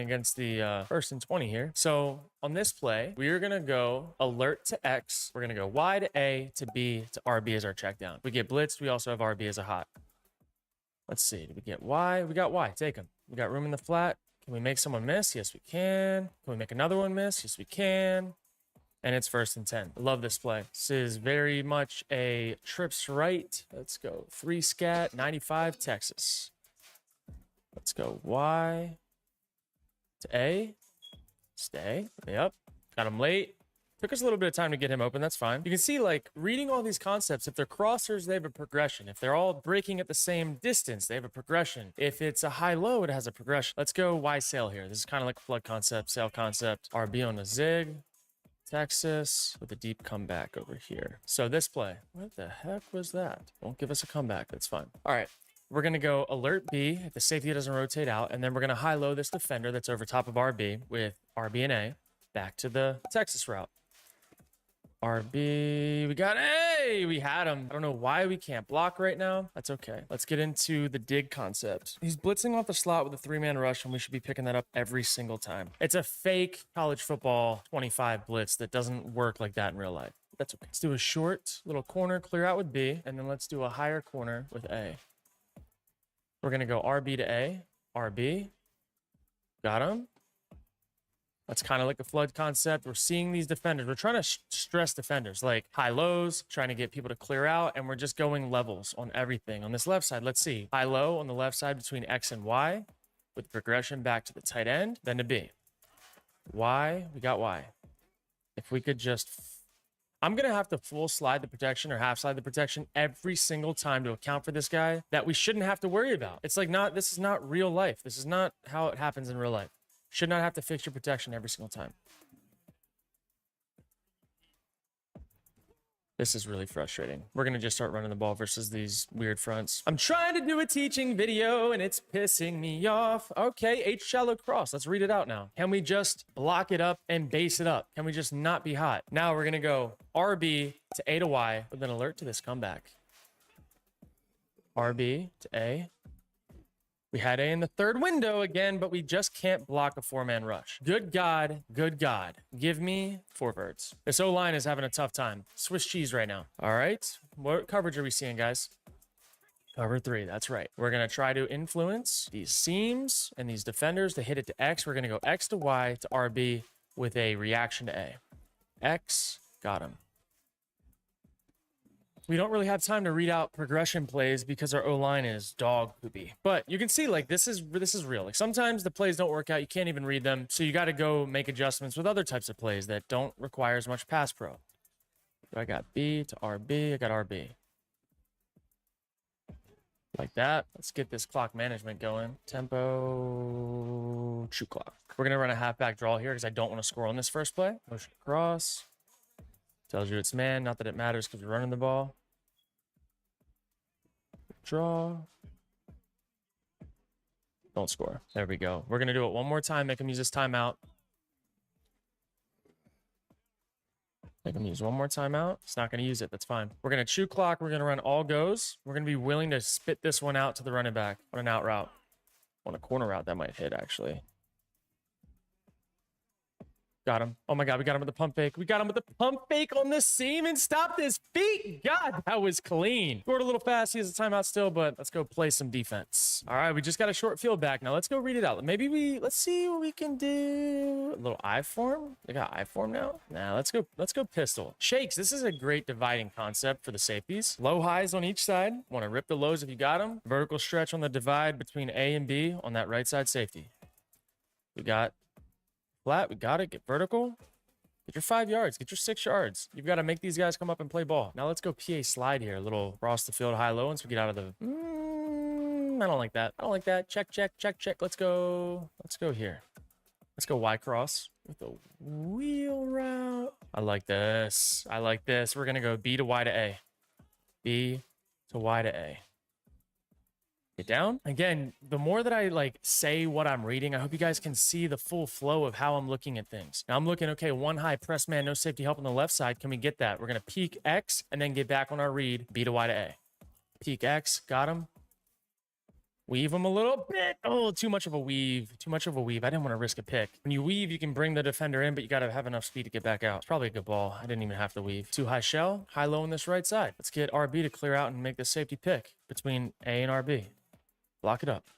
playing against the 1st and 20 here. So on this play, we are going to go alert to X. We're going to go Y to A to B to RB as our check down. We get blitzed. We also have RB as a hot. Let's see. Did we get Y? We got Y. Take him. We got room in the flat. Can we make someone miss? Yes, we can. Can we make another one miss? Yes, we can. And it's 1st and 10. I love this play. This is very much a trips right. Let's go 3 scat, 95 Texas. Let's go Y to A. Stay. Yep. Got him late. Took us a little bit of time to get him open. That's fine. You can see, like, reading all these concepts, if they're crossers, they have a progression. If they're all breaking at the same distance, they have a progression. If it's a high-low, it has a progression. Let's go Y sail here. This is kind of like a flood concept, sail concept. RB on a zig. Texas with a deep comeback over here. So this play, what the heck was that? Won't give us a comeback. That's fine. All right. We're going to go alert B if the safety doesn't rotate out. And then we're going to high-low this defender that's over top of RB with RB and A back to the Texas route. RB, we got A. We had him. I don't know why we can't block right now. That's okay. Let's get into the dig concept. He's blitzing off the slot with a 3-man rush, and we should be picking that up every single time. It's a fake college football 25 blitz that doesn't work like that in real life. That's okay. Let's do a short little corner, clear out with B, and then let's do a higher corner with A. We're going to go RB to A. RB. Got him. That's kind of like a flood concept. We're seeing these defenders. We're trying to stress defenders, like high lows, trying to get people to clear out, and we're just going levels on everything. On this left side, let's see. High low on the left side between X and Y with progression back to the tight end, then to B. Y, we got Y. If we could just... I'm going to have to full slide the protection or half slide the protection every single time to account for this guy that we shouldn't have to worry about. It's like this is not real life. This is not how it happens in real life. Should not have to fix your protection every single time. This is really frustrating. We're going to just start running the ball versus these weird fronts. I'm trying to do a teaching video and it's pissing me off. Okay, H shallow cross. Let's read it out now. Can we just block it up and base it up? Can we just not be hot? Now we're going to go RB to A to Y with an alert to this comeback. RB to A. We had A in the 3rd window again, but we just can't block a 4-man rush. Good God, give me 4 birds. This O-line is having a tough time. Swiss cheese right now. All right, what coverage are we seeing, guys? Cover 3, that's right. We're going to try to influence these seams and these defenders to hit it to X. We're going to go X to Y to RB with a reaction to A. X, got him. We don't really have time to read out progression plays because our O-line is dog poopy. But you can see, like, this is real. Like, sometimes the plays don't work out. You can't even read them. So you got to go make adjustments with other types of plays that don't require as much pass pro. I got B to RB. I got RB. Like that. Let's get this clock management going. Tempo, shoot clock. We're going to run a halfback draw here because I don't want to score on this first play. Motion across. Tells you it's man. Not that it matters because we're running the ball. Draw. Don't score. There we go. We're going to do it one more time. Make him use this timeout. Make him use one more timeout. It's not going to use it. That's fine. We're going to chew clock. We're going to run all goes. We're going to be willing to spit this one out to the running back on an out route. On a corner route, that might hit, actually. Got him. Oh my God, we got him with the pump fake. We got him with the pump fake on the seam and stopped his feet. God, that was clean. Scored a little fast. He has a timeout still, but let's go play some defense. All right, we just got a short field back. Now let's go read it out. Let's see what we can do. A little I form. They got I form now. Nah, let's go pistol. Shakes. This is a great dividing concept for the safeties. Low highs on each side. Want to rip the lows if you got them. Vertical stretch on the divide between A and B on that right side safety. We got flat, we got it. Get vertical. Get your 5 yards. Get your 6 yards. You've got to make these guys come up and play ball. Now let's go PA slide here. A little cross the field high-low once we get out of the... I don't like that. I don't like that. Check, check, check, check. Let's go. Let's go here. Let's go Y cross with the wheel route. I like this. I like this. We're going to go B to Y to A. B to Y to A. Get down. Again, the more that I like say what I'm reading, I hope you guys can see the full flow of how I'm looking at things. Now I'm looking, okay, one high press man, no safety help on the left side. Can we get that? We're going to peek X and then get back on our read, B to Y to A. Peek X, got him. Weave them a little bit. Oh, too much of a weave. Too much of a weave. I didn't want to risk a pick. When you weave, you can bring the defender in, but you got to have enough speed to get back out. It's probably a good ball. I didn't even have to weave. Too high shell, high low on this right side. Let's get RB to clear out and make the safety pick between A and RB. Lock it up.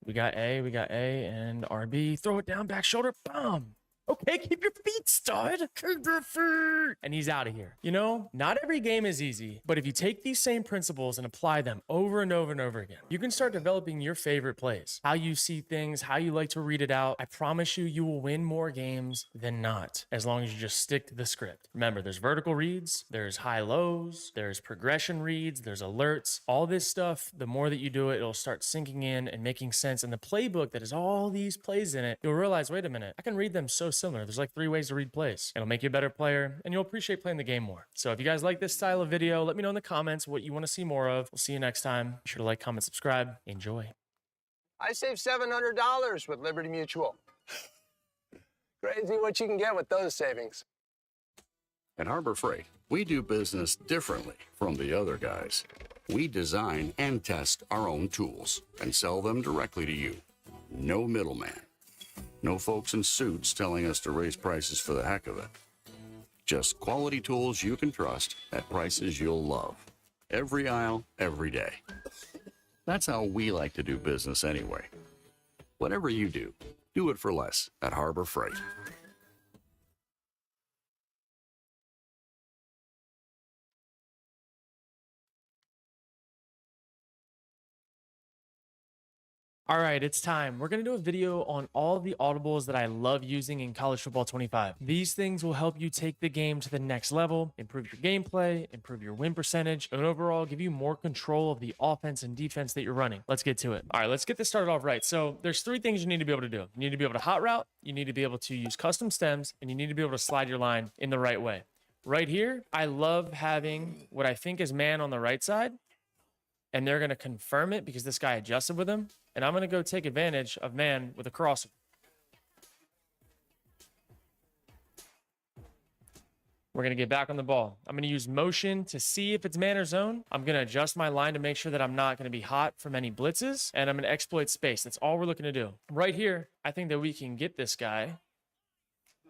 We got A, and RB. Throw it down, back shoulder. Boom. Okay, keep your feet, stud. Keep your feet. And he's out of here. You know, not every game is easy, but if you take these same principles and apply them over and over and over again, you can start developing your favorite plays, how you see things, how you like to read it out. I promise you, you will win more games than not, as long as you just stick to the script. Remember, there's vertical reads, there's high lows, there's progression reads, there's alerts. All this stuff, the more that you do it, it'll start sinking in and making sense. And the playbook that has all these plays in it, you'll realize, wait a minute, I can read them so similar. There's like 3 ways to read plays. It'll make you a better player and you'll appreciate playing the game more. So if you guys like this style of video, let me know in the comments what you want to see more of. We'll see you next time. Be sure to like, comment, subscribe. Enjoy. I saved $700 with Liberty Mutual. Crazy what you can get with those savings. At Harbor Freight, we do business differently from the other guys. We design and test our own tools and sell them directly to you. No middleman. No folks in suits telling us to raise prices for the heck of it. Just quality tools you can trust at prices you'll love. Every aisle, every day. That's how we like to do business anyway. Whatever you do it for less at Harbor Freight. All right, it's time. We're going to do a video on all the audibles that I love using in College Football 25. These things will help you take the game to the next level, improve your gameplay, improve your win percentage, and overall give you more control of the offense and defense that you're running. Let's get to it. All right, let's get this started off right. So there's 3 things you need to be able to do. You need to be able to hot route, you need to be able to use custom stems, and you need to be able to slide your line in the right way. Right here, I love having what I think is man on the right side, and they're going to confirm it because this guy adjusted with him. And I'm going to go take advantage of man with a crosser. We're going to get back on the ball. I'm going to use motion to see if it's man or zone. I'm going to adjust my line to make sure that I'm not going to be hot from any blitzes. And I'm going to exploit space. That's all we're looking to do. Right here, I think that we can get this guy.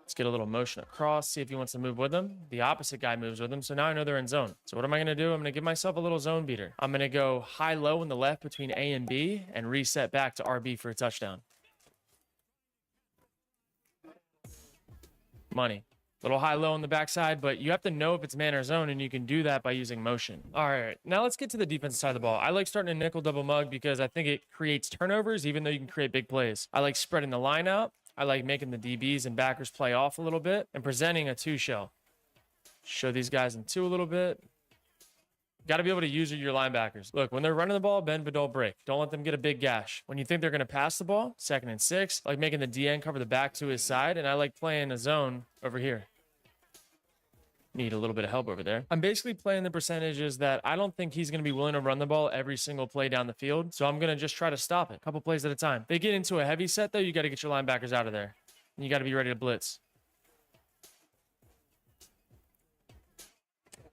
Let's get a little motion across, see if he wants to move with them. The opposite guy moves with them, so now I know they're in zone. So what am I going to do? I'm going to give myself a little zone beater. I'm going to go high-low on the left between A and B and reset back to RB for a touchdown. Money. Little high-low on the backside, but you have to know if it's man or zone, and you can do that by using motion. All right, now let's get to the defensive side of the ball. I like starting a nickel double mug because I think it creates turnovers, even though you can create big plays. I like spreading the line out. I like making the DBs and backers play off a little bit and presenting a 2 shell. Show these guys in 2 a little bit. Got to be able to use your linebackers. Look, when they're running the ball, bend but don't break. Don't let them get a big gash. When you think they're going to pass the ball, 2nd and 6, I like making the DN cover the back to his side, and I like playing a zone over here. Need a little bit of help over there. I'm basically playing the percentages that I don't think he's going to be willing to run the ball every single play down the field. So I'm going to just try to stop it a couple plays at a time. They get into a heavy set, though, you got to get your linebackers out of there. And you got to be ready to blitz.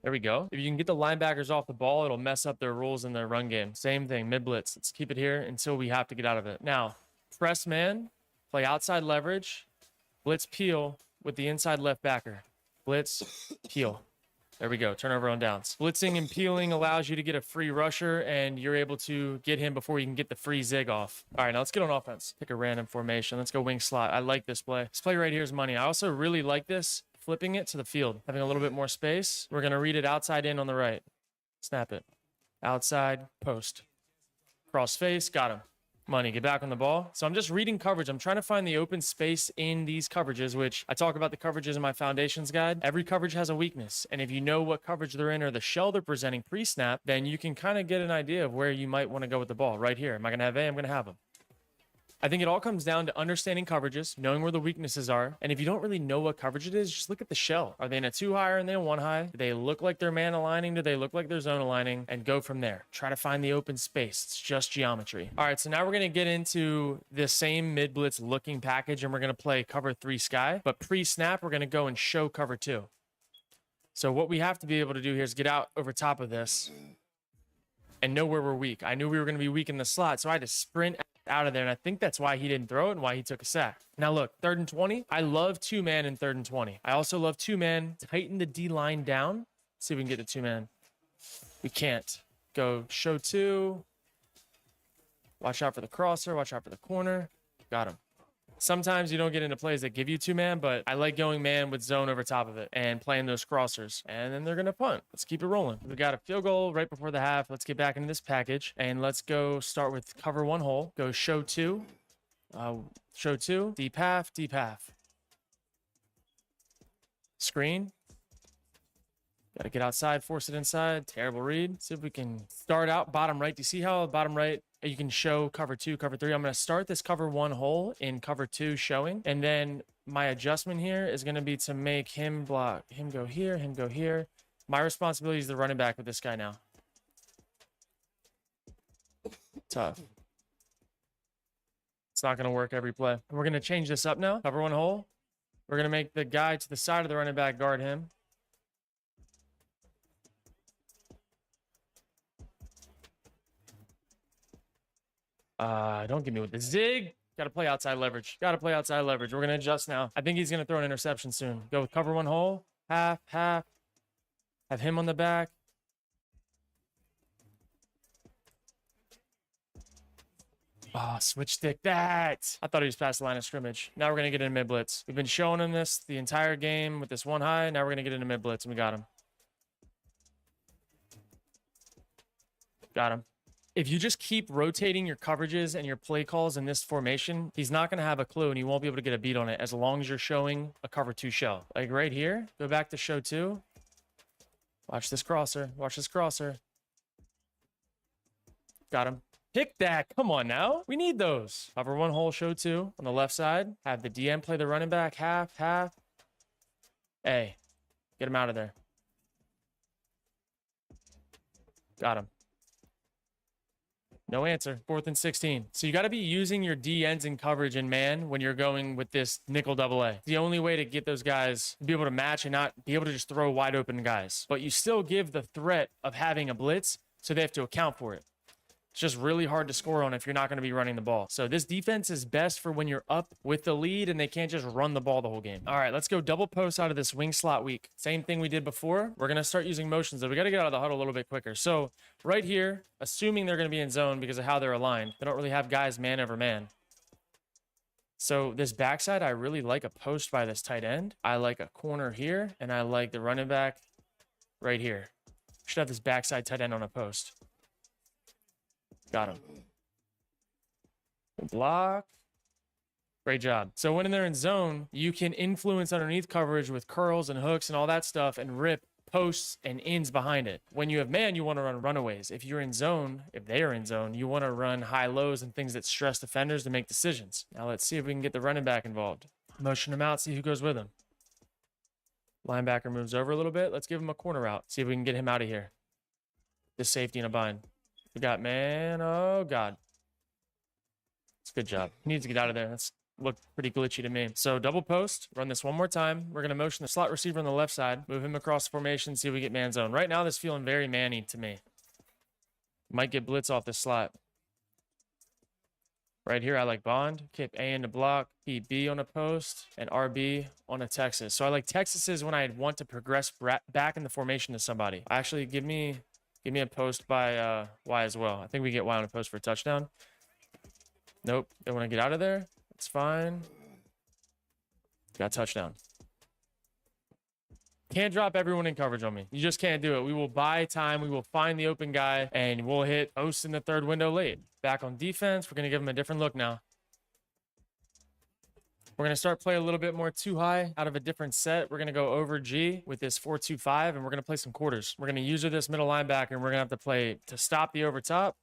There we go. If you can get the linebackers off the ball, it'll mess up their rules in their run game. Same thing, mid blitz. Let's keep it here until we have to get out of it. Now, press man, play outside leverage, blitz peel with the inside left backer. Blitz, peel. There we go. Turnover on downs. Blitzing and peeling allows you to get a free rusher, and you're able to get him before you can get the free zig off. All right, now let's get on offense. Pick a random formation. Let's go wing slot. I like this play. This play right here is money. I also really like this, flipping it to the field, having a little bit more space. We're going to read it outside in on the right. Snap it. Outside, post. Cross face, got him. Money, get back on the ball. So I'm just reading coverage. I'm trying to find the open space in these coverages, which I talk about the coverages in my foundations guide. Every coverage has a weakness. And if you know what coverage they're in or the shell they're presenting pre-snap, then you can kind of get an idea of where you might want to go with the ball. Right here. Am I going to have A? I'm going to have them. I think it all comes down to understanding coverages, knowing where the weaknesses are. And if you don't really know what coverage it is, just look at the shell. Are they in a 2 high or are they in 1 high? Do they look like they're man aligning? Do they look like they're zone aligning? And go from there. Try to find the open space. It's just geometry. All right, so now we're going to get into the same mid blitz looking package and we're going to play cover 3 sky. But pre-snap, we're going to go and show cover 2. So what we have to be able to do here is get out over top of this. and know where we're weak. I knew we were going to be weak in the slot, so I had to sprint out of there, and I think that's why he didn't throw it and why he took a sack. Now look, 3rd and 20. I love 2-man in 3rd and 20. I also love 2-man. Tighten the D-line down. See if we can get the 2-man. We can't. Go show 2. Watch out for the crosser. Watch out for the corner. Got him. Sometimes you don't get into plays that give you 2-man, but I like going man with zone over top of it and playing those crossers. And then they're going to punt. Let's keep it rolling. We got a field goal right before the half. Let's get back into this package. And let's go start with cover 1 hole. Go show 2. Show 2. Deep half. Deep half. Screen. Got to get outside. Force it inside. Terrible read. See if we can start out bottom right. Do you see how bottom right you can show cover 2, cover 3? I'm going to start this cover 1 hole in cover 2 showing. And then my adjustment here is going to be to make him block. Him go here, him go here. My responsibility is the running back with this guy now. Tough. It's not going to work every play. We're going to change this up now. Cover 1 hole. We're going to make the guy to the side of the running back guard him. Don't get me with the zig. Got to play outside leverage. Got to play outside leverage. We're going to adjust now. I think he's going to throw an interception soon. Go with cover 1 hole. Half, half. Have him on the back. Oh, switch stick that. I thought he was past the line of scrimmage. Now we're going to get into mid blitz. We've been showing him this the entire game with this 1 high. Now we're going to get into mid blitz, and we got him. Got him. If you just keep rotating your coverages and your play calls in this formation, he's not going to have a clue and he won't be able to get a beat on it as long as you're showing a cover 2 shell. Like right here, go back to show 2. Watch this crosser. Watch this crosser. Got him. Pick that. Come on now. We need those. Cover 1 hole, show 2 on the left side. Have the DM play the running back. Half, half. Hey, get him out of there. Got him. No answer. 4th and 16. So you got to be using your D ends in coverage and man when you're going with this nickel double A. The only way to get those guys to be able to match and not be able to just throw wide open guys. But you still give the threat of having a blitz, so they have to account for it. It's just really hard to score on if you're not going to be running the ball. So this defense is best for when you're up with the lead and they can't just run the ball the whole game. All right, let's go double post out of this wing slot weak. Same thing we did before. We're going to start using motions, though. We got to get out of the huddle a little bit quicker. So right here, assuming they're going to be in zone because of how they're aligned, they don't really have guys man over man. So this backside, I really like a post by this tight end. I like a corner here, and I like the running back right here. Should have this backside tight end on a post. Got him. Block. Great job. So when they're in zone, you can influence underneath coverage with curls and hooks and all that stuff and rip posts and ins behind it. When you have man, you want to run runaways. If you're in zone, if they are in zone, you want to run high lows and things that stress defenders to make decisions. Now let's see if we can get the running back involved. Motion him out, see who goes with him. Linebacker moves over a little bit. Let's give him a corner route. See if we can get him out of here. This safety in a bind. We got man. Oh, God. It's a good job. He needs to get out of there. That's looked pretty glitchy to me. So double post. Run this one more time. We're going to motion the slot receiver on the left side. Move him across the formation. See if we get man zone. Right now, this is feeling very man-y to me. Might get blitz off the slot. Right here, I like bond. Keep A in the block. Keep B on a post. And RB on a Texas. So I like Texases when I want to progress back in the formation to somebody. Actually, give me a post by Y as well. I think we get Y on a post for a touchdown. Nope. They want to get out of there. It's fine. Got a touchdown. Can't drop everyone in coverage on me. You just can't do it. We will buy time. We will find the open guy, and we'll hit post in the 3rd window late. Back on defense. We're going to give them a different look now. We're going to start play a little bit more too high out of a different set. We're going to go over G with this 4-2-5, and we're going to play some quarters. We're going to use this middle linebacker, and we're going to have to play to stop the over top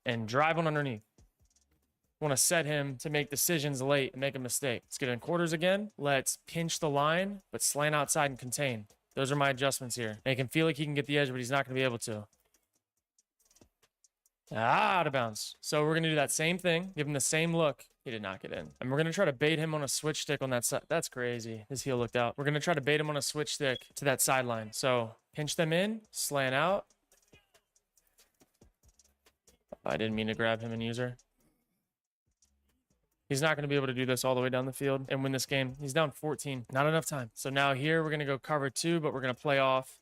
and drive on underneath. Want to set him to make decisions late and make a mistake. Let's get in quarters again. Let's pinch the line, but slant outside and contain. Those are my adjustments here. Make him feel like he can get the edge, but he's not going to be able to. Out of bounds. So we're going to do that same thing. Give him the same look. He did not get in. And we're going to try to bait him on a switch stick on that side. That's crazy. His heel looked out. We're going to try to bait him on a switch stick to that sideline. So pinch them in, slant out, I didn't mean to grab him and user. He's not going to be able to do this all the way down the field and win this game. He's down 14. Not enough time. So now here we're going to go cover 2, but we're going to play off.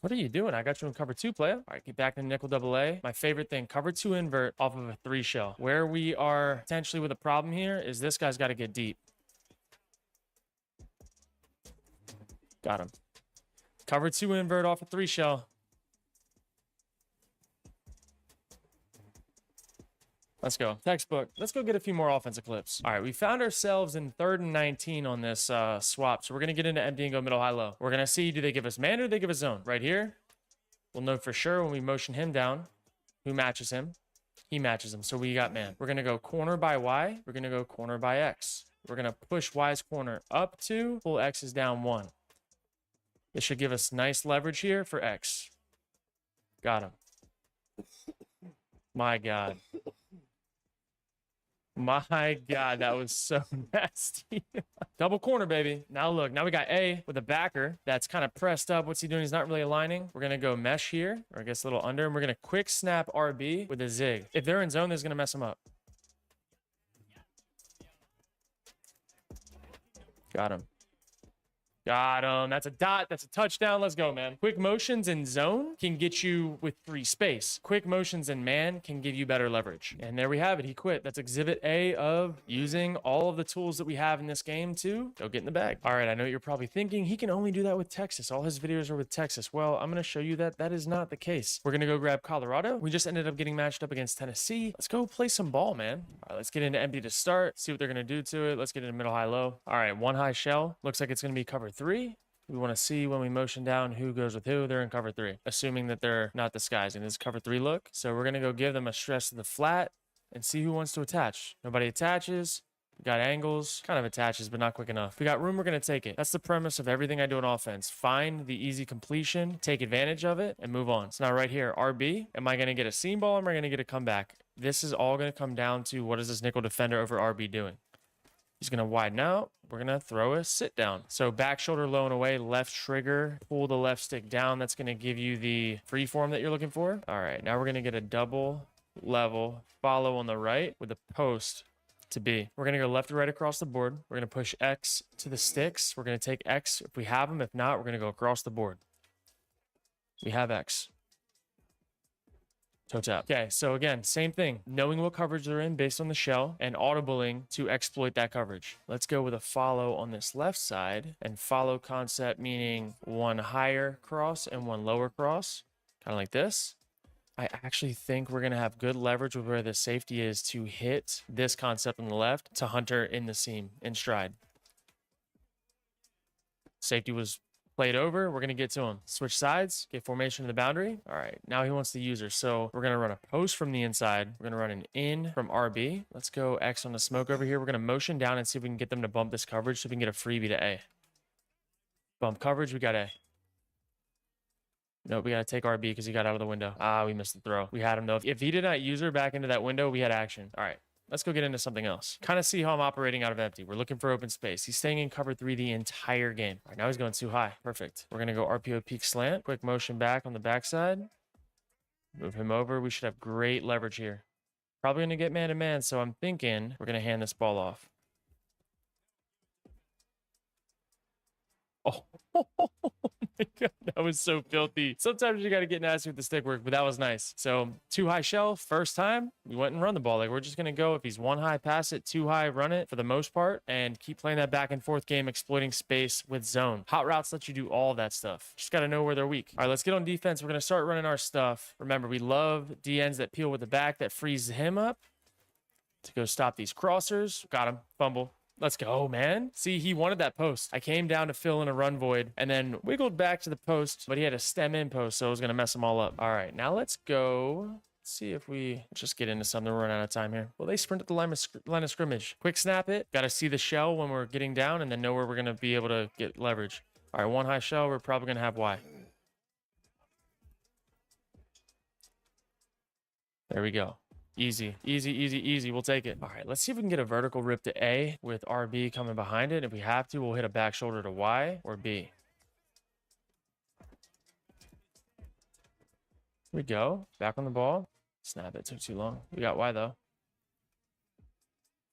What are you doing? I got you in cover 2, player. All right, get back to nickel double A. My favorite thing, cover 2 invert off of a 3 shell. Where we are potentially with a problem here is this guy's got to get deep. Got him. Cover 2 invert off a 3 shell. Let's go. Textbook. Let's go get a few more offensive clips. All right, we found ourselves in 3rd and 19 on this swap. So we're going to get into empty and go middle, high, low. We're going to see, do they give us man or do they give us zone? Right here, we'll know for sure when we motion him down. Who matches him? He matches him. So we got man. We're going to go corner by Y. We're going to go corner by X. We're going to push Y's corner up 2, pull X's down 1. This should give us nice leverage here for X. Got him. My God. My God, that was so nasty. Double corner, baby. Now look, now we got A with a backer that's kind of pressed up. What's he doing? He's not really aligning. We're going to go mesh here, or I guess a little under, and we're going to quick snap RB with a zig. If they're in zone, this is going to mess them up. Got him. Got him. That's a dot. That's a touchdown. Let's go, man. Quick motions in zone can get you with free space. Quick motions in man can give you better leverage. And there we have it. He quit. That's exhibit A of using all of the tools that we have in this game to go get in the bag. All right. I know what you're probably thinking. He can only do that with Texas. All his videos are with Texas. Well, I'm going to show you that that is not the case. We're going to go grab Colorado. We just ended up getting matched up against Tennessee. Let's go play some ball, man. All right. Let's get into empty to start. See what they're going to do to it. Let's get into middle, high, low. All right. 1 high shell. Looks like it's going to be cover 3. We want to see when we motion down who goes with who. They're in cover 3, assuming that they're not disguising. This is cover 3 look. So we're going to go give them a stress to the flat and see who wants to attach. Nobody attaches. We got angles, kind of attaches, but not quick enough. If we got room, we're going to take it. That's the premise of everything I do on offense. Find the easy completion, take advantage of it, and move on. So now right here, RB, am I going to get a seam ball or am I going to get a comeback? This is all going to come down to what is this nickel defender over RB doing? He's going to widen out. We're going to throw a sit down. So back shoulder low and away, left trigger, pull the left stick down. That's going to give you the free form that you're looking for. All right, now we're going to get a double level follow on the right with a post to B. We're going to go left to right across the board. We're going to push X to the sticks. We're going to take X if we have them. If not, we're going to go across the board. We have X. Toe tap. Okay, so again, same thing. Knowing what coverage they're in based on the shell and audibling to exploit that coverage. Let's go with a follow on this left side, and follow concept meaning 1 higher cross and 1 lower cross, kind of like this. I actually think we're going to have good leverage with where the safety is to hit this concept on the left to Hunter in the seam, in stride. Safety was played over. We're going to get to him. Switch sides, get formation to the boundary. All right, now he wants the user. So we're going to run a post from the inside. We're going to run an in from RB. Let's go X on the smoke over here. We're going to motion down and see if we can get them to bump this coverage so we can get a freebie to A. Bump coverage, we got A. Nope, we got to take RB because he got out of the window. Ah, we missed the throw. We had him though. If he did not user back into that window, we had action. All right. Let's go get into something else. Kind of see how I'm operating out of empty. We're looking for open space. He's staying in cover 3 the entire game. All right, now he's going too high. Perfect. We're going to go RPO peak slant. Quick motion back on the backside. Move him over. We should have great leverage here. Probably going to get man-to-man, so I'm thinking we're going to hand this ball off. Oh, my God, that was so filthy. Sometimes you got to get nasty with the stick work, but that was nice. So 2 high shell, first time, we went and run the ball. Like, we're just going to go, if he's 1 high, pass it, 2 high, run it for the most part, and keep playing that back and forth game, exploiting space with zone. Hot routes let you do all that stuff. Just got to know where they're weak. All right, let's get on defense. We're going to start running our stuff. Remember, we love DNs that peel with the back, that frees him up to go stop these crossers. Got him. Fumble. Let's go, man. See, he wanted that post. I came down to fill in a run void and then wiggled back to the post, but he had a stem in post, so it was going to mess them all up. All right, now let's go. Let's see if we just get into something. We're running out of time here. Well, they sprint at the line of scrimmage. Quick snap it. Got to see the shell when we're getting down and then know where we're going to be able to get leverage. All right, 1 high shell. We're probably going to have Y. There we go. Easy, easy, easy, easy. We'll take it. All right, let's see if we can get a vertical rip to A with RB coming behind it. If we have to, we'll hit a back shoulder to Y or B. Here we go. Back on the ball. Snap it. Took too long. We got Y, though.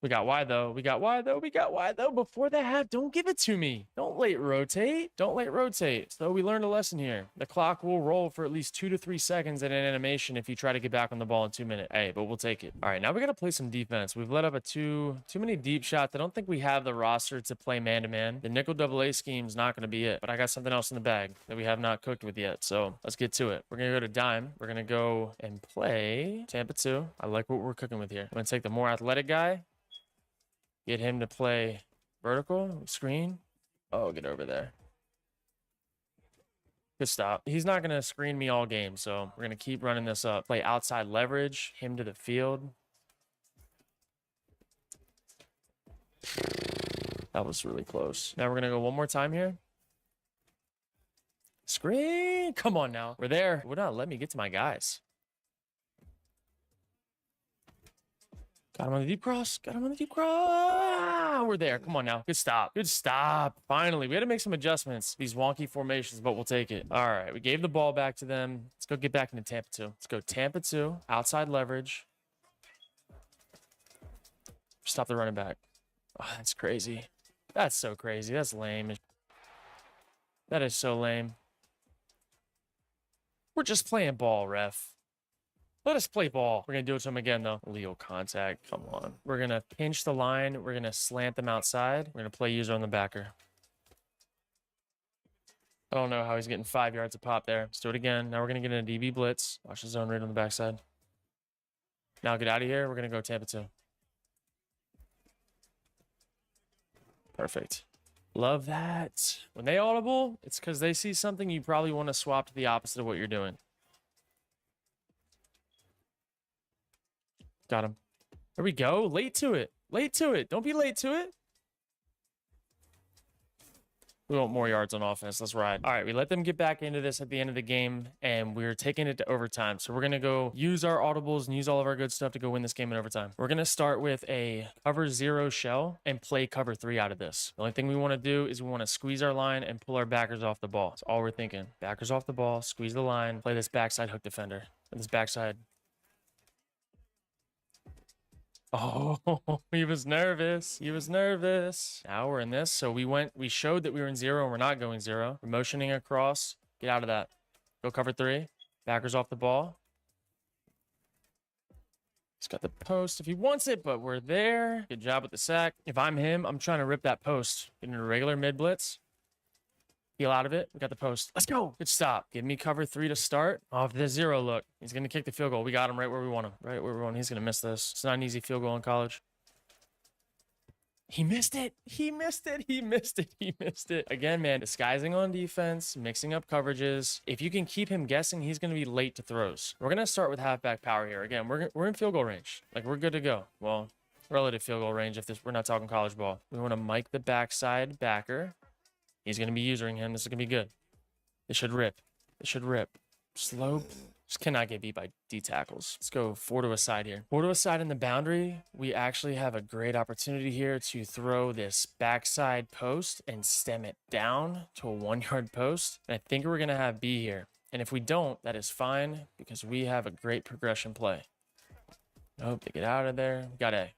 We got Y, though. We got Y, though. We got Y, though. Before the half, don't give it to me. Don't late rotate. Don't late rotate. So we learned a lesson here. The clock will roll for at least 2 to 3 seconds in an animation if you try to get back on the ball in 2 minutes. Hey, but we'll take it. All right, now we got to play some defense. We've let up a too many deep shots. I don't think we have the roster to play man-to-man. The nickel AA scheme is not going to be it. But I got something else in the bag that we have not cooked with yet. So let's get to it. We're going to go to dime. We're going to go and play Tampa 2. I like what we're cooking with here. I'm going to take the more athletic guy. Get him to play vertical, screen. Oh, get over there. Good stop. He's not going to screen me all game, so we're going to keep running this up. Play outside leverage, him to the field. That was really close. Now we're going to go one more time here. Screen. Come on now. We're there. Would not let me get to my guys. Got him on the deep cross. Got him on the deep cross. We're there. Come on now. Good stop. Good stop. Finally, we had to make some adjustments. These wonky formations, but we'll take it. All right. We gave the ball back to them. Let's go get back into Tampa 2. Let's go Tampa 2. Outside leverage. Stop the running back. Oh, that's crazy. That's so crazy. That's lame. That is so lame. We're just playing ball, ref. Let us play ball. We're going to do it to him again, though. Illegal contact. Come on. We're going to pinch the line. We're going to slant them outside. We're going to play user on the backer. I don't know how he's getting 5 yards of pop there. Let's do it again. Now we're going to get in a DB blitz. Watch the zone read on the backside. Now get out of here. We're going to go Tampa 2. Perfect. Love that. When they audible, it's because they see something you probably want to swap to the opposite of what you're doing. Got him. There we go. Late to it. Late to it. Don't be late to it. We want more yards on offense. Let's ride. All right, we let them get back into this at the end of the game, and we're taking it to overtime. So we're going to go use our audibles and use all of our good stuff to go win this game in overtime. We're going to start with a cover 0 shell and play cover 3 out of this. The only thing we want to do is we want to squeeze our line and pull our backers off the ball. That's all we're thinking. Backers off the ball, squeeze the line, play this backside hook defender. And this backside. Oh, he was nervous. He was nervous. Now we're in this. So we showed that we were in 0 and we're not going 0. We're motioning across. Get out of that. Go cover 3. Backers off the ball. He's got the post if he wants it, but we're there. Good job with the sack. If I'm him, I'm trying to rip that post. Getting a regular mid blitz. Peel out of it. We got the post. Let's go. Good stop. Give me cover 3 to start. Off the 0 look. He's going to kick the field goal. We got him right where we want him. Right where we want him. He's going to miss this. It's not an easy field goal in college. He missed it. He missed it. He missed it. He missed it. Again, man, disguising on defense, mixing up coverages. If you can keep him guessing, he's going to be late to throws. We're going to start with halfback power here. Again, we're in field goal range. Like, we're good to go. Well, relative field goal range if we're not talking college ball. We want to mic the backside backer. He's going to be using him. This is going to be good. It should rip. It should rip. Slow. Just cannot get beat by D tackles. Let's go 4 to a side here. 4 to a side in the boundary. We actually have a great opportunity here to throw this backside post and stem it down to a 1-yard post. And I think we're going to have B here. And if we don't, that is fine because we have a great progression play. Nope, they get out of there. We got A.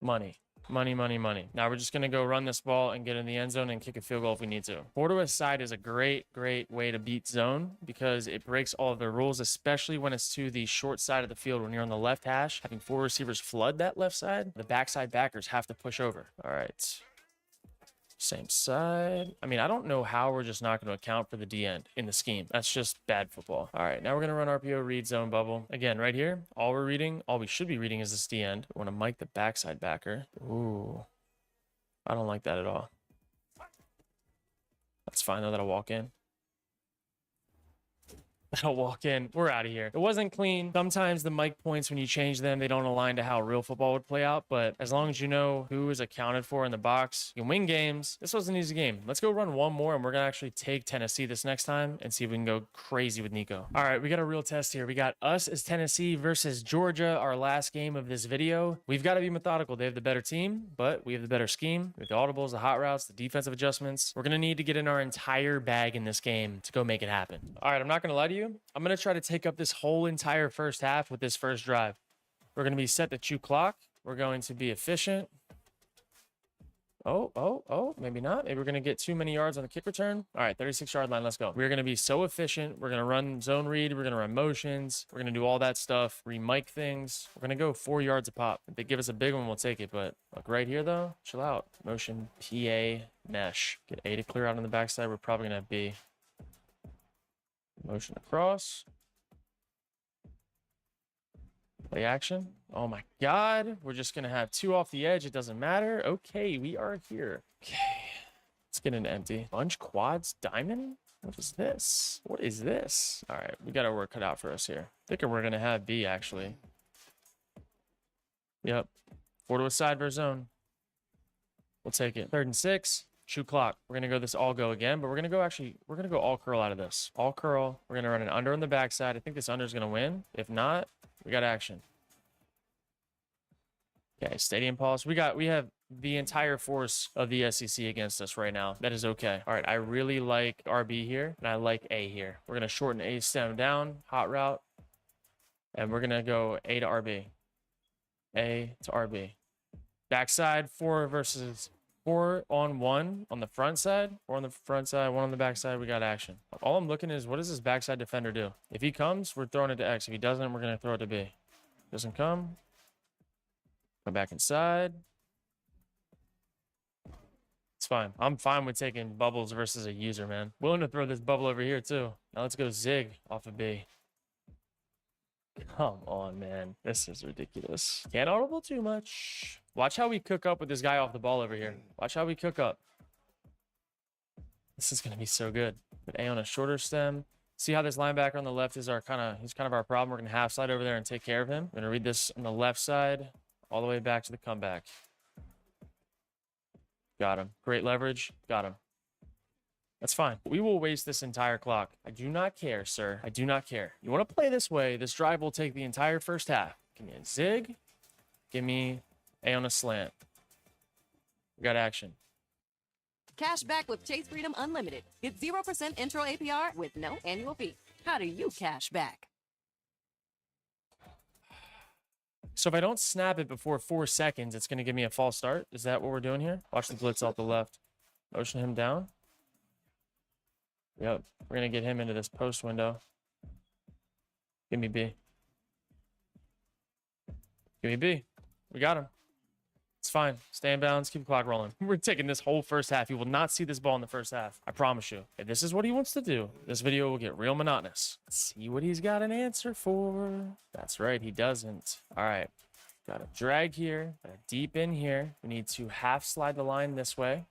Money. Money, money, money. Now we're just going to go run this ball and get in the end zone and kick a field goal if we need to. 4 to a side is a great way to beat zone because it breaks all of the rules, especially when it's to the short side of the field. When you're on the left hash, having 4 receivers flood that left side, the backside backers have to push over. All right. Same side. I mean, I don't know how we're just not going to account for the D end in the scheme. That's just bad football. All right, now we're going to run RPO read zone bubble. Again, right here, all we should be reading is this D end. We want to mic the backside backer. Ooh, I don't like that at all. That's fine, though. That'll walk in. That'll walk in. We're out of here. It wasn't clean. Sometimes the mic points, when you change them, they don't align to how real football would play out. But as long as you know who is accounted for in the box, you can win games. This was an easy game. Let's go run one more, and we're going to actually take Tennessee this next time and see if we can go crazy with Nico. All right, we got a real test here. We got us as Tennessee versus Georgia, our last game of this video. We've got to be methodical. They have the better team, but we have the better scheme. We have the audibles, the hot routes, the defensive adjustments. We're going to need to get in our entire bag in this game to go make it happen. All right, I'm not going to lie to you. you, I'm going to try to take up this whole entire first half with this first drive. We're going to be set to chew clock. We're going to be efficient. Oh, maybe not. Maybe we're going to get too many yards on the kick return. All right, 36-yard line. Let's go. We're going to be so efficient. We're going to run zone read. We're going to run motions. We're going to do all that stuff. Re-mic things. We're going to go 4 yards a pop. If they give us a big one, we'll take it. But look right here, though. Chill out. Motion, PA, mesh. Get A to clear out on the backside. We're probably going to have B. Motion across. Play action. Oh my God. We're just going to have 2 off the edge. It doesn't matter. Okay, we are here. Okay. Let's get into empty. Bunch quads diamond? What is this? What is this? All right, we got our work cut out for us here. Thinking we're going to have B, actually. Yep. 4 to a side versus zone. We'll take it. 3rd and 6. Shoot clock. We're going to go this all go again, but we're going to go all curl out of this. All curl. We're going to run an under on the backside. I think this under is going to win. If not, we got action. Okay, stadium pulse. We have the entire force of the SEC against us right now. That is okay. All right, I really like RB here, and I like A here. We're going to shorten A stem down, hot route, and we're going to go A to RB. A to RB. Backside, 4 versus 4 on 1 on the front side. 4 on the front side, 1 on the backside. We got action. All I'm looking is, what does this backside defender do? If he comes, we're throwing it to X. If he doesn't, we're going to throw it to B. Doesn't come. Go back inside. It's fine. I'm fine with taking bubbles versus a user, man. Willing to throw this bubble over here, too. Now let's go zig off of B. Come on, man. This is ridiculous. Can't audible too much. Watch how we cook up with this guy off the ball over here. Watch how we cook up. This is going to be so good. Put A on a shorter stem. See how this linebacker on the left is he's kind of our problem. We're going to half slide over there and take care of him. We're going to read this on the left side all the way back to the comeback. Got him. Great leverage. Got him. That's fine. We will waste this entire clock. I do not care, sir. I do not care. You want to play this way, this drive will take the entire first half. Give me a zig. Give me A on a slant. We got action. Cash back with Chase Freedom Unlimited. Get 0% intro APR with no annual fee. How do you cash back? So if I don't snap it before 4 seconds, it's going to give me a false start. Is that what we're doing here? Watch the blitz off the left. Motion him down. Yep. We're going to get him into this post window. Give me B. Give me B. We got him. It's fine. Stay in bounds. Keep the clock rolling. We're taking this whole first half. You will not see this ball in the first half. I promise you. If this is what he wants to do, this video will get real monotonous. Let's see what he's got an answer for. That's right. He doesn't. All right. Got a drag here. Got a deep in here. We need to half slide the line this way.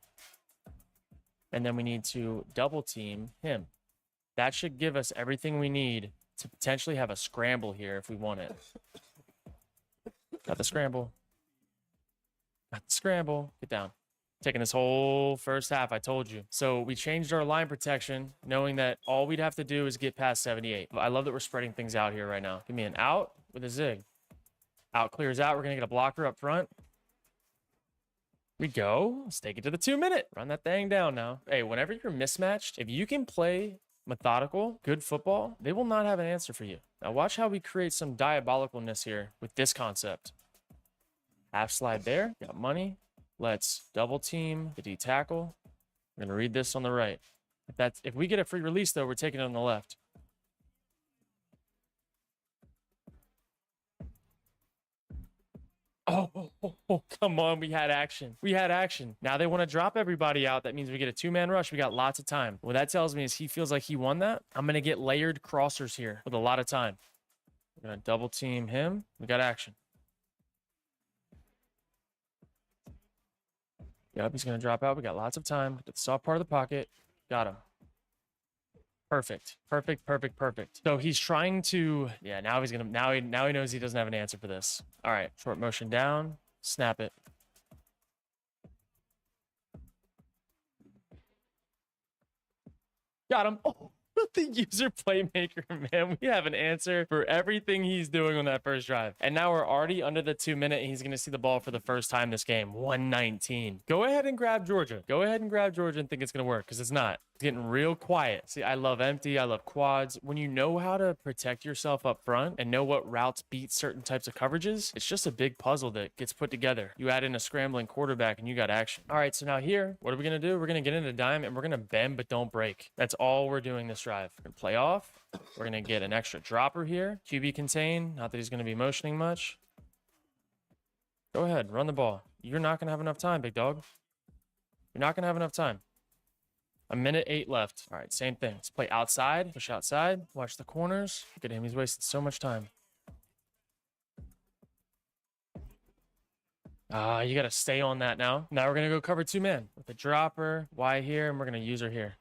And then we need to double team him. That should give us everything we need to potentially have a scramble here if we want it. Got the scramble. Got the scramble. Get down. Taking this whole first half, I told you. So we changed our line protection, knowing that all we'd have to do is get past 78. I love that we're spreading things out here right now. Give me an out with a zig. Out clears out. We're going to get a blocker up front. We go. Let's take it to the 2-minute. Run that thing down now. Hey, whenever you're mismatched, if you can play methodical, good football, they will not have an answer for you. Now watch how we create some diabolicalness here with this concept. Half slide there. Got money. Let's double team the D tackle. We're going to read this on the right. If we get a free release, though, we're taking it on the left. Oh, come on. We had action. We had action. Now they want to drop everybody out. That means we get a 2-man rush. We got lots of time. What that tells me is he feels like he won that. I'm going to get layered crossers here with a lot of time. We're going to double team him. We got action. Yep, he's going to drop out. We got lots of time. Get the soft part of the pocket. Got him. Perfect. Perfect, perfect, perfect. So he's trying to, yeah, now he's going to, now he knows he doesn't have an answer for this. All right, short motion down, snap it. Got him. Oh, the user playmaker, man. We have an answer for everything he's doing on that first drive. And now we're already under the 2-minute, and he's going to see the ball for the first time this game. 119. Go ahead and grab Georgia. Go ahead and grab Georgia and think it's going to work, because it's not. It's getting real quiet. See, I love empty. I love quads. When you know how to protect yourself up front and know what routes beat certain types of coverages, it's just a big puzzle that gets put together. You add in a scrambling quarterback and you got action. All right, so now here, what are we going to do? We're going to get into dime and we're going to bend but don't break. That's all we're doing this drive. We're going to play off. We're going to get an extra dropper here. QB contain. Not that he's going to be motioning much. Go ahead, run the ball. You're not going to have enough time, big dog. You're not going to have enough time. 1:08 left. All right, same thing. Let's play outside, push outside, watch the corners. Look at him. He's wasting so much time. You got to stay on that now. Now we're going to go cover 2-man with a dropper, Y here, and we're going to use her here.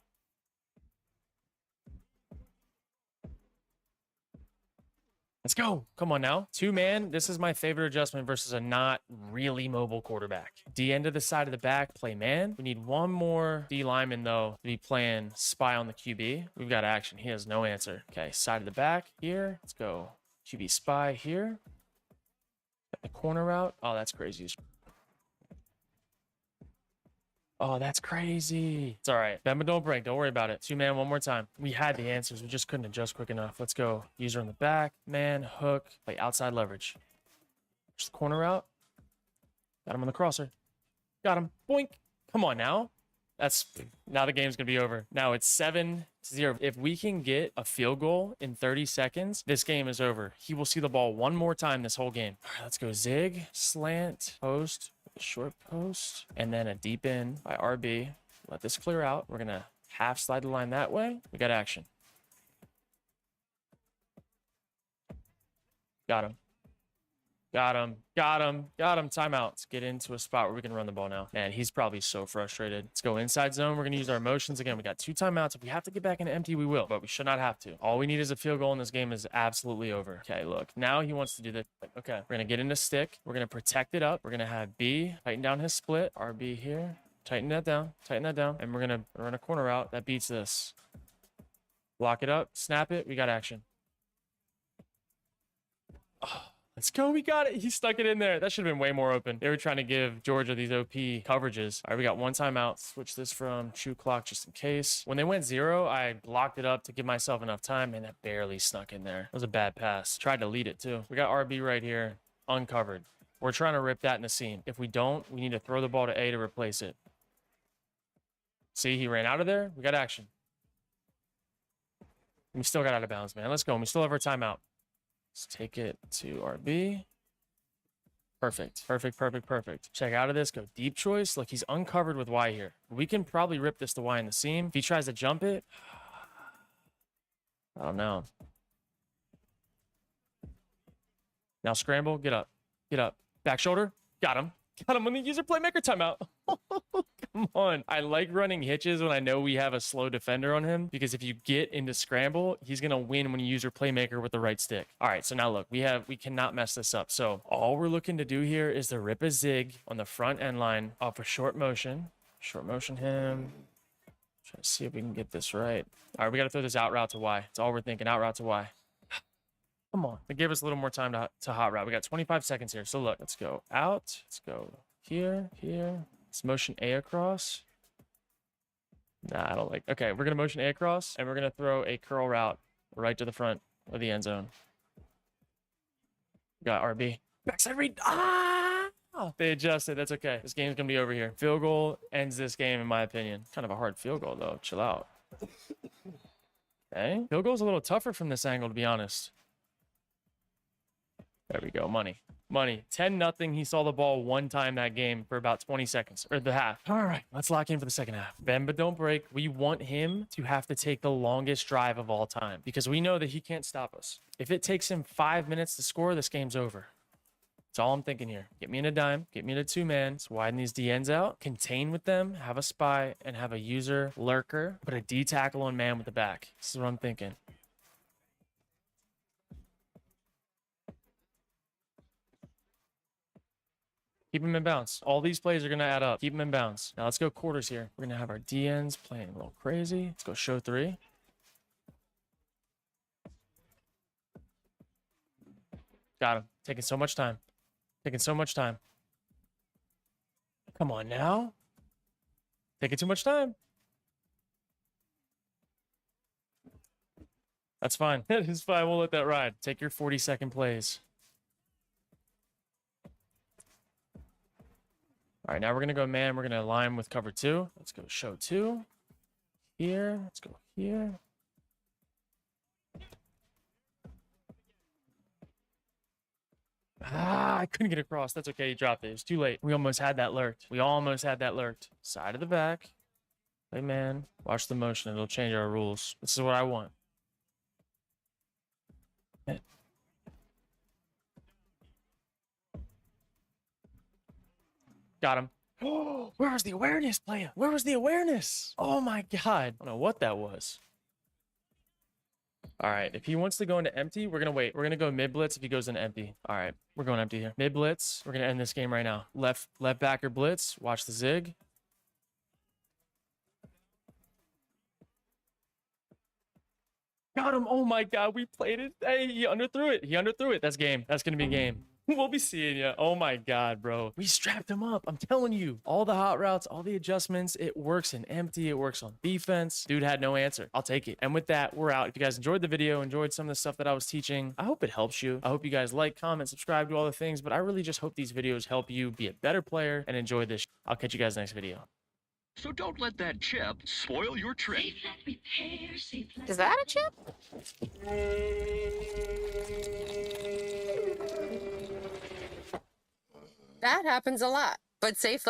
Let's go. Come on now. 2-man. This is my favorite adjustment versus a not really mobile quarterback. D end to the side of the back, play man. We need one more D lineman, though, to be playing spy on the QB. We've got action. He has no answer. Okay, side of the back here. Let's go. QB spy here. The corner route. Oh, that's crazy. Oh, that's crazy. It's all right. Bend but don't break. Don't worry about it. 2-man one more time. We had the answers. We just couldn't adjust quick enough. Let's go. User in the back. Man, hook. Play outside leverage. Just the corner route. Got him on the crosser. Got him. Boink. Come on now. Now the game's going to be over. Now it's 7-0. If we can get a field goal in 30 seconds, this game is over. He will see the ball one more time this whole game. All right, let's go zig, slant, post, short post, and then a deep in by RB. Let this clear out. We're going to half slide the line that way. We got action. Got him. Got him. Got him. Got him. Timeout. Let's get into a spot where we can run the ball now. Man, he's probably so frustrated. Let's go inside zone. We're going to use our motions again. We got 2 timeouts. If we have to get back into empty, we will, but we should not have to. All we need is a field goal, and this game is absolutely over. Okay, look. Now he wants to do this. Okay, we're going to get into stick. We're going to protect it up. We're going to have B tighten down his split. RB here. Tighten that down. Tighten that down. And we're going to run a corner route that beats this. Block it up. Snap it. We got action. Oh. Let's go. We got it. He stuck it in there. That should have been way more open. They were trying to give Georgia these OP coverages. All right, we got 1 timeout. Switch this from true clock just in case. When they went 0, I blocked it up to give myself enough time, and that barely snuck in there. It was a bad pass. Tried to lead it too. We got RB right here, uncovered. We're trying to rip that in the seam. If we don't, we need to throw the ball to A to replace it. See, he ran out of there. We got action. We still got out of bounds, man. Let's go. We still have our timeout. Let's take it to RB. Perfect. Perfect, perfect, perfect. Check out of this. Go deep choice. Look, he's uncovered with Y here. We can probably rip this to Y in the seam. If he tries to jump it, I don't know. Now scramble. Get up. Get up. Back shoulder. Got him. Got him on the user playmaker timeout. Come on. I like running hitches when I know we have a slow defender on him, because if you get into scramble, he's going to win when you use your playmaker with the right stick. All right, so now look, we cannot mess this up. So all we're looking to do here is to rip a zig on the front end line off a short motion. Short motion him. Try to see if we can get this right. All right, we got to throw this out route to Y. That's all we're thinking, out route to Y. Come on. They gave us a little more time to hot route. We got 25 seconds here. So look, let's go out. Let's go here, here. Let's motion A across. Nah, I don't like. Okay, we're going to motion A across, and we're going to throw a curl route right to the front of the end zone. Got RB. Backside read. Ah! They adjusted. That's okay. This game's going to be over here. Field goal ends this game, in my opinion. Kind of a hard field goal, though. Chill out. Okay. Field goal's a little tougher from this angle, to be honest. There we go. Money. Money. 10-0. He saw the ball one time that game for about 20 seconds, or the half. All right, let's lock in for the second half. Bend but don't break. We want him to have to take the longest drive of all time, because we know that he can't stop us. If it takes him 5 minutes to score, this game's over. That's all I'm thinking here. Get me in a dime. Get me in a 2-man. Let's widen these D ends out. Contain with them. Have a spy and have a user lurker. Put a D tackle on man with the back. This is what I'm thinking. Keep him in bounds. All these plays are going to add up. Keep him in bounds. Now let's go quarters here. We're going to have our D ends playing a little crazy. Let's go show 3. Got him. Taking so much time. Taking so much time. Come on now. Taking too much time. That's fine. That is fine. We'll let that ride. Take your 40-second plays. All right, now we're going to go man. We're going to align with cover 2. Let's go show 2. Here. Let's go here. Ah, I couldn't get across. That's okay. He dropped it. It was too late. We almost had that lurked. We almost had that lurked. Side of the back. Play man. Watch the motion. It'll change our rules. This is what I want. Got him. Oh, where was the awareness, player? Where was the awareness? Oh my God. I don't know what that was. All right. If he wants to go into empty, we're going to wait. We're going to go mid blitz if he goes into empty. All right. We're going empty here. Mid blitz. We're going to end this game right now. Left backer blitz. Watch the zig. Got him. Oh my God. We played it. Hey, he underthrew it. He underthrew it. That's game. That's going to be game. We'll be seeing you. Oh my God, bro. We strapped him up. I'm telling you. All the hot routes, all the adjustments. It works in empty. It works on defense. Dude had no answer. I'll take it. And with that, we're out. If you guys enjoyed the video, enjoyed some of the stuff that I was teaching, I hope it helps you. I hope you guys like, comment, subscribe, do all the things. But I really just hope these videos help you be a better player and enjoy this. I'll catch you guys next video. So don't let that chip spoil your trip. Is that a chip? That happens a lot, but safe.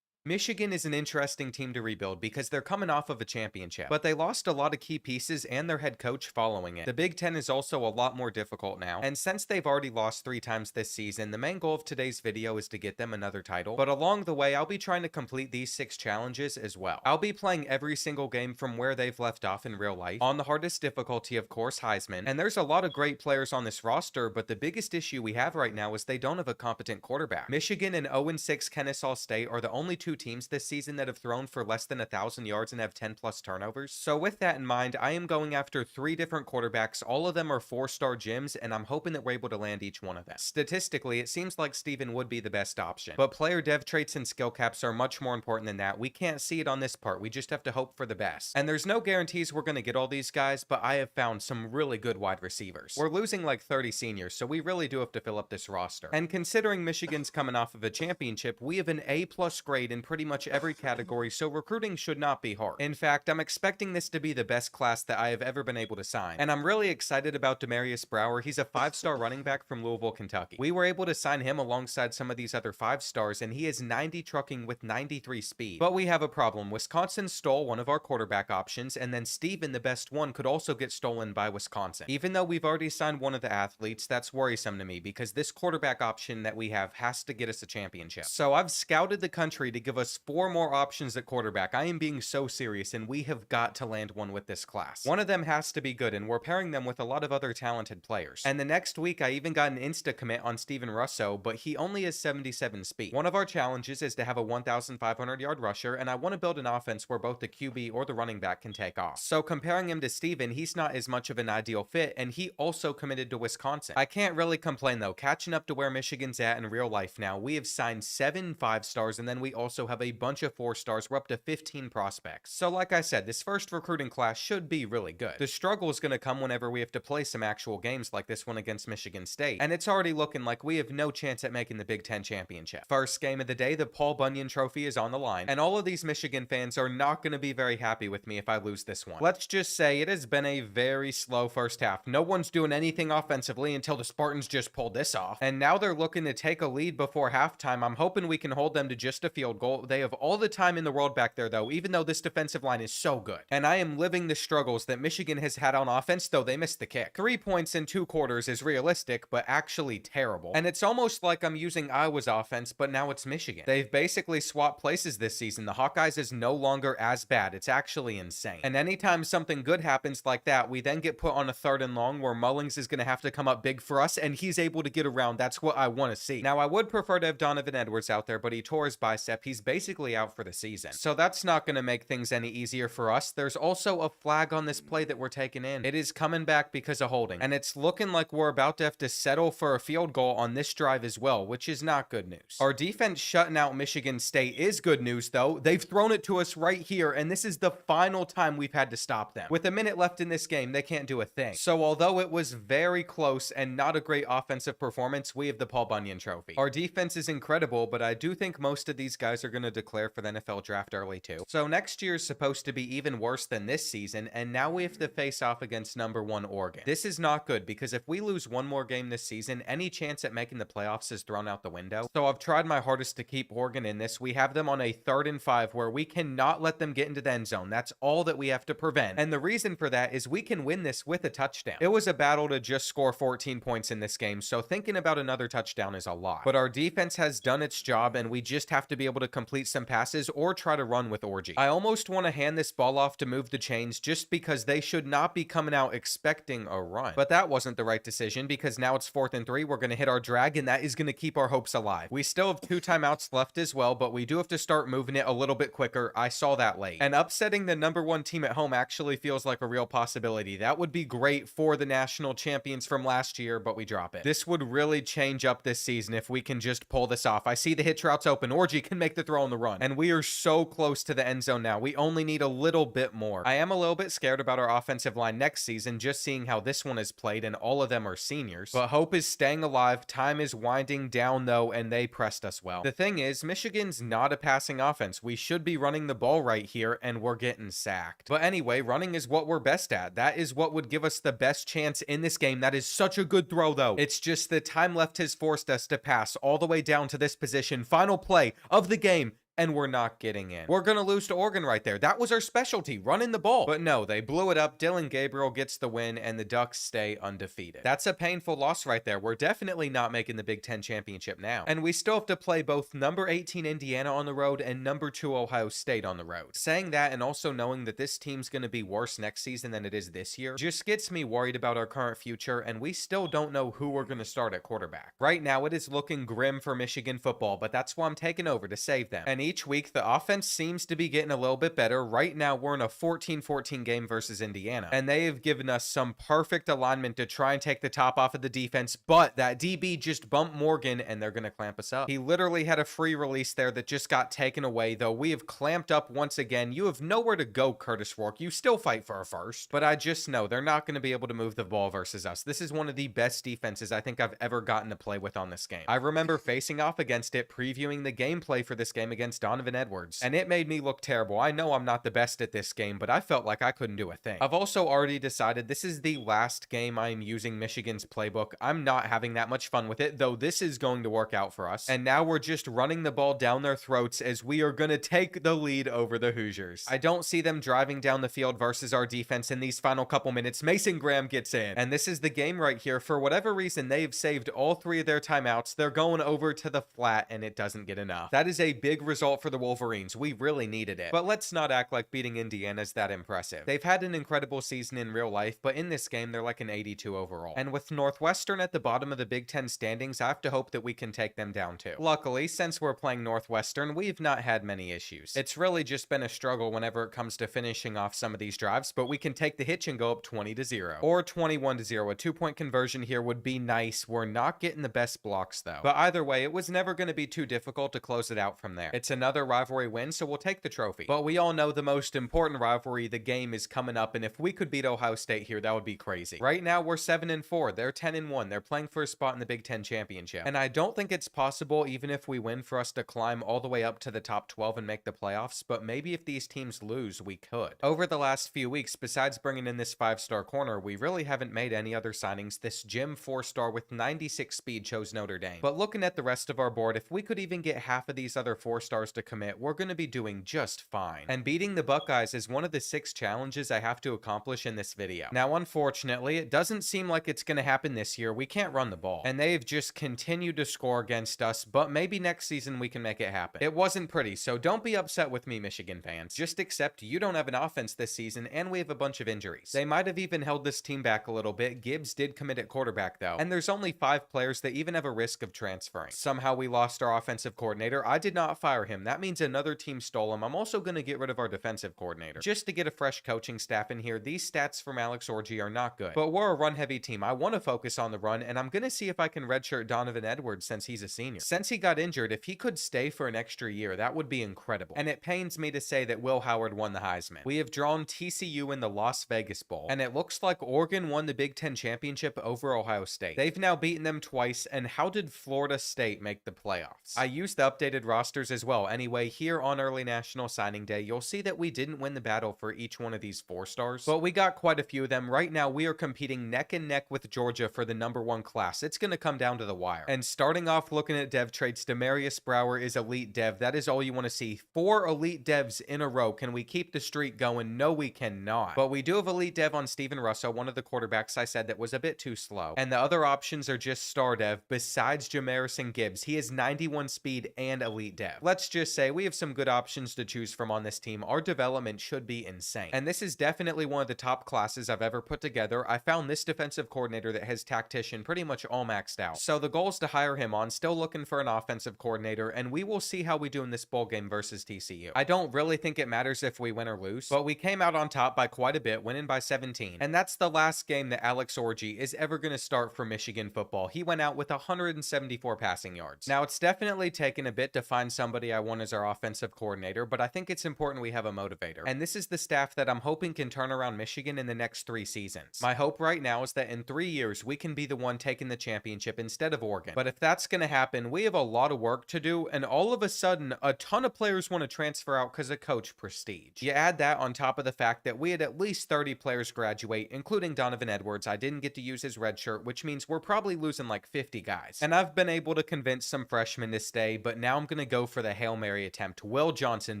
Michigan is an interesting team to rebuild because they're coming off of a championship, but they lost a lot of key pieces and their head coach following it. The Big Ten is also a lot more difficult now, and since they've already lost 3 times this season, the main goal of today's video is to get them another title, but along the way, I'll be trying to complete these 6 challenges as well. I'll be playing every single game from where they've left off in real life, on the hardest difficulty, of course, Heisman, and there's a lot of great players on this roster, but the biggest issue we have right now is they don't have a competent quarterback. Michigan and 0-6 Kennesaw State are the only 2 teams this season that have thrown for less than 1,000 yards and have 10 plus turnovers. So with that in mind, I am going after 3 different quarterbacks. All of them are 4-star gyms, and I'm hoping that we're able to land each one of them. Statistically, it seems like Steven would be the best option, but player dev traits and skill caps are much more important than that. We can't see it on this part. We just have to hope for the best. And there's no guarantees we're going to get all these guys, but I have found some really good wide receivers. We're losing like 30 seniors, so we really do have to fill up this roster. And considering Michigan's coming off of a championship, we have an A+ grade in pretty much every category, so recruiting should not be hard. In fact, I'm expecting this to be the best class that I have ever been able to sign. And I'm really excited about Demarius Brower. He's a 5-star running back from Louisville, Kentucky. We were able to sign him alongside some of these other 5-stars, and he is 90 trucking with 93 speed. But we have a problem. Wisconsin stole one of our quarterback options, and then Steven, the best one, could also get stolen by Wisconsin. Even though we've already signed one of the athletes, that's worrisome to me because this quarterback option that we have has to get us a championship. So I've scouted the country to give us 4 more options at quarterback. I am being so serious, and we have got to land one with this class. One of them has to be good, and we're pairing them with a lot of other talented players. And the next week, I even got an insta commit on Steven Russo, but he only has 77 speed. One of our challenges is to have a 1,500 yard rusher, and I want to build an offense where both the QB or the running back can take off. So comparing him to Steven, he's not as much of an ideal fit, and he also committed to Wisconsin. I can't really complain though. Catching up to where Michigan's at in real life now, we have signed 7 5-stars, and then we also have a bunch of 4-stars. We're up to 15 prospects. So like I said, this first recruiting class should be really good. The struggle is going to come whenever we have to play some actual games like this one against Michigan State, and it's already looking like we have no chance at making the Big Ten championship. First game of the day, the Paul Bunyan Trophy is on the line, and all of these Michigan fans are not going to be very happy with me if I lose this one. Let's just say it has been a very slow first half. No one's doing anything offensively until the Spartans just pulled this off, and now they're looking to take a lead before halftime. I'm hoping we can hold them to just a field goal. They have all the time in the world back there though, even though this defensive line is so good. And I am living the struggles that Michigan has had on offense, though they missed the kick. 3 points in 2 quarters is realistic, but actually terrible. And it's almost like I'm using Iowa's offense, but now it's Michigan. They've basically swapped places this season. The Hawkeyes is no longer as bad. It's actually insane. And anytime something good happens like that, we then get put on a 3rd and long where Mullings is going to have to come up big for us, and he's able to get around. That's what I want to see. Now, I would prefer to have Donovan Edwards out there, but he tore his bicep. He's he's basically out for the season. So that's not going to make things any easier for us. There's also a flag on this play that we're taking in. It is coming back because of holding, and it's looking like we're about to have to settle for a field goal on this drive as well, which is not good news. Our defense shutting out Michigan State is good news, though. They've thrown it to us right here, and this is the final time we've had to stop them. With a minute left in this game, they can't do a thing. So although it was very close and not a great offensive performance, we have the Paul Bunyan Trophy. Our defense is incredible, but I do think most of these guys are going to declare for the NFL draft early too. So next year is supposed to be even worse than this season, and now we have to face off against #1 Oregon. This is not good, because if we lose one more game this season, any chance at making the playoffs is thrown out the window. So I've tried my hardest to keep Oregon in this. We have them on a 3rd and 5 where we cannot let them get into the end zone. That's all that we have to prevent. And the reason for that is we can win this with a touchdown. It was a battle to just score 14 points in this game, so thinking about another touchdown is a lot. But our defense has done its job, and we just have to be able to complete some passes or try to run with Orgy. I almost want to hand this ball off to move the chains, just because they should not be coming out expecting a run. But that wasn't the right decision, because now it's 4th and 3. We're going to hit our drag, and that is going to keep our hopes alive. We still have 2 timeouts left as well, but we do have to start moving it a little bit quicker. I saw that late. And upsetting the #1 team at home actually feels like a real possibility. That would be great for the national champions from last year, but we drop it. This would really change up this season if we can just pull this off. I see the hitch routes open. Orgy can make the throw on the run, and we are so close to the end zone now. We only need a little bit more. I am a little bit scared about our offensive line next season, just seeing how this one is played, and all of them are seniors. But hope is staying alive. Time is winding down though, and they pressed us well. The thing is, Michigan's not a passing offense. We should be running the ball right here, and we're getting sacked. But anyway, running is what we're best at. That is what would give us the best chance in this game. That is such a good throw though. It's just the time left has forced us to pass all the way down to this position. Final play of the game, and we're not getting in. We're gonna lose to Oregon right there. That was our specialty, running the ball. But no, they blew it up. Dylan Gabriel gets the win, and the Ducks stay undefeated. That's a painful loss right there. We're definitely not making the Big Ten championship now. And we still have to play both #18 Indiana on the road and #2 Ohio State on the road. Saying that, and also knowing that this team's gonna be worse next season than it is this year, just gets me worried about our current future, and we still don't know who we're gonna start at quarterback. Right now, it is looking grim for Michigan football, but that's why I'm taking over to save them. And each week, the offense seems to be getting a little bit better. Right now, we're in a 14-14 game versus Indiana, and they have given us some perfect alignment to try and take the top off of the defense, but that DB just bumped Morgan, and they're going to clamp us up. He literally had a free release there that just got taken away, though. We have clamped up once again. You have nowhere to go, Curtis Rourke. You still fight for a first, but I just know they're not going to be able to move the ball versus us. This is one of the best defenses I think I've ever gotten to play with on this game. I remember facing off against it, previewing the gameplay for this game against Donovan Edwards, and it made me look terrible. I know I'm not the best at this game, but I felt like I couldn't do a thing. I've also already decided this is the last game I'm using Michigan's playbook. I'm not having that much fun with it, though this is going to work out for us. And now we're just running the ball down their throats as we are going to take the lead over the Hoosiers. I don't see them driving down the field versus our defense in these final couple minutes. Mason Graham gets in, and this is the game right here. For whatever reason, they've saved all 3 of their timeouts. They're going over to the flat, and it doesn't get enough. That is a big result for the Wolverines. We really needed it. But let's not act like beating Indiana is that impressive. They've had an incredible season in real life, but in this game, they're like an 82 overall. And with Northwestern at the bottom of the Big Ten standings, I have to hope that we can take them down too. Luckily, since we're playing Northwestern, we've not had many issues. It's really just been a struggle whenever it comes to finishing off some of these drives, but we can take the hitch and go up 20-0 or 21-0. A 2-point conversion here would be nice. We're not getting the best blocks though. But either way, it was never going to be too difficult to close it out from there. It's another rivalry win, so we'll take the trophy. But we all know the most important rivalry, the game, is coming up, and if we could beat Ohio State here, that would be crazy. Right now, we're 7-4. They're 10-1. They're playing for a spot in the Big Ten championship. And I don't think it's possible, even if we win, for us to climb all the way up to the top 12 and make the playoffs, but maybe if these teams lose, we could. Over the last few weeks, besides bringing in this 5-star corner, we really haven't made any other signings. This Jim 4-star with 96 speed chose Notre Dame. But looking at the rest of our board, if we could even get half of these other 4-stars to commit, we're going to be doing just fine. And beating the Buckeyes is one of the 6 challenges I have to accomplish in this video. Now, unfortunately, it doesn't seem like it's going to happen this year. We can't run the ball, and they've just continued to score against us, but maybe next season we can make it happen. It wasn't pretty, so don't be upset with me, Michigan fans. Just accept you don't have an offense this season, and we have a bunch of injuries. They might have even held this team back a little bit. Gibbs did commit at quarterback, though, and there's only 5 players that even have a risk of transferring. Somehow we lost our offensive coordinator. I did not fire him. That means another team stole him. I'm also going to get rid of our defensive coordinator just to get a fresh coaching staff in here. These stats from Alex Orji are not good, but we're a run-heavy team. I want to focus on the run, and I'm going to see if I can redshirt Donovan Edwards since he's a senior. Since he got injured, if he could stay for an extra year, that would be incredible. And it pains me to say that Will Howard won the Heisman. We have drawn TCU in the Las Vegas Bowl, and it looks like Oregon won the Big Ten championship over Ohio State. They've now beaten them twice, and how did Florida State make the playoffs? I used the updated rosters as well. Anyway, here on early National Signing Day, you'll see that we didn't win the battle for each one of these 4 stars, but we got quite a few of them. Right now, we are competing neck and neck with Georgia for the #1 class. It's going to come down to the wire. And starting off looking at dev traits, Demarius Brower is elite dev. That is all you want to see. 4 elite devs in a row. Can we keep the streak going? No, we cannot. But we do have elite dev on Steven Russo, one of the quarterbacks I said that was a bit too slow. And the other options are just star dev besides Jamarison Gibbs. He is 91 speed and elite dev. Let's just say we have some good options to choose from on this team. Our development should be insane. And this is definitely one of the top classes I've ever put together. I found this defensive coordinator that has tactician pretty much all maxed out. So the goal is to hire him on. Still looking for an offensive coordinator, and we will see how we do in this bowl game versus TCU. I don't really think it matters if we win or lose, but we came out on top by quite a bit, winning by 17. And that's the last game that Alex Orji is ever going to start for Michigan football. He went out with 174 passing yards. Now, it's definitely taken a bit to find somebody I want as our offensive coordinator, but I think it's important we have a motivator. And this is the staff that I'm hoping can turn around Michigan in the next 3 seasons. My hope right now is that in 3 years, we can be the one taking the championship instead of Oregon. But if that's going to happen, we have a lot of work to do, and all of a sudden, a ton of players want to transfer out because of coach prestige. You add that on top of the fact that we had at least 30 players graduate, including Donovan Edwards. I didn't get to use his red shirt, which means we're probably losing like 50 guys. And I've been able to convince some freshmen to stay, but now I'm going to go for the Hail Mary attempt. Will Johnson,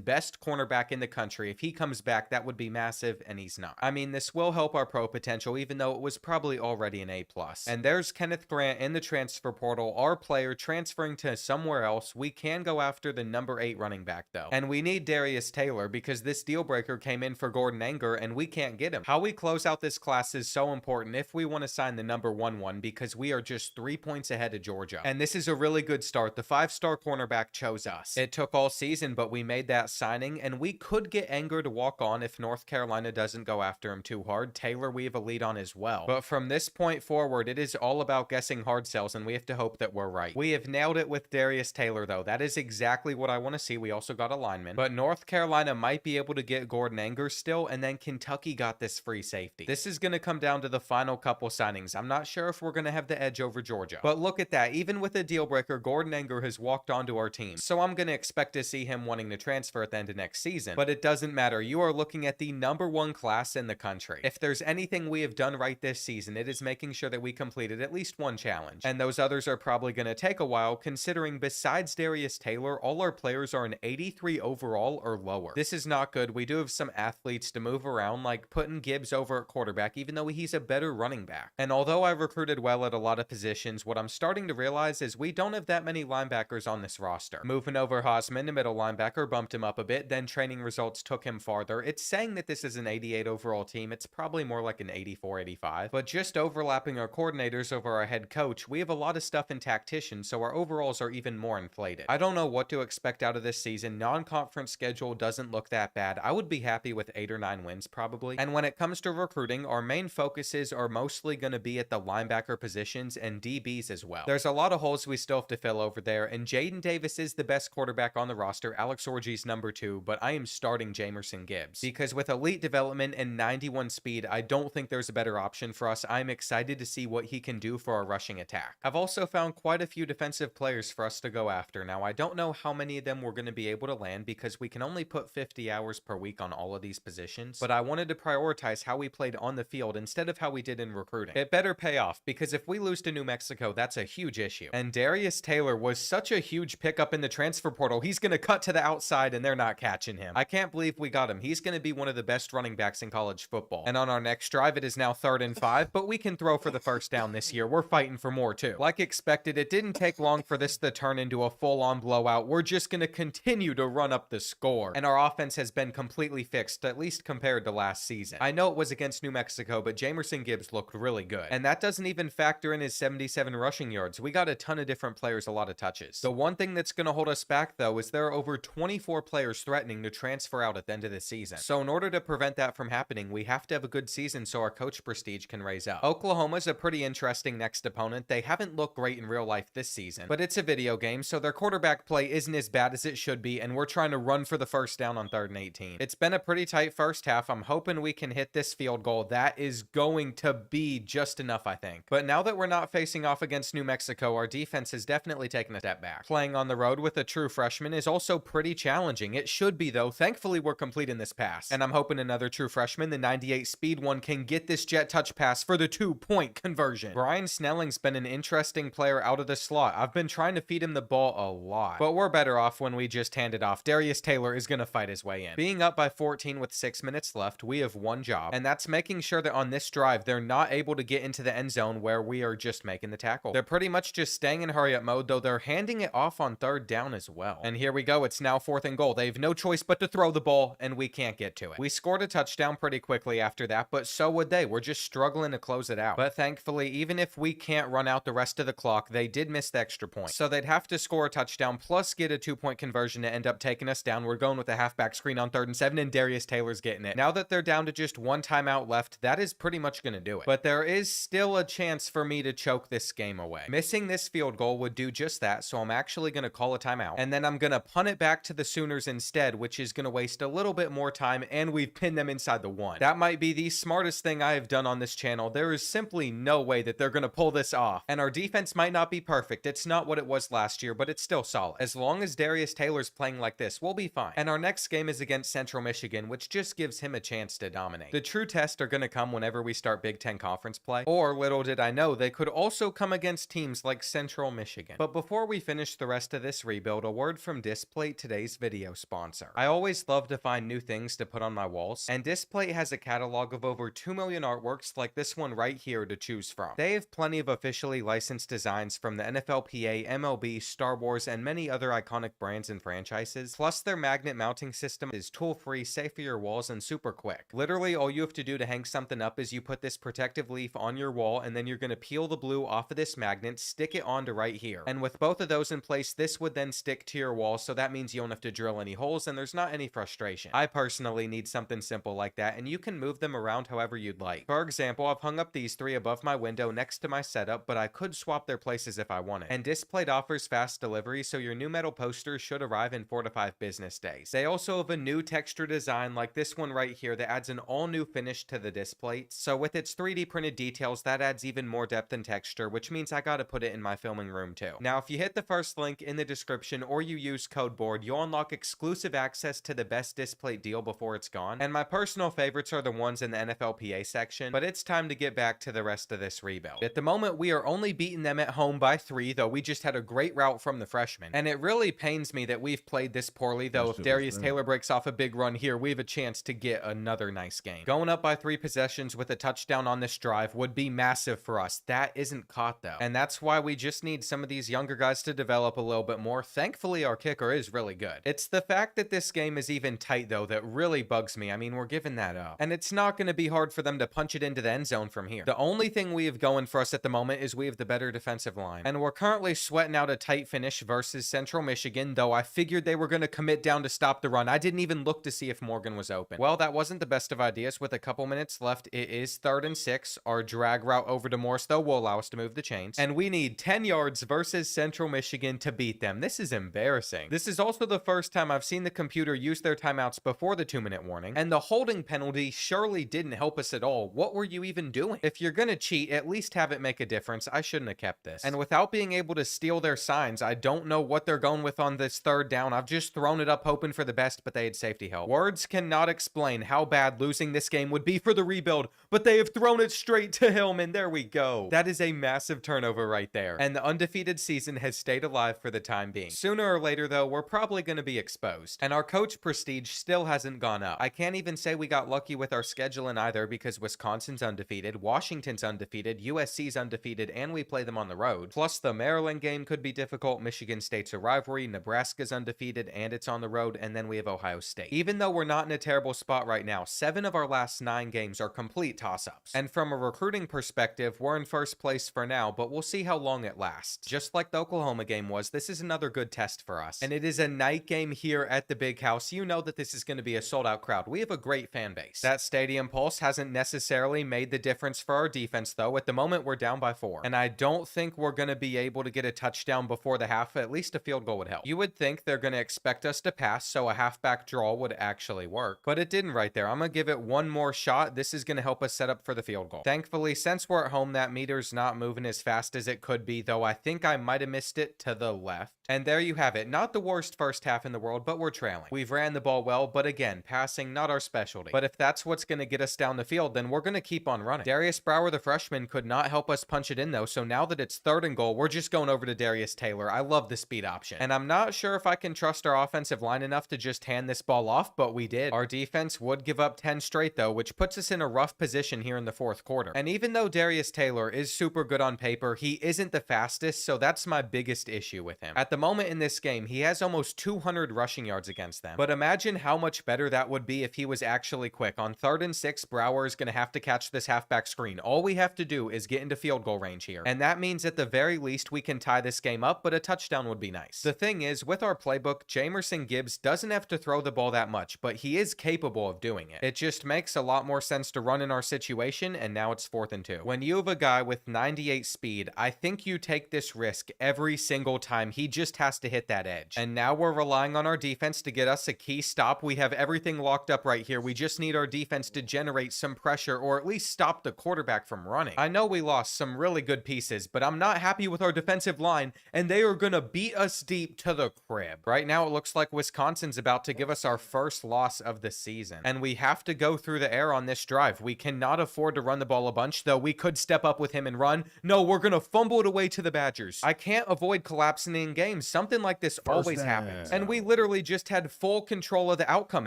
best cornerback in the country. If he comes back, that would be massive, and he's not. I mean, this will help our pro potential, even though it was probably already an A+. And there's Kenneth Grant in the transfer portal, our player transferring to somewhere else. We can go after the #8 running back, though. And we need Darius Taylor because this deal breaker came in for Gordon Anger, and we can't get him. How we close out this class is so important if we want to sign the #1 one, because we are just 3 points ahead of Georgia. And this is a really good start. The 5-star cornerback chose us. It took all season, but we made that signing, and we could get Anger to walk on if North Carolina doesn't go after him too hard. Taylor we have a lead on as well. But from this point forward, it is all about guessing hard sells, and we have to hope that we're right. We have nailed it with Darius Taylor, though. That is exactly what I want to see. We also got a lineman. But North Carolina might be able to get Gordon Anger still, and then Kentucky got this free safety. This is going to come down to the final couple signings. I'm not sure if we're going to have the edge over Georgia. But look at that. Even with a deal breaker, Gordon Anger has walked onto our team. So I'm going to expect to see him wanting to transfer at the end of next season. But it doesn't matter. You are looking at the #1 class in the country. If there's anything we have done right this season, it is making sure that we completed at least one challenge. And those others are probably going to take a while, considering besides Darius Taylor, all our players are an 83 overall or lower. This is not good. We do have some athletes to move around, like putting Gibbs over at quarterback, even though he's a better running back. And although I recruited well at a lot of positions, what I'm starting to realize is we don't have that many linebackers on this roster. Moving over Hausman to middle linebacker bumped him up a bit, then training results took him farther. It's saying that this is an 88 overall team. It's probably more like an 84, 85. But just overlapping our coordinators over our head coach, we have a lot of stuff in tactician, so our overalls are even more inflated. I don't know what to expect out of this season. Non-conference schedule doesn't look that bad. I would be happy with 8 or 9 wins probably. And when it comes to recruiting, our main focuses are mostly going to be at the linebacker positions and DBs as well. There's a lot of holes we still have to fill over there, and Jaden Davis is the best quarterback on the roster. Alex Orji's #2, but I am starting Jamerson Gibbs because with elite development and 91 speed, I don't think there's a better option for us. I'm excited to see what he can do for our rushing attack. I've also found quite a few defensive players for us to go after. Now, I don't know how many of them we're going to be able to land because we can only put 50 hours per week on all of these positions, but I wanted to prioritize how we played on the field instead of how we did in recruiting. It better pay off because if we lose to New Mexico, that's a huge issue. And Darius Taylor was such a huge pickup in the transfer portal. He's going to cut to the outside and they're not catching him. I can't believe we got him. He's going to be one of the best running backs in college football. And on our next drive, it is now 3rd and 5, but we can throw for the first down this year. We're fighting for more too. Like expected, it didn't take long for this to turn into a full-on blowout. We're just going to continue to run up the score. And our offense has been completely fixed, at least compared to last season. I know it was against New Mexico, but Jamerson Gibbs looked really good. And that doesn't even factor in his 77 rushing yards. We got a ton of different players, a lot of touches. The one thing that's going to hold us back, though, is there are over 24 players threatening to transfer out at the end of the season. So in order to prevent that from happening, we have to have a good season so our coach prestige can raise up. Oklahoma's a pretty interesting next opponent. They haven't looked great in real life this season, but it's a video game, so their quarterback play isn't as bad as it should be, and we're trying to run for the first down on 3rd and 18. It's been a pretty tight first half. I'm hoping we can hit this field goal. That is going to be just enough, I think. But now that we're not facing off against New Mexico, our defense has definitely taken a step back. Playing on the road with a true freshman is also pretty challenging. It should be, though. Thankfully, we're completing this pass, and I'm hoping another true freshman, the 98 speed one, can get this jet touch pass for the 2-point conversion. Brian Snelling's been an interesting player out of the slot. I've been trying to feed him the ball a lot, but we're better off when we just hand it off. Darius Taylor is going to fight his way in. Being up by 14 with 6 minutes left, we have one job, and that's making sure that on this drive, they're not able to get into the end zone where we are just making the tackle. They're pretty much just staying in hurry up mode, though they're handing it off on 3rd down as well. And here we go. It's now 4th and goal. They have no choice but to throw the ball, and we can't get to it. We scored a touchdown pretty quickly after that, but so would they. We're just struggling to close it out. But thankfully, even if we can't run out the rest of the clock, they did miss the extra point. So they'd have to score a touchdown plus get a 2-point conversion to end up taking us down. We're going with a halfback screen on 3rd and 7, and Darius Taylor's getting it. Now that they're down to just one timeout left, that is pretty much going to do it. But there is still a chance for me to choke this game away. Missing this field goal would do just that, so I'm actually going to call a timeout, and then I'm going to punt it back to the Sooners instead, which is going to waste a little bit more time, and we've pinned them inside the 1. That might be the smartest thing I have done on this channel. There is simply no way that they're going to pull this off, and our defense might not be perfect. It's not what it was last year, but it's still solid. As long as Darius Taylor's playing like this, we'll be fine. And our next game is against Central Michigan, which just gives him a chance to dominate. The true tests are going to come whenever we start Big Ten Conference play, or little did I know, they could also come against teams like Central Michigan. But before we finish the rest of this rebuild, a word from Displate, today's video sponsor. I always love to find new things to put on my walls, and Displate has a catalog of over 2 million artworks like this one right here to choose from. They have plenty of officially licensed designs from the NFLPA, MLB, Star Wars, and many other iconic brands and franchises. Plus, their magnet mounting system is tool-free, safe for your walls, and super quick. Literally, all you have to do to hang something up is you put this protective leaf on your wall, and then you're going to peel the blue off of this magnet, stick it onto right here. And with both of those in place, this would then stick to your wall, so that means you don't have to drill any holes, and there's not any frustration. I personally need something simple like that, and you can move them around however you'd like. For example, I've hung up these 3 above my window next to my setup, but I could swap their places if I wanted. And Displate offers fast delivery, so your new metal posters should arrive in 4 to 5 business days. They also have a new texture design like this one right here that adds an all-new finish to the Displate. So with its 3D printed details, that adds even more depth and texture, which means I gotta put it in my filming room too. Now, if you hit the first link in the description or you use code BOARD, you'll unlock exclusive access to the best Displate deal before it's gone. And my personal favorites are the ones in the NFLPA section, but it's time to get back to the rest of this rebuild. At the moment, we are only beating them at home by 3, though we just had a great route from the freshman. And it really pains me that we've played this poorly, though if Darius Taylor breaks off a big run here, we have a chance to get another nice game. Going up by 3 possessions with a touchdown on this drive would be massive for us. That isn't caught, though. And that's why we just need some of these younger guys to develop a little bit more. Thankfully, our kicker is really good. It's the fact that this game is even tight, though, that really bugs me. I mean, we're giving that up. And it's not going to be hard for them to punch it into the end zone from here. The only thing we have going for us at the moment is we have the better defensive line. And we're currently sweating out a tight finish versus Central Michigan, though I figured they were going to commit down to stop the run. I didn't even look to see if Morgan was open. Well, that wasn't the best of ideas. With a couple minutes left, it is 3rd and 6. Our drag route over to Morse, though, will allow us to move the chains. And we need 10 yards versus Central Michigan to beat them. This is embarrassing. This is also the first time I've seen the computer use their timeouts before the 2-minute warning. And the holding penalty surely didn't help us at all. What were you even doing? If you're gonna cheat, at least have it make a difference. I shouldn't have kept this. And without being able to steal their signs, I don't know what they're going with on this 3rd down. I've just thrown it up hoping for the best, but they had safety help. Words cannot explain how bad losing this game would be for the rebuild, but they have thrown it straight to Hillman. There we go. That is a massive turnover right there. And the undefeated season has stayed alive for the time being. Sooner or later, though, we're probably going to be exposed. And our coach prestige still hasn't gone up. I can't even say we got lucky with our scheduling either, because Wisconsin's undefeated, Washington's undefeated, USC's undefeated, and we play them on the road. Plus, the Maryland game could be difficult. Michigan State's a rivalry. Nebraska's undefeated, and it's on the road. And then we have Ohio State. Even though we're not in a terrible spot right now, 7 of our last 9 games are complete toss-ups. And from a recruiting perspective, we're in first place for now, but we'll see how long it lasts. Just like the Oklahoma game was, this is another good test for us. And it is a night game here at the Big House. You know that this is going to be a sold-out crowd. We have a great fan base. That stadium pulse hasn't necessarily made the difference for our defense, though. At the moment, we're down by 4. And I don't think we're going to be able to get a touchdown before the half. At least a field goal would help. You would think they're going to expect us to pass, so a halfback draw would actually work. But it didn't right there. I'm going to give it one more shot. This is going to help us set up for the field goal. Thankfully, since we're at home, that meter's not moving as fast as it could be, though I think I might have missed it to the left. And there you have it. Not the worst first half in the world, but we're trailing. We've ran the ball well, but again, passing, not our specialty. But if that's what's going to get us down the field, then we're going to keep on running. Darius Brower, the freshman, could not help us punch it in, though, so now that it's 3rd and goal, we're just going over to Darius Taylor. I love the speed option. And I'm not sure if I can trust our offensive line enough to just hand this ball off, but we did. Our defense would give up 10 straight, though, which puts us in a rough position here in the 4th quarter. And even though Darius Taylor is super good on paper, he isn't the fastest, so that's my biggest issue with him. At the moment in this game, he has almost 200 rushing yards against them. But imagine how much better that would be if he was actually quick. On 3rd and 6, Brower is going to have to catch this halfback screen. All we have to do is get into field goal range here. And that means at the very least we can tie this game up, but a touchdown would be nice. The thing is, with our playbook, Jamerson Gibbs doesn't have to throw the ball that much, but he is capable of doing it. It just makes a lot more sense to run in our situation, and now it's 4th and 2. When you have a guy with 98 speed, I think you take this risk every single time. He just has to hit that edge. And now we're relying on our defense to get us a key stop. We have everything locked up right here. We just need our defense to generate some pressure or at least stop the quarterback from running. I know we lost some really good pieces, but I'm not happy with our defensive line, and they are going to beat us deep to the crib. Right now, it looks like Wisconsin's about to give us our first loss of the season, and we have to go through the air on this drive. We cannot afford to run the ball a bunch, though we could step up with him and run. No, we're going to fumble it away to the Badgers. I can't avoid collapsing in games. Something like this always happens, and we literally just had full control of the outcome.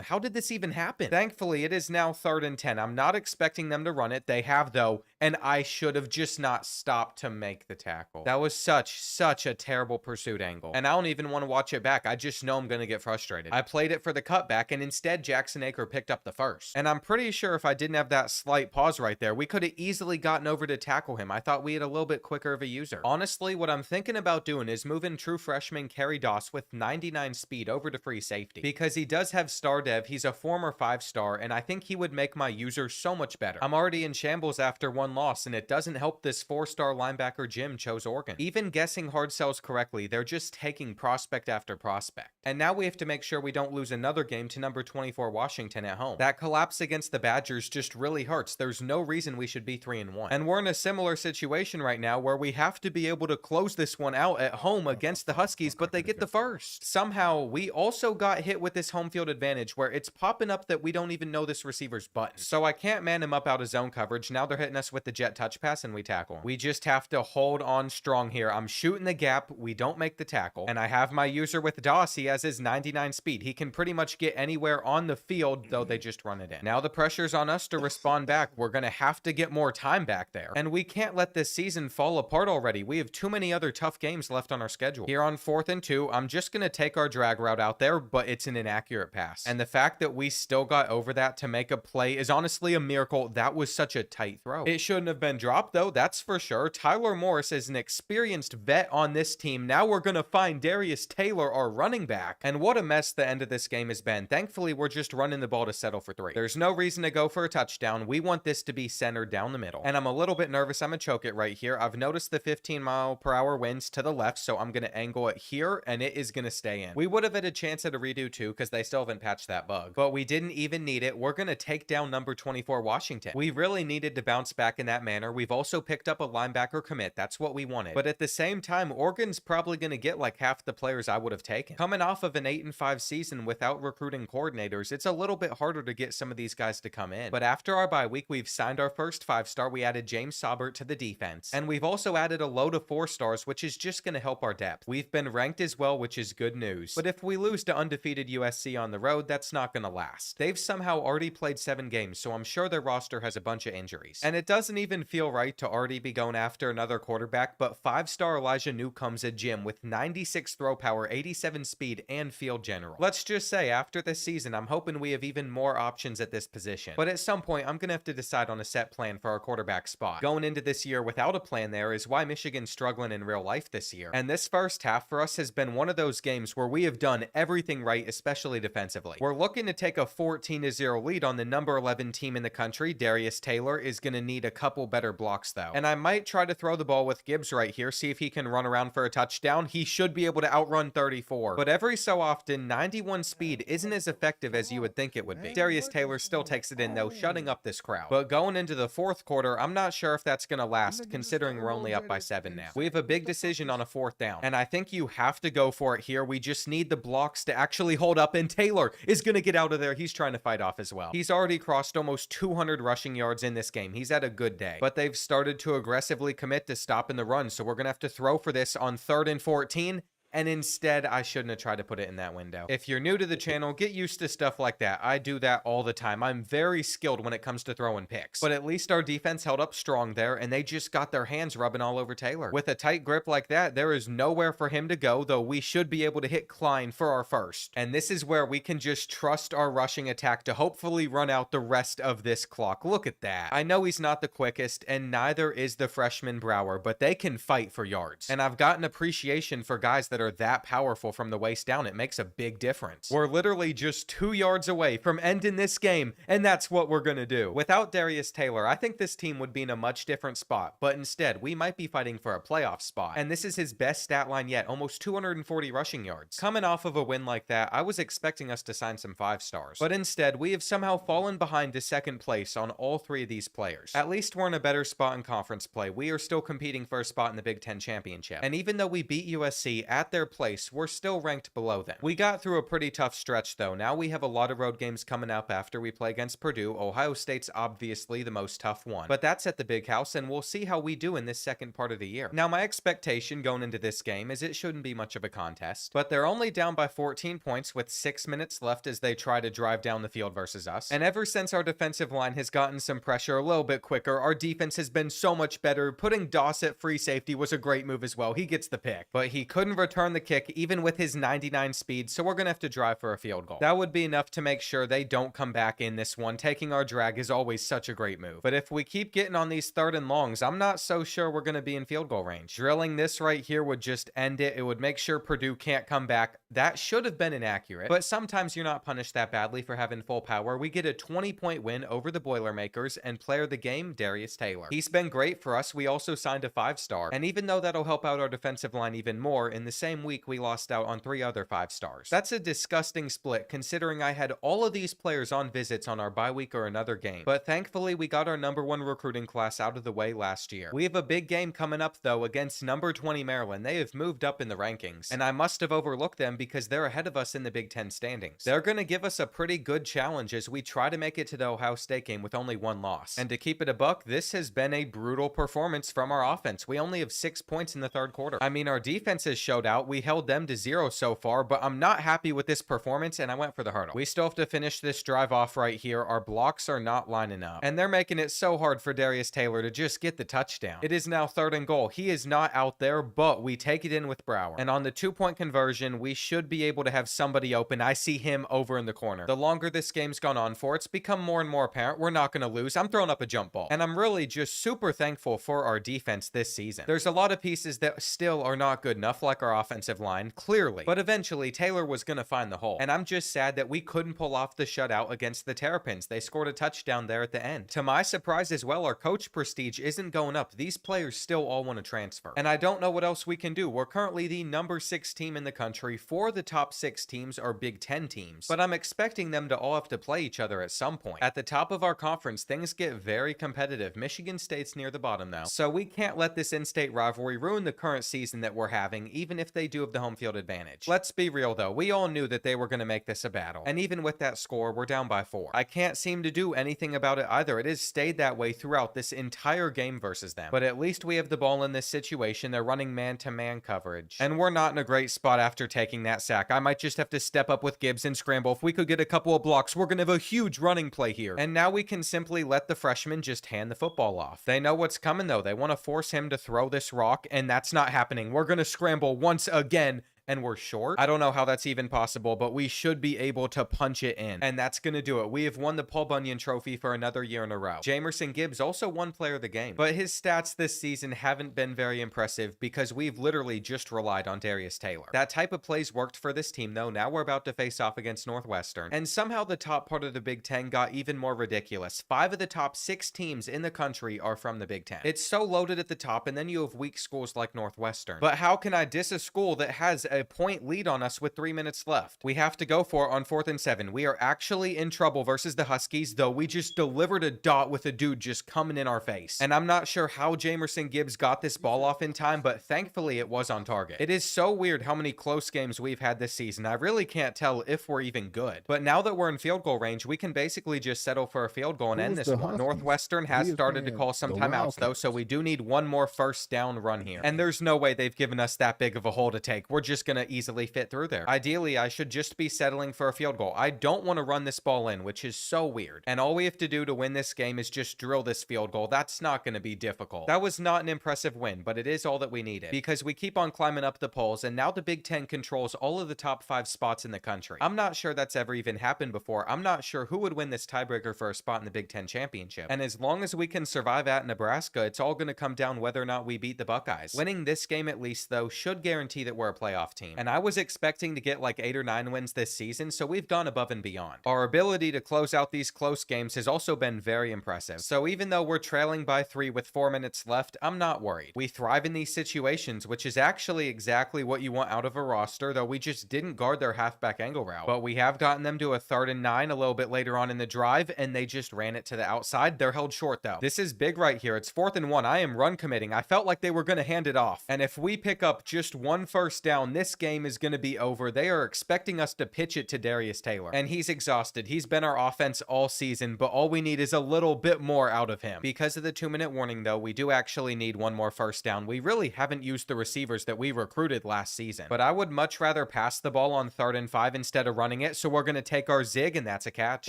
How did this even happen? Thankfully, it is now 3rd and 10. I'm not expecting them to run it. They have, though, and I should have just not stopped to make the tackle. That was such a terrible pursuit angle, and I don't even want to watch it back. I just know I'm going to get frustrated. I played it for the cutback, and instead Jackson Aker picked up the first. And I'm pretty sure if I didn't have that slight pause right there, we could have easily gotten over to tackle him. I thought we had a little bit quicker of a user. Honestly, what I'm thinking about doing is moving true freshman Kerry Doss with 99 speed over to free safety, because he does have star dev. He's a former 5-star, and I think he would make my user so much better. I'm already in shambles after one loss, and it doesn't help this 4-star linebacker Jim chose Oregon. Even guessing hard sells correctly, they're just taking prospect after prospect. And now we have to make sure we don't lose another game to number 24 Washington at home. That collapse against the Badgers just really hurts. There's no reason we should be 3-1. And we're in a similar situation right now where we have to be able to close this one out at home against the Huskies, but they get the first. Somehow, we also got hit with this home field advantage where it's popping up that we don't even know this receiver's button. So I can't man him up out of zone coverage. Now they're hitting us with the jet touch pass and we tackle him. We just have to hold on strong here. I'm shooting the gap. We don't make the tackle. And I have my user with Doss. He has his 99 speed. He can pretty much get anywhere on the field, though they just run it in. Now the pressure's on us to respond back. We're going to have to get more time back there. And we can't let this season fall apart already. We have too many other tough games left on our schedule. Here on 4th and 2, I'm just going to take our drag route out there, but it's an inaccurate pass. And the fact that we still got over that to make a play is honestly a miracle. That was such a tight throw. It shouldn't have been dropped, though, that's for sure. Tyler Morris is an experienced vet on this team. Now we're going to find Darius Taylor, our running back. And what a mess the end of this game has been. Thankfully, we're just running the ball to settle for 3. There's no reason to go for a touchdown. We want this to be centered down the middle. And I'm a little bit nervous I'm going to choke it right here. I've noticed the 15-mile-per-hour winds to the left, so I'm going to angle it here, and it is going to stay in. We would have had a chance at a redo, too, because they still haven't patched that bug. But we didn't even need it. We're going to take down number 24 Washington. We really needed to bounce back in that manner. We've also picked up a linebacker commit. That's what we wanted. But at the same time, Oregon's probably going to get like half the players I would have taken. Coming off of an 8-5 season without recruiting coordinators, it's a little bit harder to get some of these guys to come in. But after our bye week, we've signed our first 5-star. We added James Saubert to the defense. And we've also added a load of 4-stars, which is just going to help our depth. We've been ranked as well, which is good news. But if we lose to undefeated USC on the road, that's not going to last. They've somehow already played 7 games, so I'm sure their roster has a bunch of injuries. And it doesn't even feel right to already be going after another quarterback, but 5-star Elijah Newcomb's a gem with 96 throw power, 87 speed, and field general. Let's just say, after this season, I'm hoping we have even more options at this position. But at some point, I'm going to have to decide on a set plan for our quarterback spot. Going into this year without a plan there is why Michigan's struggling in real life this year. And this first half for us has been been one of those games where we have done everything right, especially defensively. We're looking to take a 14-0 lead on the number 11 team in the country. Darius Taylor is going to need a couple better blocks though. And I might try to throw the ball with Gibbs right here, see if he can run around for a touchdown. He should be able to outrun 34. But every so often, 91 speed isn't as effective as you would think it would be. Darius Taylor still takes it in though, shutting up this crowd. But going into the fourth quarter, I'm not sure if that's going to last, considering we're only up by 7 now. We have a big decision on a 4th down, and I think you have to go for it here. We just need the blocks to actually hold up, and Taylor is going to get out of there. He's trying to fight off as well. He's already crossed almost 200 rushing yards in this game. He's had a good day, but they've started to aggressively commit to stopping the run, so we're going to have to throw for this on 3rd and 14. And instead, I shouldn't have tried to put it in that window. If you're new to the channel, get used to stuff like that. I do that all the time. I'm very skilled when it comes to throwing picks. But at least our defense held up strong there, and they just got their hands rubbing all over Taylor. With a tight grip like that, there is nowhere for him to go, though we should be able to hit Klein for our first. And this is where we can just trust our rushing attack to hopefully run out the rest of this clock. Look at that. I know he's not the quickest, and neither is the freshman Brower, but they can fight for yards. And I've got an appreciation for guys that are that powerful from the waist down. It makes a big difference. We're literally just 2 yards away from ending this game, and that's what we're gonna do. Without Darius Taylor, I think this team would be in a much different spot, but instead, we might be fighting for a playoff spot. And this is his best stat line yet, almost 240 rushing yards. Coming off of a win like that, I was expecting us to sign some 5 stars, but instead, we have somehow fallen behind to 2nd place on all 3 of these players. At least we're in a better spot in conference play. We are still competing for a spot in the Big Ten championship. And even though we beat USC at their place, we're still ranked below them. We got through a pretty tough stretch though. Now we have a lot of road games coming up after we play against Purdue. Ohio State's obviously the most tough one, but that's at the Big House, and we'll see how we do in this second part of the year. Now my expectation going into this game is it shouldn't be much of a contest, but they're only down by 14 points with 6 minutes left as they try to drive down the field versus us. And ever since our defensive line has gotten some pressure a little bit quicker, our defense has been so much better. Putting Doss at free safety was a great move as well. He gets the pick, but he couldn't return the kick even with his 99 speed, so we're gonna have to drive for a field goal. That would be enough to make sure they don't come back in this one. Taking our drag is always such a great move, but if we keep getting on these 3rd and longs, I'm not so sure we're gonna be in field goal range. Drilling this right here would just end it. It would make sure Purdue can't come back. That should have been inaccurate, but sometimes you're not punished that badly for having full power. We get a 20-point win over the Boilermakers, and player of the game, Darius Taylor. He's been great for us. We also signed a 5-star, and even though that'll help out our defensive line even more, in the same week we lost out on 3 other 5-stars. That's a disgusting split considering I had all of these players on visits on our bye week or another game, but thankfully we got our #1 recruiting class out of the way last year. We have a big game coming up though against number 20 Maryland. They have moved up in the rankings, and I must have overlooked them because they're ahead of us in the Big Ten standings. They're going to give us a pretty good challenge as we try to make it to the Ohio State game with only 1 loss. And to keep it a buck, this has been a brutal performance from our offense. We only have 6 points in the 3rd quarter. I mean, our defense has showed out. We held them to 0 so far, but I'm not happy with this performance, and I went for the hurdle. We still have to finish this drive off right here. Our blocks are not lining up, and they're making it so hard for Darius Taylor to just get the touchdown. It is now 3rd and goal. He is not out there, but we take it in with Brower. And on the 2-point conversion, we should be able to have somebody open. I see him over in the corner. The longer this game's gone on for, it's become more and more apparent we're not going to lose. I'm throwing up a jump ball, and I'm really just super thankful for our defense this season. There's a lot of pieces that still are not good enough, like our offensive line, clearly, but eventually Taylor was going to find the hole. And I'm just sad that we couldn't pull off the shutout against the Terrapins. They scored a touchdown there at the end. To my surprise as well, our coach prestige isn't going up. These players still all want to transfer, and I don't know what else we can do. We're currently the #6 team in the country. 4 of the top 6 teams are Big Ten teams, but I'm expecting them to all have to play each other at some point. At the top of our conference, things get very competitive. Michigan State's near the bottom though, so we can't let this in-state rivalry ruin the current season that we're having, even if they do have the home field advantage. Let's be real though, we all knew that they were going to make this a battle, and even with that score, we're down by 4. I can't seem to do anything about it either. It has stayed that way throughout this entire game versus them, but at least we have the ball in this situation. They're running man-to-man coverage, and we're not in a great spot after taking that sack. I might just have to step up with Gibbs and scramble. If we could get a couple of blocks, we're going to have a huge running play here, and now we can simply let the freshman just hand the football off. They know what's coming though. They want to force him to throw this rock, and that's not happening. We're going to scramble once again, and we're short. I don't know how that's even possible, but we should be able to punch it in. And that's going to do it. We have won the Paul Bunyan Trophy for another year in a row. Jamerson Gibbs also won Player of the Game, but his stats this season haven't been very impressive because we've literally just relied on Darius Taylor. That type of plays worked for this team though. Now we're about to face off against Northwestern. And somehow the top part of the Big Ten got even more ridiculous. 5 of the top 6 teams in the country are from the Big Ten. It's so loaded at the top, and then you have weak schools like Northwestern. But how can I diss a school that has a point lead on us with 3 minutes left? We have to go for it on 4th and 7. We are actually in trouble versus the Huskies, though we just delivered a dot with a dude just coming in our face. And I'm not sure how Jamerson Gibbs got this ball off in time, but thankfully it was on target. It is so weird how many close games we've had this season. I really can't tell if we're even good. But now that we're in field goal range, we can basically just settle for a field goal and end this one. Northwestern has started to call some timeouts though, so we do need one more first down run here. And there's no way they've given us that big of a hole to take. We're just gonna easily fit through there. Ideally, I should just be settling for a field goal. I don't want to run this ball in, which is so weird. And all we have to do to win this game is just drill this field goal. That's not going to be difficult. That was not an impressive win, but it is all that we needed because we keep on climbing up the polls, and now the Big Ten controls all of the top 5 spots in the country. I'm not sure that's ever even happened before. I'm not sure who would win this tiebreaker for a spot in the Big Ten championship. And as long as we can survive at Nebraska, it's all going to come down whether or not we beat the Buckeyes. Winning this game at least, though, should guarantee that we're a playoff team. And I was expecting to get like 8 or 9 wins this season, so we've gone above and beyond. Our ability to close out these close games has also been very impressive. So even though we're trailing by 3 with 4 minutes left, I'm not worried. We thrive in these situations, which is actually exactly what you want out of a roster, though we just didn't guard their halfback angle route. But we have gotten them to a 3rd and 9 a little bit later on in the drive, and they just ran it to the outside. They're held short though. This is big right here. It's 4th and 1. I am run committing. I felt like they were going to hand it off. And if we pick up just 1 first down, this game is going to be over. They are expecting us to pitch it to Darius Taylor. And he's exhausted. He's been our offense all season, but all we need is a little bit more out of him. Because of the 2-minute warning though, we do actually need 1 more first down. We really haven't used the receivers that we recruited last season. But I would much rather pass the ball on 3rd and 5 instead of running it, so we're going to take our zig, and that's a catch.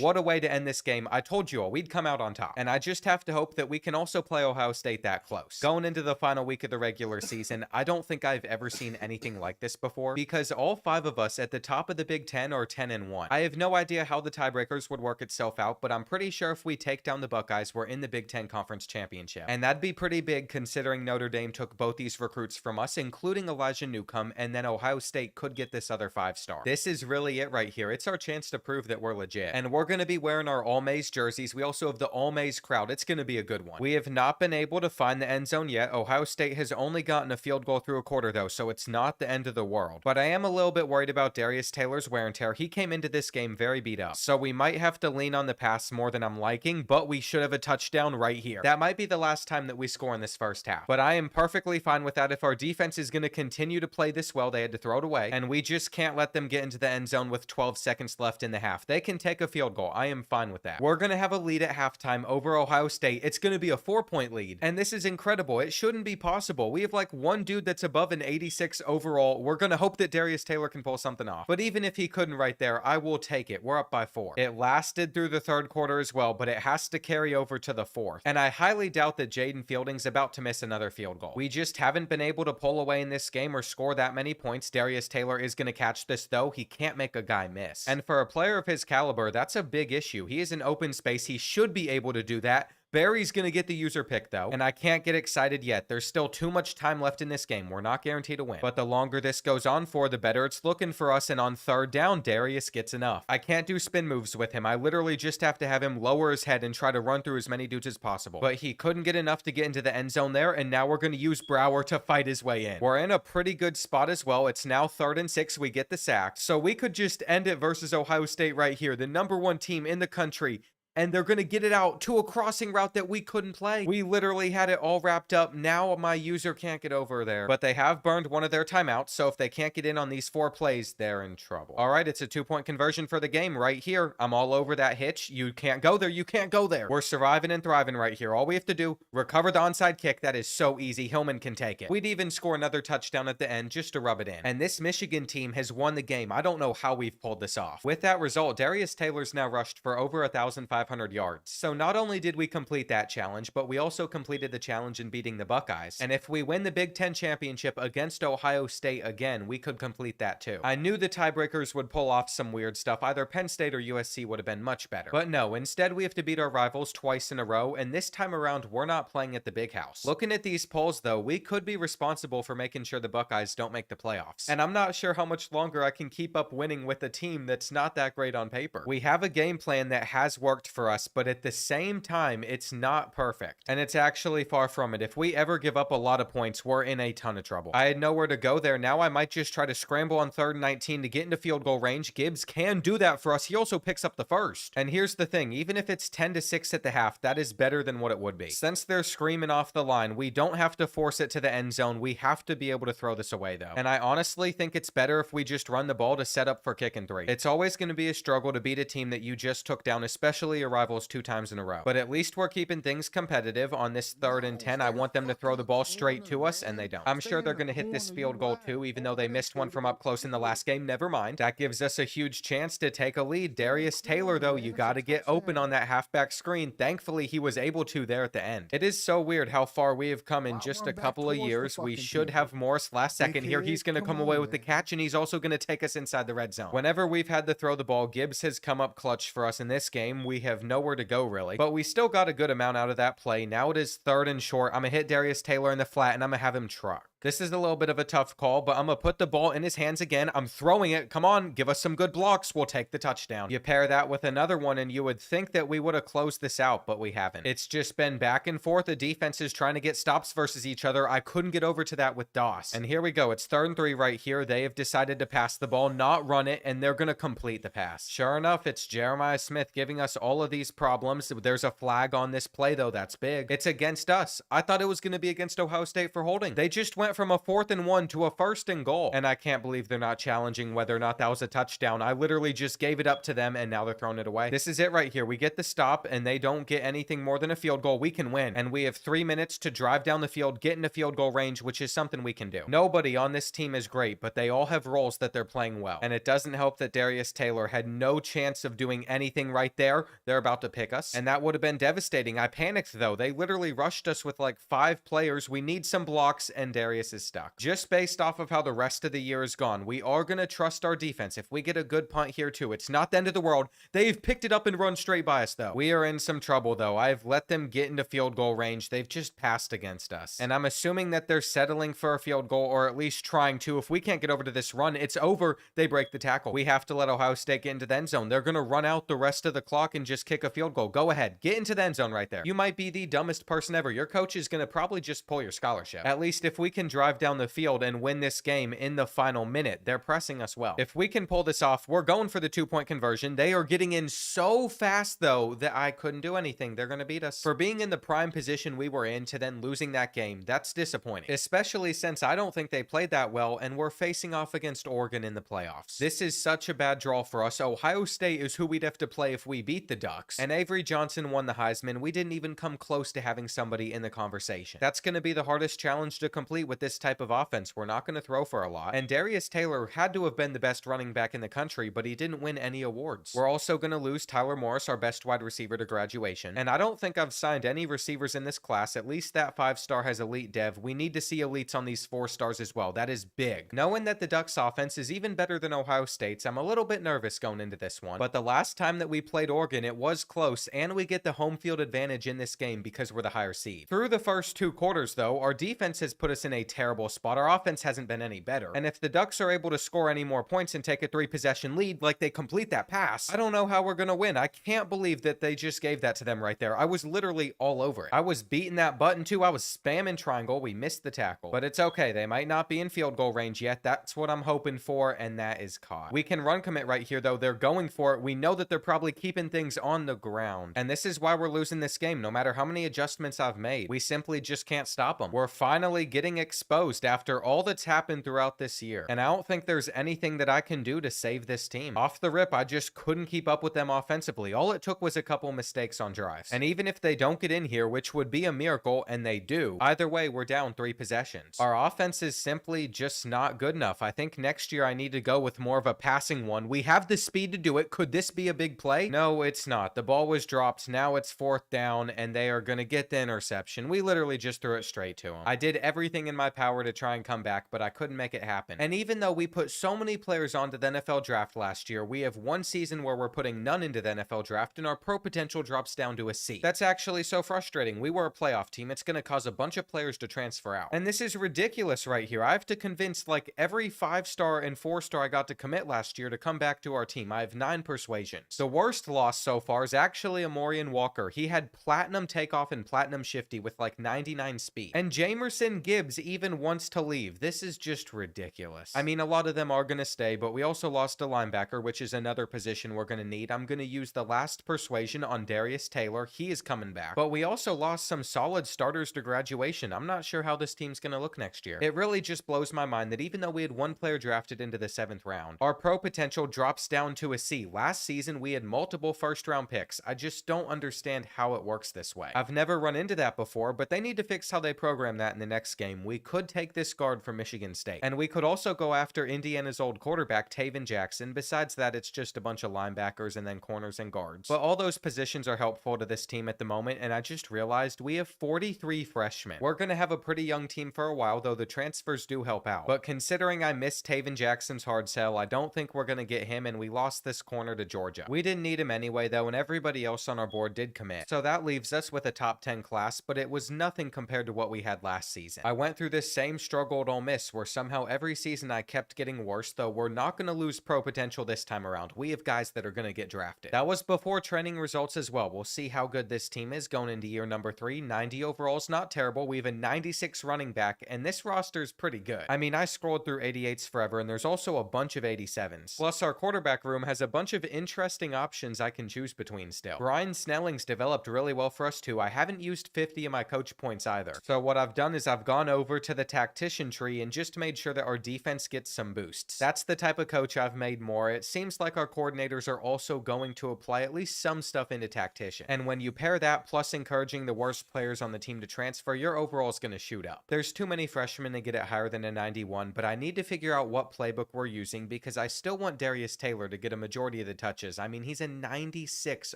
What a way to end this game. I told you all, we'd come out on top. And I just have to hope that we can also play Ohio State that close. Going into the final week of the regular season, I don't think I've ever seen anything like this before, because all 5 of us at the top of the Big Ten are 10 and 1. I have no idea how the tiebreakers would work itself out, but I'm pretty sure if we take down the Buckeyes, we're in the Big Ten Conference Championship. And that'd be pretty big considering Notre Dame took both these recruits from us, including Elijah Newcomb, and then Ohio State could get this other 5-star. This is really it right here. It's our chance to prove that we're legit. And we're going to be wearing our All Maize jerseys. We also have the All Maize crowd. It's going to be a good one. We have not been able to find the end zone yet. Ohio State has only gotten a field goal through a quarter though, so it's not the end of the world. But I am a little bit worried about Darius Taylor's wear and tear. He came into this game very beat up, so we might have to lean on the pass more than I'm liking, but we should have a touchdown right here. That might be the last time that we score in this first half, but I am perfectly fine with that. If our defense is going to continue to play this well, they had to throw it away, and we just can't let them get into the end zone with 12 seconds left in the half. They can take a field goal. I am fine with that. We're going to have a lead at halftime over Ohio State. It's going to be a 4-point lead, and this is incredible. It shouldn't be possible. We have like one dude that's above an 86 overall. We're going to hope that Darius Taylor can pull something off, but even if he couldn't right there, I will take it. We're up by 4. It lasted through the 3rd quarter as well, but it has to carry over to the 4th, and I highly doubt that Jaden Fielding's about to miss another field goal. We just haven't been able to pull away in this game or score that many points. Darius Taylor is going to catch this though. He can't make a guy miss, and for a player of his caliber, that's a big issue. He is in open space. He should be able to do that. Barry's going to get the user pick though, and I can't get excited yet. There's still too much time left in this game. We're not guaranteed to win, but the longer this goes on for, the better it's looking for us, and on 3rd down, Darius gets enough. I can't do spin moves with him. I literally just have to have him lower his head and try to run through as many dudes as possible, but he couldn't get enough to get into the end zone there, and now we're going to use Brower to fight his way in. We're in a pretty good spot as well. It's now 3rd and 6. We get the sack, so we could just end it versus Ohio State right here, the #1 team in the country, and they're going to get it out to a crossing route that we couldn't play. We literally had it all wrapped up. Now my user can't get over there, but they have burned one of their timeouts, so if they can't get in on these 4 plays, they're in trouble. All right, it's a 2-point conversion for the game right here. I'm all over that hitch. You can't go there. You can't go there. We're surviving and thriving right here. All we have to do, recover the onside kick. That is so easy. Hillman can take it. We'd even score another touchdown at the end just to rub it in. And this Michigan team has won the game. I don't know how we've pulled this off. With that result, Darius Taylor's now rushed for over 1,500 500 yards. So not only did we complete that challenge, but we also completed the challenge in beating the Buckeyes. And if we win the Big Ten championship against Ohio State again, we could complete that too. I knew the tiebreakers would pull off some weird stuff. Either Penn State or USC would have been much better. But no, instead we have to beat our rivals twice in a row, and this time around we're not playing at the Big House. Looking at these polls though, we could be responsible for making sure the Buckeyes don't make the playoffs. And I'm not sure how much longer I can keep up winning with a team that's not that great on paper. We have a game plan that has worked for us, but at the same time, it's not perfect. And it's actually far from it. If we ever give up a lot of points, we're in a ton of trouble. I had nowhere to go there. Now I might just try to scramble on 3rd and 19 to get into field goal range. Gibbs can do that for us. He also picks up the first. And here's the thing, even if it's 10-6 at the half, that is better than what it would be. Since they're screaming off the line, we don't have to force it to the end zone. We have to be able to throw this away though. And I honestly think it's better if we just run the ball to set up for kicking 3. It's always going to be a struggle to beat a team that you just took down, especially your rivals 2 times in a row. But at least we're keeping things competitive on this 3rd and 10. I want them to throw the ball straight to us, and they don't. I'm sure they're going to hit this field goal too, even though they missed one from up close in the last game. Never mind. That gives us a huge chance to take a lead. Darius Taylor, though, you got to get open on that halfback screen. Thankfully, he was able to there at the end. It is so weird how far we have come in just a couple of years. We should have Morris last second here. He's going to come away with the catch, and he's also going to take us inside the red zone. Whenever we've had to throw the ball, Gibbs has come up clutch for us in this game. We have nowhere to go, really. But we still got a good amount out of that play. Now it is 3rd and short. I'm going to hit Darius Taylor in the flat, and I'm going to have him truck. This is a little bit of a tough call, but I'm going to put the ball in his hands again. I'm throwing it. Come on, give us some good blocks. We'll take the touchdown. You pair that with another one, and you would think that we would have closed this out, but we haven't. It's just been back and forth. The defense is trying to get stops versus each other. I couldn't get over to that with Doss. And here we go. It's 3rd and 3 right here. They have decided to pass the ball, not run it, and they're going to complete the pass. Sure enough, it's Jeremiah Smith giving us all of these problems. There's a flag on this play, though. That's big. It's against us. I thought it was going to be against Ohio State for holding. They just went from a 4th and 1 to a 1st and goal. And I can't believe they're not challenging whether or not that was a touchdown. I literally just gave it up to them, and now they're throwing it away. This is it right here. We get the stop, and they don't get anything more than a field goal. We can win. And we have 3 minutes to drive down the field, get into field goal range, which is something we can do. Nobody on this team is great, but they all have roles that they're playing well. And it doesn't help that Darius Taylor had no chance of doing anything right there. They're about to pick us, and that would have been devastating. I panicked, though. They literally rushed us with like 5 players. We need some blocks, and Darius is stuck. Just based off of how the rest of the year has gone, we are going to trust our defense. If we get a good punt here, too, it's not the end of the world. They've picked it up and run straight by us, though. We are in some trouble, though. I've let them get into field goal range. They've just passed against us. And I'm assuming that they're settling for a field goal, or at least trying to. If we can't get over to this run, it's over. They break the tackle. We have to let Ohio State get into the end zone. They're going to run out the rest of the clock and just kick a field goal. Go ahead. Get into the end zone right there. You might be the dumbest person ever. Your coach is going to probably just pull your scholarship. At least if we can drive down the field and win this game in the final minute, they're pressing us well. If we can pull this off, we're going for the 2-point conversion. They are getting in so fast, though, that I couldn't do anything. They're going to beat us. For being in the prime position we were in to then losing that game, that's disappointing. Especially since I don't think they played that well, and we're facing off against Oregon in the playoffs. This is such a bad draw for us. Ohio State is who we'd have to play if we beat the Ducks. And Avery Johnson won the Heisman. We didn't even come close to having somebody in the conversation. That's going to be the hardest challenge to complete with this type of offense. We're not going to throw for a lot. And Darius Taylor had to have been the best running back in the country, but he didn't win any awards. We're also going to lose Tyler Morris, our best wide receiver, to graduation. And I don't think I've signed any receivers in this class. At least that 5-star has elite dev. We need to see elites on these 4-stars as well. That is big. Knowing that the Ducks offense is even better than Ohio State's, I'm a little bit nervous going into this one. But the last time that we played Oregon, it was close, and we get the home field advantage in this game because we're the higher seed. Through the first 2 quarters, though, our defense has put us in a terrible spot. Our offense hasn't been any better. And if the Ducks are able to score any more points and take a 3-possession lead, like they complete that pass, I don't know how we're going to win. I can't believe that they just gave that to them right there. I was literally all over it. I was beating that button too. I was spamming triangle. We missed the tackle, but it's okay. They might not be in field goal range yet. That's what I'm hoping for, and that is caught. We can run commit right here, though. They're going for it. We know that they're probably keeping things on the ground, and this is why we're losing this game. No matter how many adjustments I've made, we simply just can't stop them. We're finally getting exposed after all that's happened throughout this year. And I don't think there's anything that I can do to save this team. Off the rip, I just couldn't keep up with them offensively. All it took was a couple mistakes on drives. And even if they don't get in here, which would be a miracle, and they do, either way, we're down 3 possessions. Our offense is simply just not good enough. I think next year I need to go with more of a passing one. We have the speed to do it. Could this be a big play? No, it's not. The ball was dropped. Now it's 4th down, and they are going to get the interception. We literally just threw it straight to them. I did everything in my power to try and come back, but I couldn't make it happen. And even though we put so many players onto the NFL draft last year, we have one season where we're putting none into the NFL draft, and our pro potential drops down to a C. That's actually so frustrating. We were a playoff team. It's going to cause a bunch of players to transfer out. And this is ridiculous right here. I have to convince like every 5-star and 4-star I got to commit last year to come back to our team. I have 9 persuasions. The worst loss so far is actually Amorian Walker. He had platinum takeoff and platinum shifty with like 99 speed. And Jamerson Gibbs even wants to leave. This is just ridiculous. I mean, a lot of them are going to stay, but we also lost a linebacker, which is another position we're going to need. I'm going to use the last persuasion on Darius Taylor. He is coming back. But we also lost some solid starters to graduation. I'm not sure how this team's going to look next year. It really just blows my mind that even though we had one player drafted into the 7th round, our pro potential drops down to a C. Last season, we had multiple 1st-round picks. I just don't understand how it works this way. I've never run into that before, but they need to fix how they program that in the next game. We could take this guard from Michigan State. And we could also go after Indiana's old quarterback, Taven Jackson. Besides that, it's just a bunch of linebackers and then corners and guards. But all those positions are helpful to this team at the moment, and I just realized we have 43 freshmen. We're going to have a pretty young team for a while, though the transfers do help out. But considering I missed Taven Jackson's hard sell, I don't think we're going to get him, and we lost this corner to Georgia. We didn't need him anyway, though, and everybody else on our board did commit. So that leaves us with a top 10 class, but it was nothing compared to what we had last season. I went through this same struggle at Ole Miss, where somehow every season I kept getting worse, though we're not going to lose pro potential this time around. We have guys that are going to get drafted. That was before training results as well. We'll see how good this team is going into year number 3. 90 overall is not terrible. We have a 96 running back, and this roster is pretty good. I mean, I scrolled through 88s forever, and there's also a bunch of 87s. Plus, our quarterback room has a bunch of interesting options I can choose between still. Brian Snelling's developed really well for us too. I haven't used 50 of my coach points either. So what I've done is I've gone over to the tactician tree and just made sure that our defense gets some boosts. That's the type of coach I've made more. It seems like our coordinators are also going to apply at least some stuff into tactician. And when you pair that plus encouraging the worst players on the team to transfer, your overall is going to shoot up. There's too many freshmen to get it higher than a 91, but I need to figure out what playbook we're using because I still want Darius Taylor to get a majority of the touches. I mean, he's a 96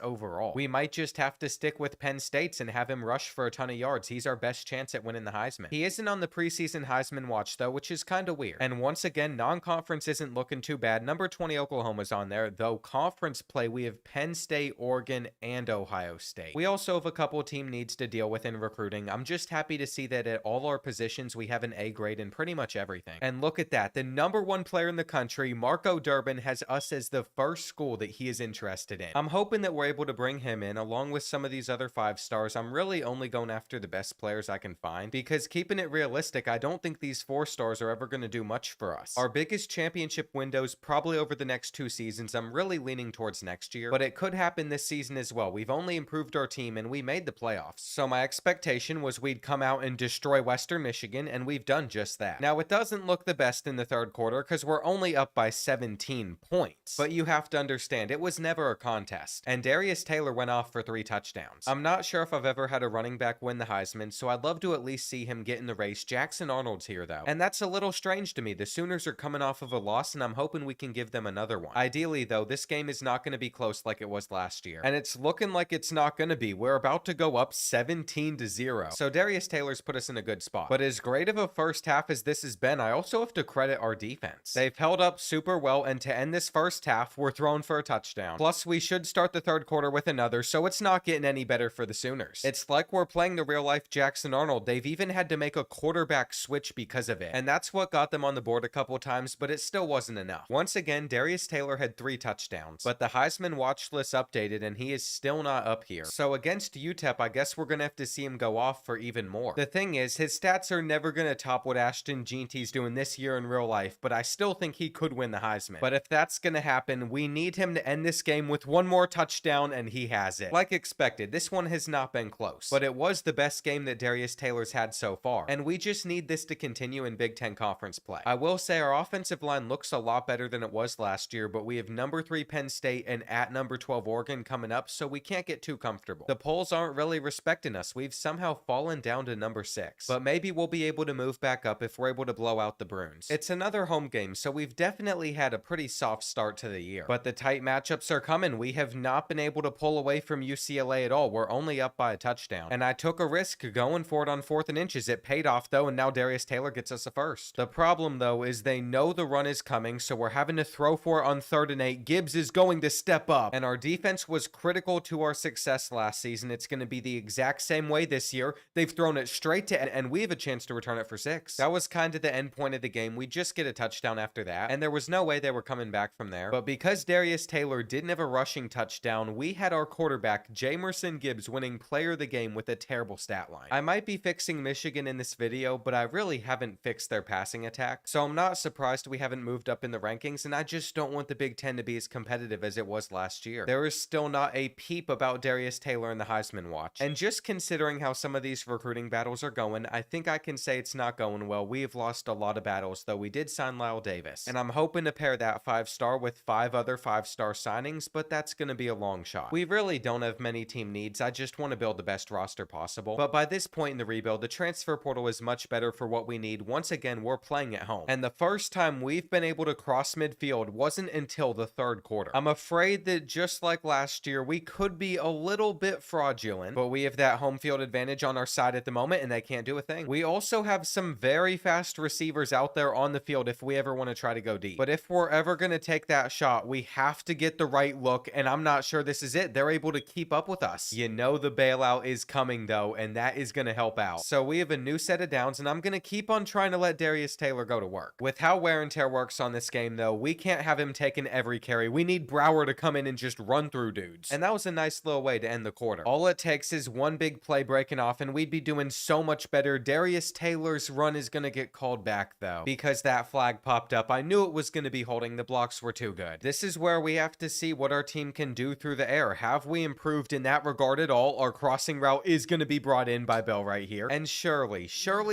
overall. We might just have to stick with Penn State's and have him rush for a ton of yards. He's our best chance at winning the Heisman. He isn't on the preseason Heisman watch though, which is kind of weird. And once again, non-conference isn't looking too bad. Number 20 Oklahoma's on there, though conference play we have Penn State, Oregon, and Ohio State. We also have a couple team needs to deal with in recruiting. I'm just happy to see that at all our positions we have an A grade in pretty much everything. And look at that, the number 1 player in the country, Marco Durbin, has us as the first school that he is interested in. I'm hoping that we're able to bring him in along with some of these other 5-stars. I'm really only going after the best players I can find because keeping it realistic, I don't think these 4-stars are ever going to do much for us. Our biggest championship window's probably over the next 2 seasons. I'm really leaning towards next year, but it could happen this season as well. We've only improved our team and we made the playoffs. So my expectation was we'd come out and destroy Western Michigan, and we've done just that. Now it doesn't look the best in the 3rd quarter because we're only up by 17 points, but you have to understand it was never a contest, and Darius Taylor went off for 3 touchdowns. I'm not sure if I've ever had a running back win the Heisman, so I'd love to at least see him get in the race. Jackson Arnold's here though, and that's a little strange to me. The Sooners are coming off of a loss, and I'm hoping we can give them another one. Ideally though, this game is not going to be close like it was last year, and it's looking like it's not going to be. We're about to go up 17-0, so Darius Taylor's put us in a good spot. But as great of a first half as this has been, I also have to credit our defense. They've held up super well, and to end this first half, we're thrown for a touchdown. Plus, we should start the 3rd quarter with another, so it's not getting any better for the Sooners. It's like we're playing the real-life Jackson Arnold. They've even had to make a quarterback switch because of it, and that's what got them on the board a couple times, but it still wasn't enough. Once again, Darius Taylor had 3 touchdowns, but the Heisman watch list updated, and he is still not up here. So against UTEP, I guess we're gonna have to see him go off for even more. The thing is, his stats are never gonna top what Ashton Jeanty's doing this year in real life, but I still think he could win the Heisman. But if that's gonna happen, we need him to end this game with 1 more touchdown, and he has it. Like expected, this one has not been close, but it was the best game that Darius Taylor's had so far, and we just need this to continue in Big Ten Conference play. I will say our offensive line looks a lot better than it was last year, but we have number 3 Penn State and at number 12 Oregon coming up, so we can't get too comfortable. The polls aren't really respecting us. We've somehow fallen down to number 6, but maybe we'll be able to move back up if we're able to blow out the Bruins. It's another home game, so we've definitely had a pretty soft start to the year, but the tight matchups are coming. We have not been able to pull away from UCLA at all. We're only up by a touchdown, and I took a risk going for it on 4th and inches. It paid off though, and now Darius Taylor gets us a first. The problem though is they know the run is coming, so we're having to throw for it on 3rd and 8. Gibbs is going to step up, and our defense was critical to our success last season. It's going to be the exact same way this year. They've thrown it straight to and we have a chance to return it for 6. That was kind of the end point of the game. We just get a touchdown after that, and there was no way they were coming back from there. But because Darius Taylor didn't have a rushing touchdown, we had our quarterback Jamerson Gibbs winning player of the game with a terrible stat line. I might be fixing Michigan in this video, but I really haven't fixed their passing attack, so I'm not surprised we haven't moved up in the rankings, and I just don't want the Big Ten to be as competitive as it was last year. There is still not a peep about Darius Taylor in the Heisman watch, and just considering how some of these recruiting battles are going, I think I can say it's not going well. We have lost a lot of battles, though we did sign Lyle Davis, and I'm hoping to pair that 5-star with 5 other 5-star signings, but that's going to be a long shot. We really don't have many team needs. I just want to build the best roster possible, but by this point in the rebuild, the transfer portal is much better for what we need. Once again, we're playing at home, and the first time we've been able to cross midfield wasn't until the 3rd quarter. I'm afraid that just like last year, we could be a little bit fraudulent, but we have that home field advantage on our side at the moment, and they can't do a thing. We also have some very fast receivers out there on the field if we ever want to try to go deep, but if we're ever going to take that shot, we have to get the right look, and I'm not sure this is it. They're able to keep up with us. You know the bailout is coming though, and that is going to help out. So we have a new set of downs, and I'm going to keep on trying to let Darius Taylor go to work. With how wear and tear works on this game though, we can't have him taking every carry. We need Brower to come in and just run through dudes, and that was a nice little way to end the quarter. All it takes is one big play breaking off, and we'd be doing so much better. Darius Taylor's run is going to get called back though, because that flag popped up. I knew it was going to be holding. The blocks were too good. This is where we have to see what our team can do through the air. Have we improved in that regard at all? Our crossing route is going to be brought in by Bell right here, and surely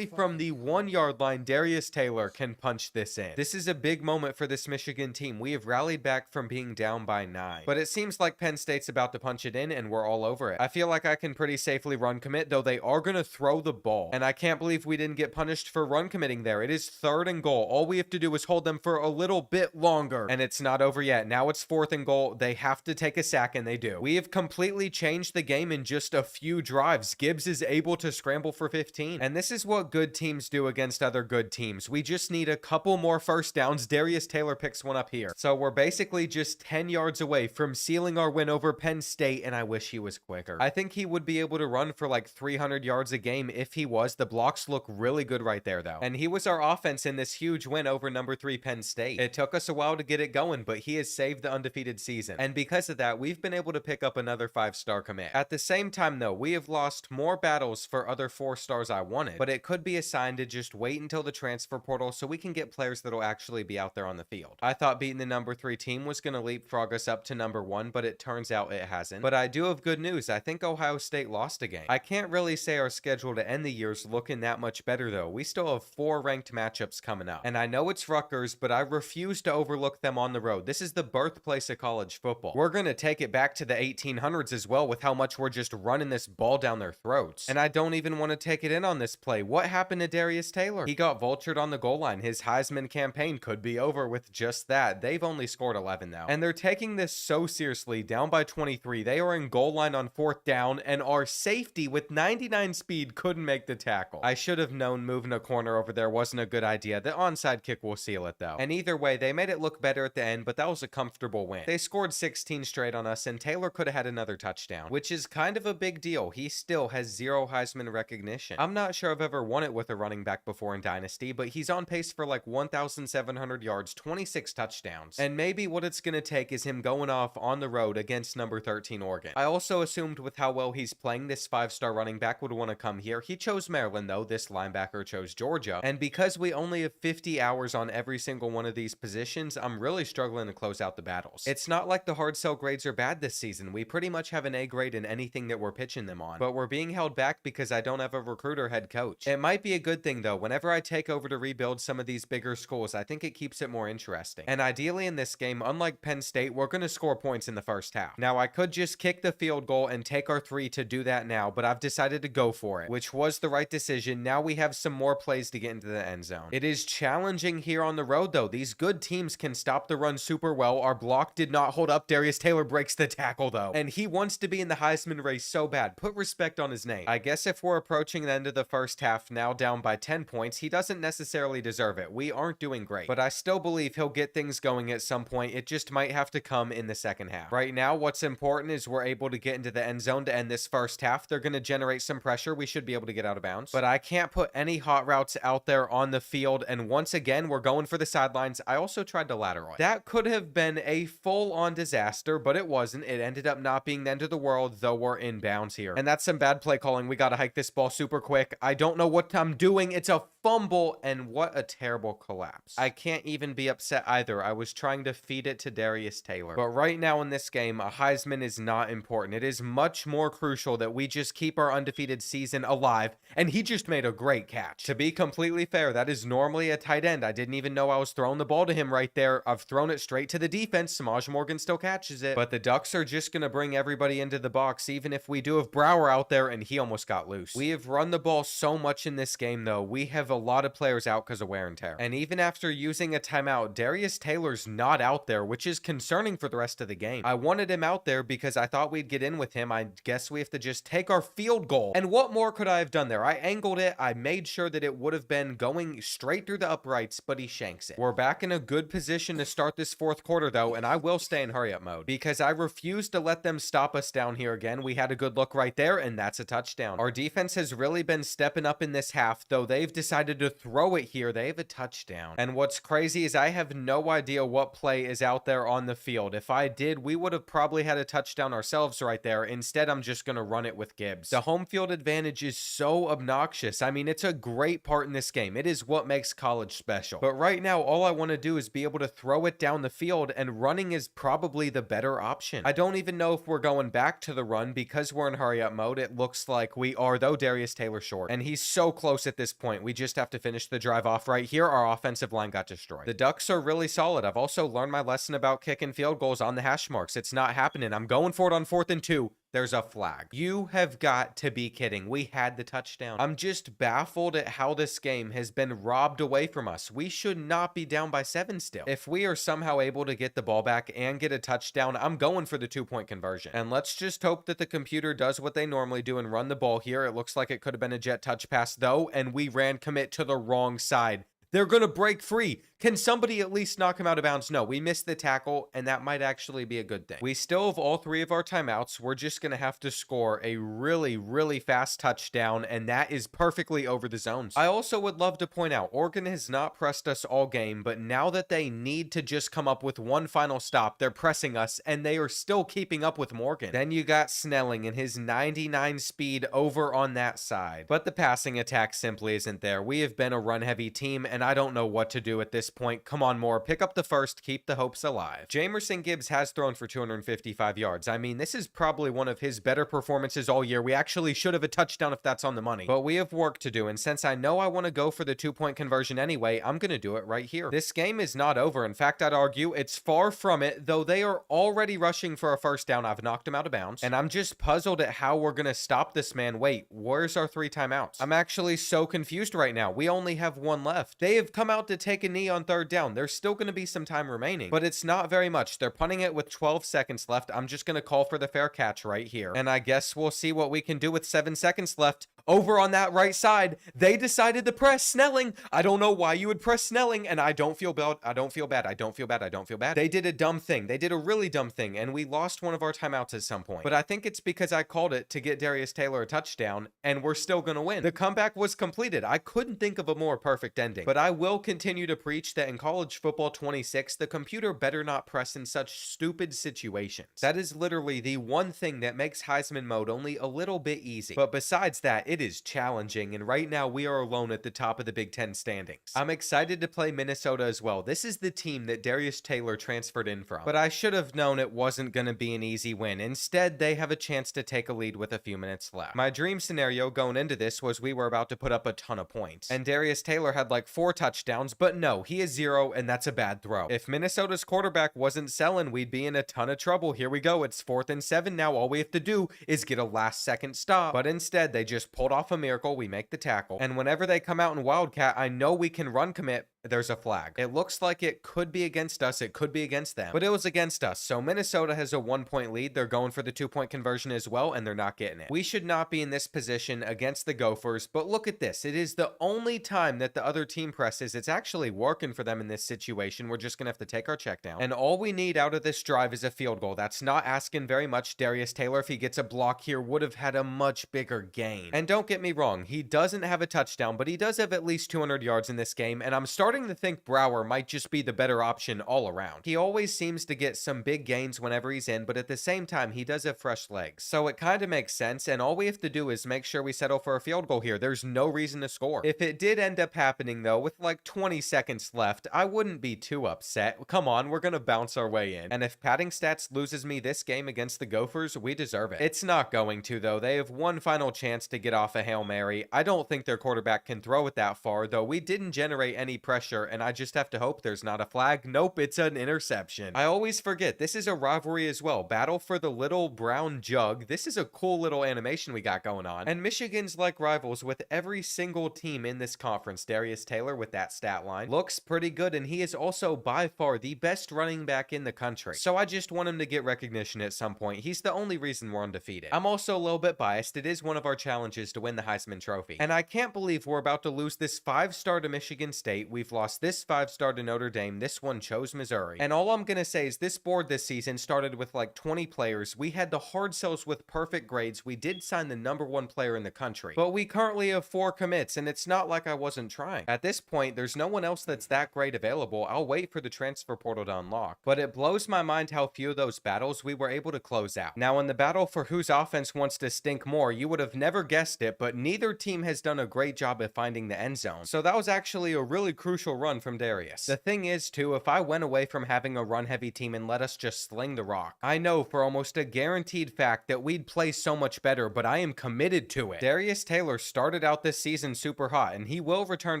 from the 1-yard line, Darius Taylor can punch this in. This is a big moment for this Michigan team. We have rallied back from being down by 9, but it seems like Penn State's about to punch it in, and we're all over it. I feel like I can pretty safely run commit, though they are going to throw the ball, and I can't believe we didn't get punished for run committing there. It is 3rd and goal. All we have to do is hold them for a little bit longer, and it's not over yet. Now it's 4th and goal. They have to take a sack, and they do. We have completely changed the game in just a few drives. Gibbs is able to scramble for 15, and this is what good teams do against other good teams. We just need a couple more first downs. Darius Taylor picks one up here, so we're basically just 10 yards away from sealing our win over Penn State, and I wish he was quicker. I think he would be able to run for like 300 yards a game if he was. The blocks look really good right there though, and he was our offense in this huge win over number 3 Penn State. It took us a while to get it going, but he has saved the undefeated season, and because of that, we've been able to pick up another 5-star commit. At the same time though, we have lost more battles for other 4-stars I wanted, but it could be a sign to just wait until the transfer portal so we can get players that'll actually be out there on the field. I thought beating the number 3 team was going to leapfrog us up to number 1, but it turns out it hasn't. But I do have good news. I think Ohio State lost a game. I can't really say our schedule to end the year's looking that much better though. We still have 4 ranked matchups coming up, and I know it's Rutgers, but I refuse to overlook them on the road. This is the birthplace of college football. We're going to take it back to the 1800s as well with how much we're just running this ball down their throats, and I don't even want to take it in on this play. What happened to Darius Taylor? He got vultured on the goal line. His Heisman campaign could be over with just that. They've only scored 11 now, and they're taking this so seriously. Down by 23, they are in goal line on 4th down, and our safety with 99 speed couldn't make the tackle. I should have known moving a corner over there wasn't a good idea. The onside kick will seal it though, and either way, they made it look better at the end, but that was a comfortable win. They scored 16 straight on us, and Taylor could have had another touchdown, which is kind of a big deal. He still has 0 Heisman recognition. I'm not sure I've ever won it with a running back before in Dynasty, but he's on pace for like 1,700 yards, 26 touchdowns, and maybe what it's going to take is him going off on the road against number 13 Oregon. I also assumed with how well he's playing, this 5-star running back would want to come here. He chose Maryland though. This linebacker chose Georgia, and because we only have 50 hours on every single one of these positions, I'm really struggling to close out the battles. It's not like the hard sell grades are bad this season. We pretty much have an A grade in anything that we're pitching them on, but we're being held back because I don't have a recruiter head coach. It might be a good thing though. Whenever I take over to rebuild some of these bigger schools, I think it keeps it more interesting. And ideally in this game, unlike Penn State, we're going to score points in the first half. Now, I could just kick the field goal and take our 3 to do that now, but I've decided to go for it, which was the right decision. Now we have some more plays to get into the end zone. It is challenging here on the road though. These good teams can stop the run super well. Our block did not hold up. Darius Taylor breaks the tackle though, and he wants to be in the Heisman race so bad. Put respect on his name. I guess if we're approaching the end of the first half, now down by 10 points, he doesn't necessarily deserve it. We aren't doing great, but I still believe he'll get things going at some point. It just might have to come in the second half. Right now, what's important is we're able to get into the end zone to end this first half. They're going to generate some pressure. We should be able to get out of bounds, but I can't put any hot routes out there on the field. And once again, we're going for the sidelines. I also tried to lateral it. That could have been a full-on disaster, but it wasn't. It ended up not being the end of the world, though we're in bounds here. And that's some bad play calling. We got to hike this ball super quick. I don't know what I'm doing. It's a fumble, and what a terrible collapse. I can't even be upset either. I was trying to feed it to Darius Taylor. But right now in this game, a Heisman is not important. It is much more crucial that we just keep our undefeated season alive, and he just made a great catch. To be completely fair, that is normally a tight end. I didn't even know I was throwing the ball to him right there. I've thrown it straight to the defense. Samaj Morgan still catches it, but the Ducks are just going to bring everybody into the box, even if we do have Brower out there, and he almost got loose. We have run the ball so much in this game, though. We have a lot of players out because of wear and tear. And even after using a timeout, Darius Taylor's not out there, which is concerning for the rest of the game. I wanted him out there because I thought we'd get in with him. I guess we have to just take our field goal. And what more could I have done there? I angled it. I made sure that it would have been going straight through the uprights, but he shanks it. We're back in a good position to start this fourth quarter, though, and I will stay in hurry-up mode because I refuse to let them stop us down here again. We had a good look right there, and that's a touchdown. Our defense has really been stepping up in this half, though they've decided to throw it here. They have a touchdown. And what's crazy is I have no idea what play is out there on the field. If I did, we would have probably had a touchdown ourselves right there. Instead, I'm just going to run it with Gibbs. The home field advantage is so obnoxious. I mean, it's a great part in this game. It is what makes college special. But right now, all I want to do is be able to throw it down the field, and running is probably the better option. I don't even know if we're going back to the run because we're in hurry up mode. It looks like we are, though. Darius Taylor short, and he's so close at this point. We just have to finish the drive off right here. Our offensive line got destroyed. The Ducks are really solid. I've also learned my lesson about kicking field goals on the hash marks. It's not happening. I'm going for it on 4th and 2. There's a flag. You have got to be kidding. We had the touchdown. I'm just baffled at how this game has been robbed away from us. We should not be down by 7 still. If we are somehow able to get the ball back and get a touchdown, I'm going for the 2-point conversion. And let's just hope that the computer does what they normally do and run the ball here. It looks like it could have been a jet touch pass though, and we ran commit to the wrong side. They're going to break free. Can somebody at least knock him out of bounds? No, we missed the tackle, and that might actually be a good thing. We still have all 3 of our timeouts. We're just going to have to score a really, really fast touchdown, and that is perfectly over the zones. I also would love to point out, Oregon has not pressed us all game, but now that they need to just come up with one final stop, they're pressing us, and they are still keeping up with Morgan. Then you got Snelling and his 99 speed over on that side. But the passing attack simply isn't there. We have been a run-heavy team, and I don't know what to do at this point. Come on, Moore. Pick up the first. Keep the hopes alive. Jamerson Gibbs has thrown for 255 yards. I mean, this is probably one of his better performances all year. We actually should have a touchdown if that's on the money. But we have work to do, and since I know I want to go for the 2-point conversion anyway, I'm going to do it right here. This game is not over. In fact, I'd argue it's far from it, though they are already rushing for a first down. I've knocked him out of bounds, and I'm just puzzled at how we're going to stop this man. Wait, where's our 3 timeouts? I'm actually so confused right now. We only have 1 left. They have come out to take a knee on 3rd down. There's still going to be some time remaining, but it's not very much. They're punting it with 12 seconds left. I'm just going to call for the fair catch right here, and I guess we'll see what we can do with 7 seconds left. Over on that right side, they decided to press Snelling. I don't know why you would press Snelling, and I don't feel bad. I don't feel bad. I don't feel bad. I don't feel bad. They did a dumb thing. They did a really dumb thing, and we lost one of our timeouts at some point. But I think it's because I called it to get Darius Taylor a touchdown, and we're still going to win. The comeback was completed. I couldn't think of a more perfect ending, but I will continue to preach that in college football 26, the computer better not press in such stupid situations. That is literally the one thing that makes Heisman mode only a little bit easy. But besides that, it is challenging, and right now we are alone at the top of the Big Ten standings. I'm excited to play Minnesota as well. This is the team that Darius Taylor transferred in from, but I should have known it wasn't going to be an easy win. Instead, they have a chance to take a lead with a few minutes left. My dream scenario going into this was we were about to put up a ton of points, and Darius Taylor had like 4 touchdowns, but no, he is 0, and that's a bad throw. If Minnesota's quarterback wasn't selling, we'd be in a ton of trouble. Here we go. It's 4th and 7 now. All we have to do is get a last-second stop, but instead, they just pulled off a miracle. We make the tackle, and whenever they come out in Wildcat, I know we can run commit. There's a flag. It looks like it could be against us. It could be against them, but it was against us. So Minnesota has a 1-point lead. They're going for the 2-point conversion as well, and they're not getting it. We should not be in this position against the Gophers, but look at this. It is the only time that the other team presses. It's actually working for them in this situation. We're just going to have to take our check down, and all we need out of this drive is a field goal. That's not asking very much. Darius Taylor, if he gets a block here, would have had a much bigger gain. And don't get me wrong, he doesn't have a touchdown, but he does have at least 200 yards in this game, and I'm starting to think Brower might just be the better option all around. He always seems to get some big gains whenever he's in, but at the same time, he does have fresh legs. So it kind of makes sense, and all we have to do is make sure we settle for a field goal here. There's no reason to score. If it did end up happening, though, with like 20 seconds left, I wouldn't be too upset. Come on, we're gonna bounce our way in. And if padding stats loses me this game against the Gophers, we deserve it. It's not going to, though. They have one final chance to get off a Hail Mary. I don't think their quarterback can throw it that far, though we didn't generate any pressure, and I just have to hope there's not a flag. Nope, it's an interception. I always forget, this is a rivalry as well. Battle for the little brown jug. This is a cool little animation we got going on. And Michigan's like rivals with every single team in this conference. Darius Taylor with that stat line looks pretty good, and he is also by far the best running back in the country. So I just want him to get recognition at some point. He's the only reason we're undefeated. I'm also a little bit biased. It is one of our challenges to win the Heisman Trophy. And I can't believe we're about to lose this 5-star to Michigan State. We've lost this 5-star to Notre Dame. This one chose Missouri. And all I'm going to say is this board this season started with like 20 players. We had the hard sells with perfect grades. We did sign the #1 player in the country, but we currently have 4 commits, and it's not like I wasn't trying. At this point, there's no one else that's that great available. I'll wait for the transfer portal to unlock, but it blows my mind how few of those battles we were able to close out. Now, in the battle for whose offense wants to stink more, you would have never guessed it, but neither team has done a great job at finding the end zone. So that was actually a really crucial run from Darius. The thing is, too, if I went away from having a run-heavy team and let us just sling the rock, I know for almost a guaranteed fact that we'd play so much better, but I am committed to it. Darius Taylor started out this season super hot, and he will return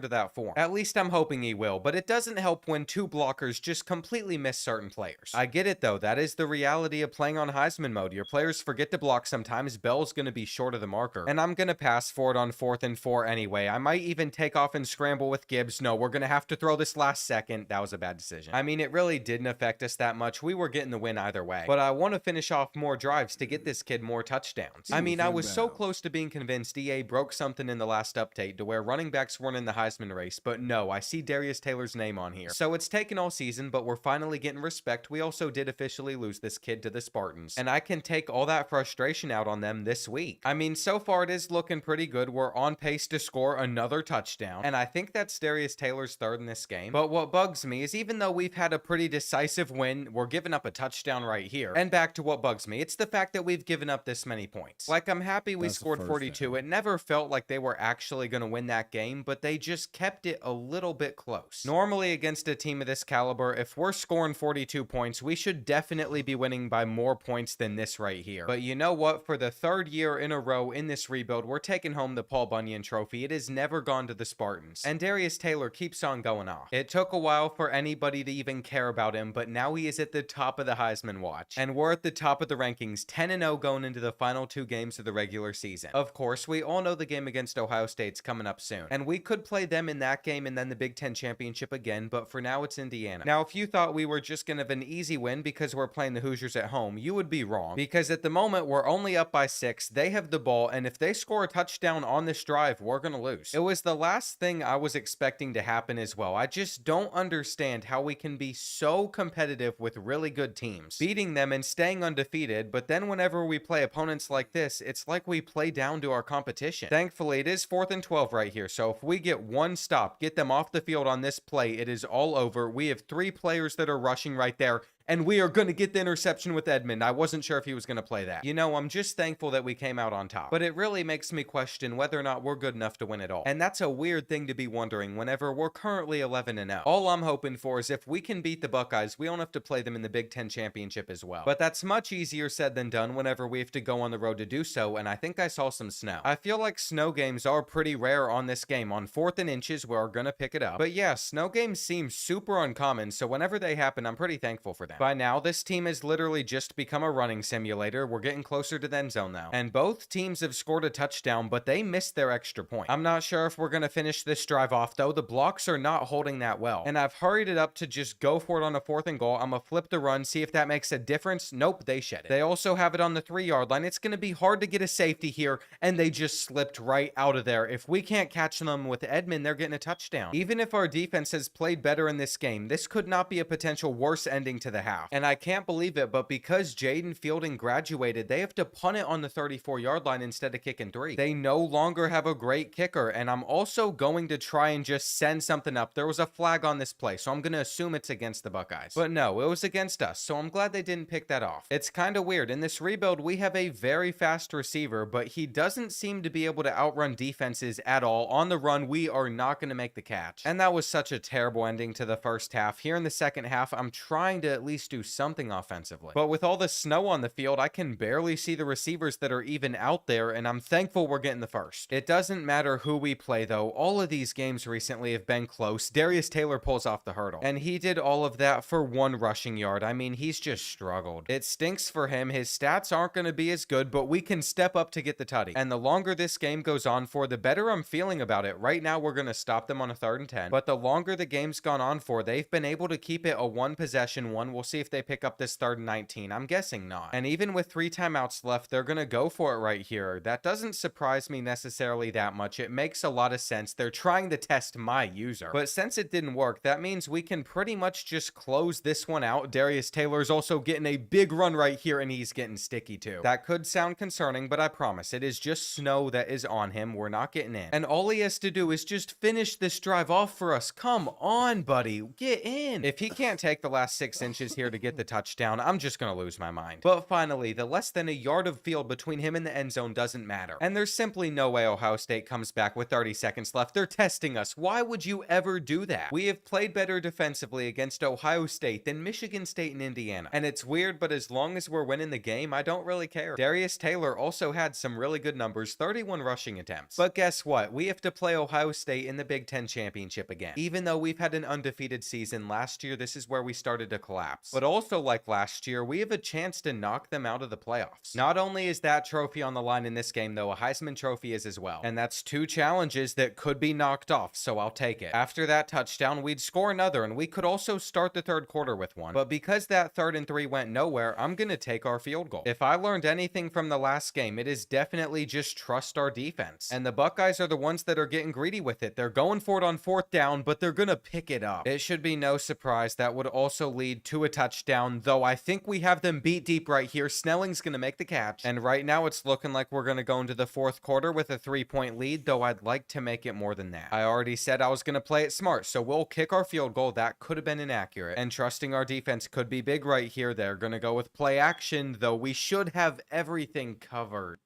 to that form. At least I'm hoping he will, but it doesn't help when 2 blockers just completely miss certain players. I get it, though. That is the reality of playing on Heisman mode. Your players forget to block sometimes. Bell's going to be short of the marker, and I'm going to pass for it on 4th and 4 anyway. I might even take off and scramble with Gibbs. No, we're going to have to throw this last second. That was a bad decision. I mean, it really didn't affect us that much. We were getting the win either way, but I want to finish off more drives to get this kid more touchdowns. I mean, I was so close to being convinced EA broke something in the last update to where running backs weren't in the Heisman race, but no, I see Darius Taylor's name on here. So it's taken all season, but we're finally getting respect. We also did officially lose this kid to the Spartans, and I can take all that frustration out on them this week. I mean, so far it is looking pretty good. We're on pace to score another touchdown, and I think that's Darius Taylor's 3rd in this game. But what bugs me is even though we've had a pretty decisive win, we're giving up a touchdown right here. And back to what bugs me, it's the fact that we've given up this many points. Like, I'm happy we scored 42. It never felt like they were actually going to win that game, but they just kept it a little bit close. Normally, against a team of this caliber, if we're scoring 42 points, we should definitely be winning by more points than this right here. But you know what? For the 3rd year in a row in this rebuild, we're taking home the Paul Bunyan Trophy. It has never gone to the Spartans. And Darius Taylor keeps on going off. It took a while for anybody to even care about him, but now he is at the top of the Heisman watch. And we're at the top of the rankings, 10-0 going into the final 2 games of the regular season. Of course, we all know the game against Ohio State's coming up soon, and we could play them in that game and then the Big Ten championship again, but for now it's Indiana. Now, if you thought we were just gonna have an easy win because we're playing the Hoosiers at home, you would be wrong, because at the moment we're only up by 6, they have the ball, and if they score a touchdown on this drive, we're gonna lose. It was the last thing I was expecting to happen as well. I just don't understand how we can be so competitive with really good teams, beating them and staying undefeated, but then whenever we play opponents like this, it's like we play down to our competition. Thankfully, it is 4th and 12 right here, so if we get one stop, get them off the field on this play, it is all over. We have 3 players that are rushing right there. and we are going to get the interception with Edmond. I wasn't sure if he was going to play that. You know, I'm just thankful that we came out on top. But it really makes me question whether or not we're good enough to win it all. And that's a weird thing to be wondering whenever we're currently 11-0. All I'm hoping for is if we can beat the Buckeyes, we don't have to play them in the Big Ten Championship as well. But that's much easier said than done whenever we have to go on the road to do so, and I think I saw some snow. I feel like snow games are pretty rare on this game. On 4th and inches, we're gonna pick it up. But yeah, snow games seem super uncommon, so whenever they happen, I'm pretty thankful for them. By now, this team has literally just become a running simulator. We're getting closer to the end zone now. And both teams have scored a touchdown, but they missed their extra point. I'm not sure if we're gonna finish this drive off, though. The blocks are not holding that well. And I've hurried it up to just go for it on a 4th and goal. I'm gonna flip the run, see if that makes a difference. Nope, they shed it. They also have it on the 3-yard line. It's gonna be hard to get a safety here, and they just slipped right out of there. If we can't catch them with Edmond, they're getting a touchdown. Even if our defense has played better in this game, this could not be a potential worse ending to the half. And I can't believe it, but because Jaden Fielding graduated, they have to punt it on the 34-yard line instead of kicking 3. They no longer have a great kicker, and I'm also going to try and just send something up. There was a flag on this play, so I'm going to assume it's against the Buckeyes. But no, it was against us, so I'm glad they didn't pick that off. It's kind of weird. In this rebuild, we have a very fast receiver, but he doesn't seem to be able to outrun defenses at all. On the run, we are not going to make the catch. And that was such a terrible ending to the first half. Here in the second half, I'm trying to at least do something offensively. But with all the snow on the field, I can barely see the receivers that are even out there, and I'm thankful we're getting the first. It doesn't matter who we play, though. All of these games recently have been close. Darius Taylor pulls off the hurdle, and he did all of that for 1 rushing yard. I mean, he's just struggled. It stinks for him. His stats aren't going to be as good, but we can step up to get the tutty. And the longer this game goes on for, the better I'm feeling about it. Right now, we're going to stop them on a 3rd and 10, but the longer the game's gone on for, they've been able to keep it a 1-possession one. We'll see if they pick up this 3rd and 19. I'm guessing not. And even with 3 timeouts left, they're going to go for it right here. That doesn't surprise me necessarily that much. It makes a lot of sense. They're trying to test my user. But since it didn't work, that means we can pretty much just close this one out. Darius Taylor's also getting a big run right here, and he's getting sticky too. That could sound concerning, but I promise it is just snow that is on him. We're not getting in. And all he has to do is just finish this drive off for us. Come on, buddy. Get in. If he can't take the last 6 inches here to get the touchdown, I'm just going to lose my mind. But finally, the less than a yard of field between him and the end zone doesn't matter. And there's simply no way Ohio State comes back with 30 seconds left. They're testing us. Why would you ever do that? We have played better defensively against Ohio State than Michigan State and Indiana. And it's weird, but as long as we're winning the game, I don't really care. Darius Taylor also had some really good numbers, 31 rushing attempts. But guess what? We have to play Ohio State in the Big Ten Championship again. Even though we've had an undefeated season last year, this is where we started to collapse. But also like last year, we have a chance to knock them out of the playoffs. Not only is that trophy on the line in this game, though, a Heisman Trophy is as well. And that's 2 challenges that could be knocked off, so I'll take it. After that touchdown, we'd score another, and we could also start the 3rd quarter with one. But because that 3rd and 3 went nowhere, I'm gonna take our field goal. If I learned anything from the last game, it is definitely just trust our defense. And the Buckeyes are the ones that are getting greedy with it. They're going for it on 4th down, but they're gonna pick it up. It should be no surprise that would also lead to a touchdown, though I think we have them beat deep right here. Snelling's gonna make the catch, and right now it's looking like we're gonna go into the 4th quarter with a 3-point lead, though I'd like to make it more than that. I already said I was gonna play it smart, so we'll kick our field goal. That could have been inaccurate, and trusting our defense could be big right here. They're gonna go with play action, though we should have everything covered.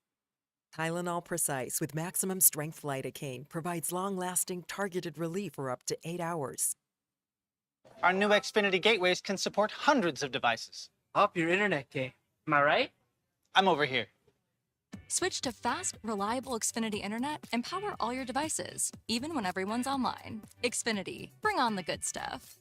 Tylenol Precise with maximum strength lidocaine provides long-lasting targeted relief for up to 8 hours. Our new Xfinity gateways can support hundreds of devices. Up your internet game. Am I right? I'm over here. Switch to fast, reliable Xfinity internet and power all your devices, even when everyone's online. Xfinity, bring on the good stuff.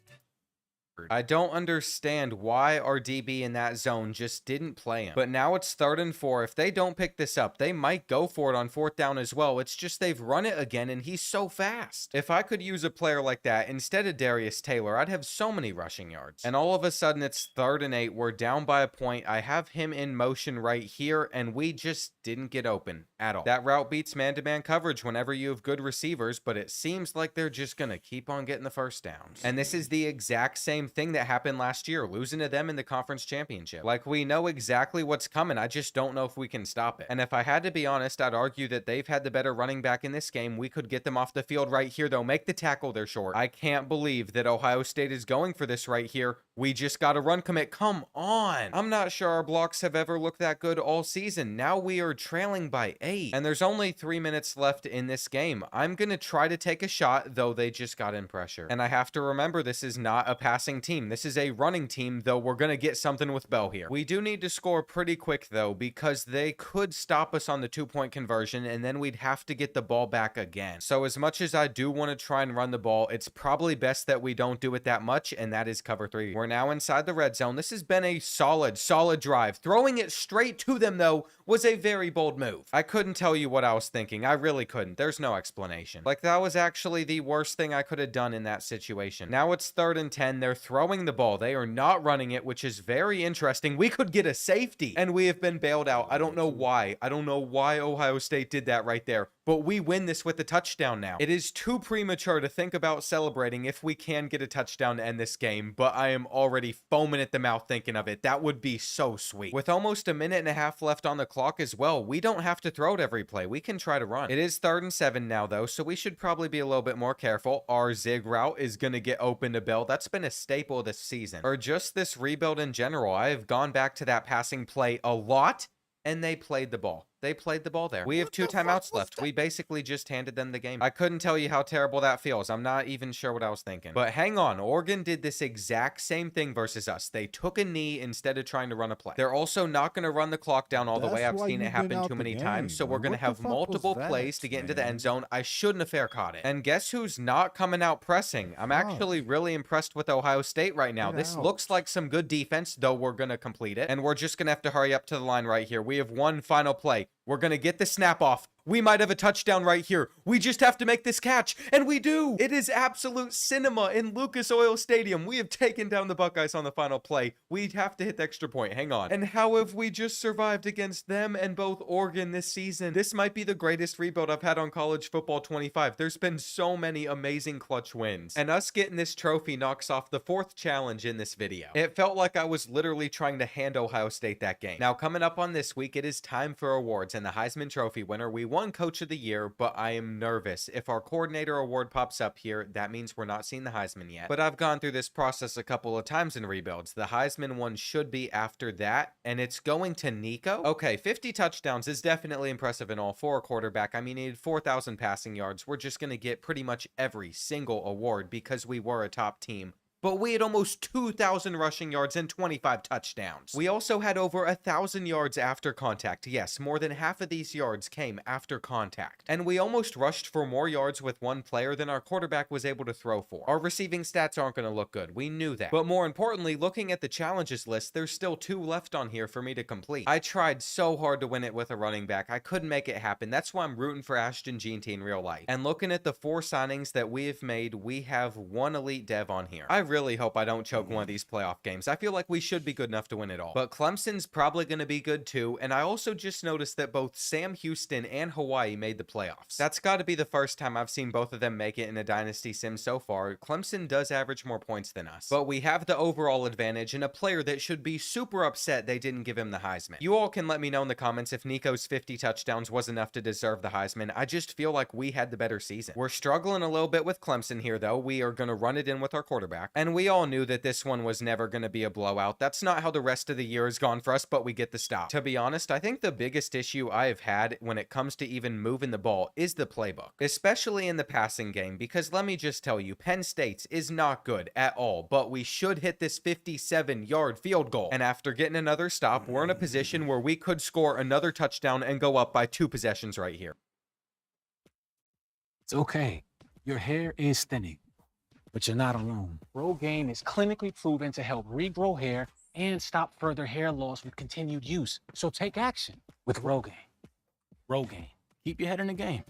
I don't understand why our DB in that zone just didn't play him. But now it's 3rd and 4. If they don't pick this up, they might go for it on 4th down as well. It's just they've run it again, and he's so fast. If I could use a player like that instead of Darius Taylor, I'd have so many rushing yards. And all of a sudden, it's 3rd and 8. We're down by a point. I have him in motion right here, and we just didn't get open at all. That route beats man-to-man coverage whenever you have good receivers, but it seems like they're just going to keep on getting the first downs. And this is the exact same same thing that happened last year, losing to them in the conference championship. Like, we know exactly what's coming. I just don't know if we can stop it. And if I had to be honest, I'd argue that they've had the better running back in this game. We could get them off the field right here, though. Make the tackle. They're short. I can't believe that Ohio State is going for this right here. We just got a run commit. Come on. I'm not sure our blocks have ever looked that good all season. Now we are trailing by 8. And there's only 3 minutes left in this game. I'm going to try to take a shot, though they just got in pressure. And I have to remember, this is not a passing team. This is a running team, though we're going to get something with Bell here. We do need to score pretty quick, though, because they could stop us on the 2-point conversion, and then we'd have to get the ball back again. So as much as I do want to try and run the ball, it's probably best that we don't do it that much, and that is cover 3. We're now inside the red zone. This has been a solid drive. Throwing it straight to them, though, was a very bold move. I couldn't tell you what I was thinking. I really couldn't. There's no explanation. Like, that was actually the worst thing I could have done in that situation. Now it's 3rd and 10. They're throwing the ball. They are not running it, which is very interesting. We could get a safety, and we have been bailed out. I don't know why. I don't know why Ohio State did that right there. But we win this with a touchdown now. It is too premature to think about celebrating if we can get a touchdown to end this game, but I am already foaming at the mouth thinking of it. That would be so sweet. With almost a minute and a half left on the clock as well, we don't have to throw it every play. We can try to run. It is 3rd and 7 now, though, so we should probably be a little bit more careful. Our zig route is going to get open to Bell. That's been a staple this season, or just this rebuild in general. I have gone back to that passing play a lot, and they played the ball. They played the ball there. We have 2 timeouts left. We basically just handed them the game. I couldn't tell you how terrible that feels. I'm not even sure what I was thinking. But hang on. Oregon did this exact same thing versus us. They took a knee instead of trying to run a play. They're also not going to run the clock down all the way. I've seen it happen too many times. So we're going to have multiple plays to get into the end zone. I shouldn't have fair caught it. And guess who's not coming out pressing? I'm actually really impressed with Ohio State right now. This looks like some good defense, though we're going to complete it. And we're just going to have to hurry up to the line right here. We have one final play. We're going to get the snap off. We might have a touchdown right here. We just have to make this catch, and we do. It is absolute cinema in Lucas Oil Stadium. We have taken down the Buckeyes on the final play. We'd have to hit the extra point. Hang on. And how have we just survived against them and both Oregon this season? This might be the greatest rebuild I've had on College Football 25. There's been so many amazing clutch wins, and us getting this trophy knocks off the 4th challenge in this video. It felt like I was literally trying to hand Ohio State that game. Now, coming up on this week, it is time for awards, and the Heisman Trophy winner, we won Coach of the Year, but I am nervous. If our coordinator award pops up here, that means we're not seeing the Heisman yet. But I've gone through this process a couple of times in rebuilds. The Heisman one should be after that, and it's going to Nico. Okay, 50 touchdowns is definitely impressive in all for a quarterback. I mean, he needed 4,000 passing yards. We're just going to get pretty much every single award because we were a top team. But we had almost 2,000 rushing yards and 25 touchdowns. We also had over 1,000 yards after contact. Yes, more than half of these yards came after contact. And we almost rushed for more yards with one player than our quarterback was able to throw for. Our receiving stats aren't going to look good. We knew that. But more importantly, looking at the challenges list, there's still 2 left on here for me to complete. I tried so hard to win it with a running back. I couldn't make it happen. That's why I'm rooting for Ashton Jeanty in real life. And looking at the 4 signings that we have made, we have 1 elite dev on here. I really hope I don't choke one of these playoff games. I feel like we should be good enough to win it all. But Clemson's probably going to be good too, and I also just noticed that both Sam Houston and Hawaii made the playoffs. That's got to be the first time I've seen both of them make it in a Dynasty sim so far. Clemson does average more points than us, but we have the overall advantage and a player that should be super upset they didn't give him the Heisman. You all can let me know in the comments if Nico's 50 touchdowns was enough to deserve the Heisman. I just feel like we had the better season. We're struggling a little bit with Clemson here though. We are going to run it in with our quarterback, and we all knew that this one was never going to be a blowout. That's not how the rest of the year has gone for us, but we get the stop. To be honest, I think the biggest issue I have had when it comes to even moving the ball is the playbook, especially in the passing game, because let me just tell you, Penn State's is not good at all, but we should hit this 57-yard field goal. And after getting another stop, we're in a position where we could score another touchdown and go up by 2 possessions right here. It's okay. Your hair is thinning, but you're not alone. Rogaine is clinically proven to help regrow hair and stop further hair loss with continued use. So take action with Rogaine. Rogaine. Keep your head in the game.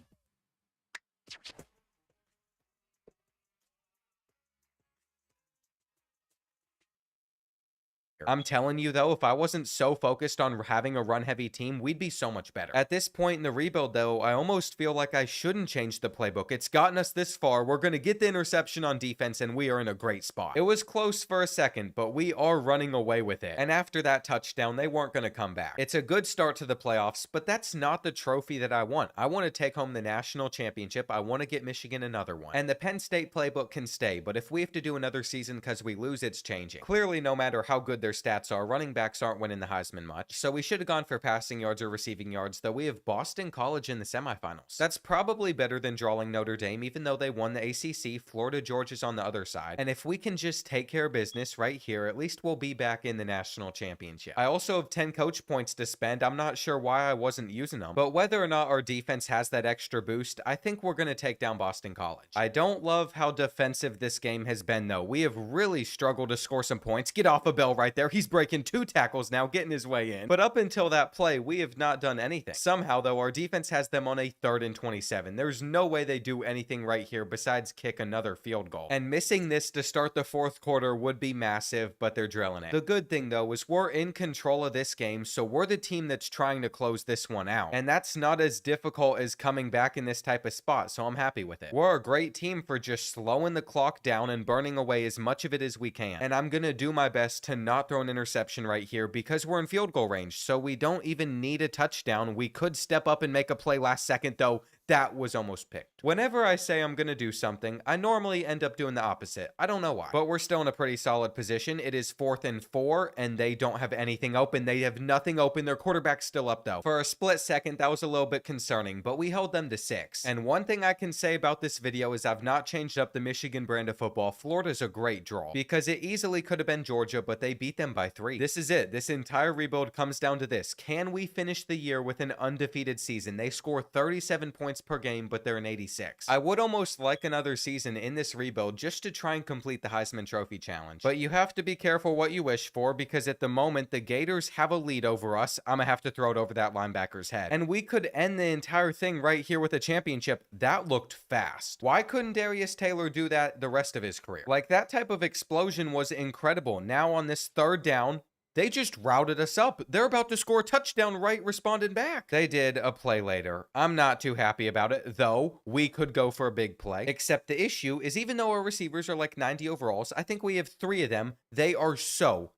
I'm telling you though, if I wasn't so focused on having a run-heavy team, we'd be so much better. At this point in the rebuild though, I almost feel like I shouldn't change the playbook. It's gotten us this far. We're going to get the interception on defense and we are in a great spot. It was close for a second, but we are running away with it. And after that touchdown, they weren't going to come back. It's a good start to the playoffs, but that's not the trophy that I want. I want to take home the national championship. I want to get Michigan another one. And the Penn State playbook can stay, but if we have to do another season because we lose, it's changing. Clearly, no matter how good their stats are, running backs aren't winning the Heisman much, so we should have gone for passing yards or receiving yards, though we have Boston College in the semifinals. That's probably better than drawing Notre Dame, even though they won the ACC. Florida Georgia's on the other side, and if we can just take care of business right here, at least we'll be back in the national championship. I also have 10 coach points to spend. I'm not sure why I wasn't using them, but whether or not our defense has that extra boost, I think we're going to take down Boston College. I don't love how defensive this game has been, though. We have really struggled to score some points. Get off a Bell right there. He's breaking 2 tackles now, getting his way in. But up until that play, we have not done anything. Somehow, though, our defense has them on a 3rd and 27. There's no way they do anything right here besides kick another field goal. And missing this to start the 4th quarter would be massive, but they're drilling it. The good thing, though, is we're in control of this game, so we're the team that's trying to close this one out. And that's not as difficult as coming back in this type of spot, so I'm happy with it. We're a great team for just slowing the clock down and burning away as much of it as we can. And I'm going to do my best to not throw an interception right here because we're in field goal range, so we don't even need a touchdown. We could step up and make a play last second, though. That was almost picked. Whenever I say I'm going to do something, I normally end up doing the opposite. I don't know why, but we're still in a pretty solid position. It is 4th and 4, and they don't have anything open. They have nothing open. Their quarterback's still up, though. For a split second, that was a little bit concerning, but we held them to 6. And one thing I can say about this video is I've not changed up the Michigan brand of football. Florida's a great draw because it easily could have been Georgia, but they beat them by 3. This is it. This entire rebuild comes down to this. Can we finish the year with an undefeated season? They score 37 points per game, but they're an 86. I would almost like another season in this rebuild just to try and complete the Heisman Trophy challenge. But you have to be careful what you wish for because at the moment the Gators have a lead over us. I'm gonna have to throw it over that linebacker's head. And we could end the entire thing right here with a championship. That looked fast. Why couldn't Darius Taylor do that the rest of his career? Like, that type of explosion was incredible. Now on this 3rd down, they just routed us up. They're about to score a touchdown, right? Responded back. They did a play later. I'm not too happy about it, though. We could go for a big play. Except the issue is even though our receivers are like 90 overalls, I think we have 3 of them. They are so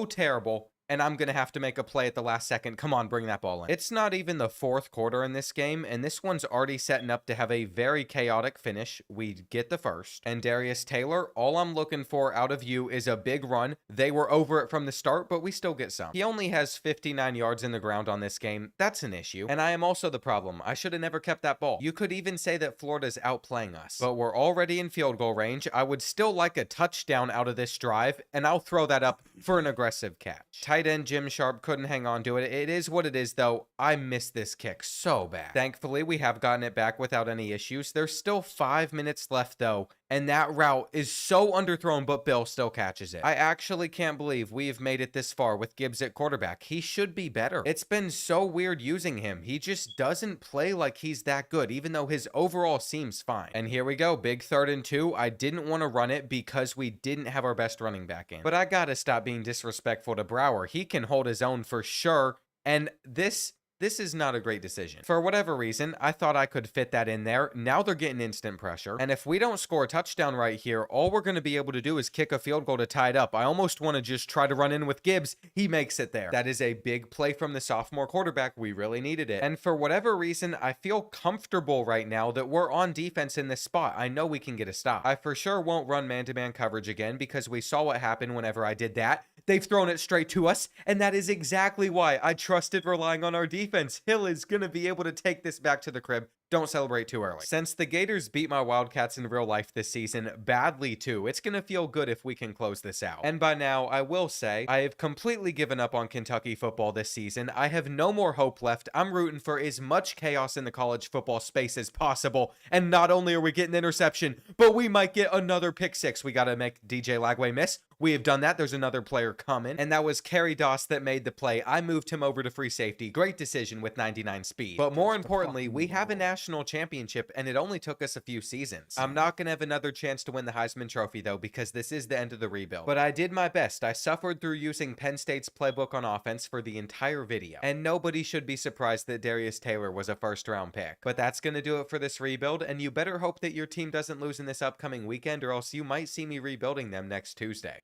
terrible. And I'm going to have to make a play at the last second. Come on, bring that ball in. It's not even the 4th quarter in this game, and this one's already setting up to have a very chaotic finish. We get the first. And Darius Taylor, all I'm looking for out of you is a big run. They were over it from the start, but we still get some. He only has 59 yards in the ground on this game. That's an issue. And I am also the problem. I should have never kept that ball. You could even say that Florida's outplaying us, but we're already in field goal range. I would still like a touchdown out of this drive, and I'll throw that up for an aggressive catch. Tight end Jim Sharp couldn't hang on to it. It is what it is, though. I missed this kick so bad. Thankfully, we have gotten it back without any issues. There's still 5 minutes left, though, and that route is so underthrown, but Bill still catches it. I actually can't believe we have made it this far with Gibbs at quarterback. He should be better. It's been so weird using him. He just doesn't play like he's that good, even though his overall seems fine. And here we go, big 3rd and 2. I didn't want to run it because we didn't have our best running back in. But I gotta stop being disrespectful to Brower. He can hold his own for sure, and this is not a great decision. For whatever reason, I thought I could fit that in there. Now they're getting instant pressure. And if we don't score a touchdown right here, all we're going to be able to do is kick a field goal to tie it up. I almost want to just try to run in with Gibbs. He makes it there. That is a big play from the sophomore quarterback. We really needed it. And for whatever reason, I feel comfortable right now that we're on defense in this spot. I know we can get a stop. I for sure won't run man-to-man coverage again because we saw what happened whenever I did that. They've thrown it straight to us, and that is exactly why I trusted relying on our defense. Hill is going to be able to take this back to the crib. Don't celebrate too early. Since the Gators beat my Wildcats in real life this season, badly too, it's going to feel good if we can close this out. And by now, I will say, I have completely given up on Kentucky football this season. I have no more hope left. I'm rooting for as much chaos in the college football space as possible. And not only are we getting the interception, but we might get another pick 6. We got to make DJ Lagway miss. We have done that. There's another player coming, and that was Kerry Doss that made the play. I moved him over to free safety. Great decision with 99 speed. But more importantly, we have a national national championship, and it only took us a few seasons. I'm not gonna have another chance to win the Heisman Trophy though, because this is the end of the rebuild. But I did my best. I suffered through using Penn State's playbook on offense for the entire video. And nobody should be surprised that Darius Taylor was a first-round pick. But that's gonna do it for this rebuild, and you better hope that your team doesn't lose in this upcoming weekend, or else you might see me rebuilding them next Tuesday.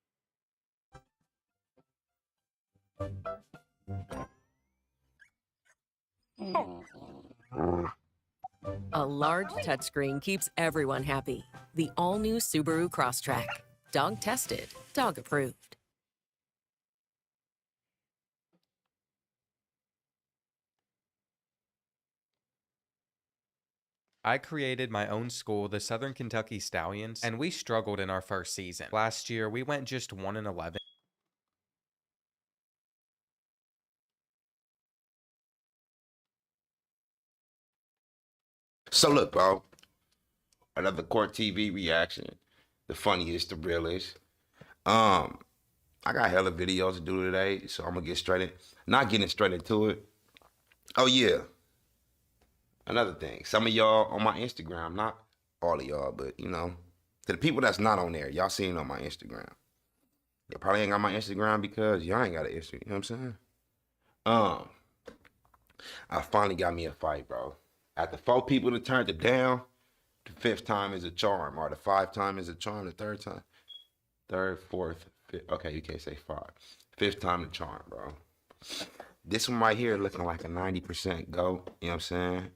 A large touchscreen keeps everyone happy. The all-new Subaru Crosstrek. Dog tested, dog approved. I created my own school, the Southern Kentucky Stallions, and we struggled in our first season. Last year, we went just 1-11. So look, bro, another Court TV reaction. The funniest, the realest. I got hella videos to do today, so I'm gonna get not getting straight into it. Oh yeah. Another thing, some of y'all on my Instagram, not all of y'all, but you know, to the people that's not on there, y'all seen it on my Instagram. You probably ain't got my Instagram because y'all ain't got an Instagram, you know what I'm saying? I finally got me a fight, bro. After 4 people that turned it down, the 5th time is a charm, or the 5th time is a charm, the 3rd time. 3rd, 4th, 5th, okay, you can't say 5. 5th time the charm, bro. This one right here looking like a 90% go, you know what I'm saying?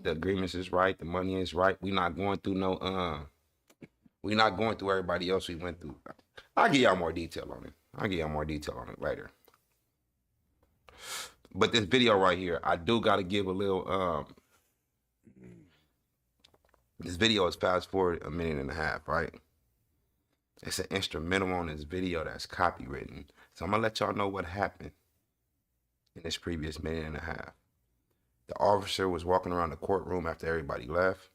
The agreements is right, the money is right. We not going through everybody else we went through. I'll give y'all more detail on it. Later. But this video right here, I do got to give a little, this video is fast forward 1.5 minutes, right? It's an instrumental on this video that's copywritten. So I'm going to let y'all know what happened in this previous 1.5 minutes. The officer was walking around the courtroom after everybody left,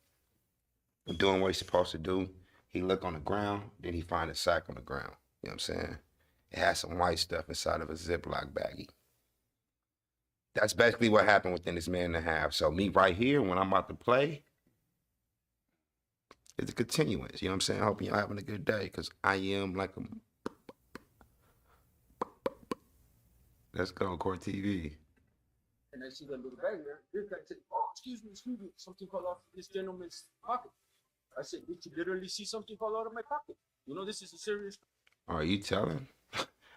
doing what he's supposed to do. He looked on the ground, then he find a sack on the ground. You know what I'm saying? It has some white stuff inside of a Ziploc baggie. That's basically what happened within this 1.5 minutes. So me right here, when I'm about to play, it's a continuance. You know what I'm saying? Hoping y'all having a good day, because I am like a... Let's go, Court TV. And I see that little bag there. This guy said, "Oh, excuse me, something fell off this gentleman's pocket." I said, "Did you literally see something fall out of my pocket? You know this is a serious..." Are you telling?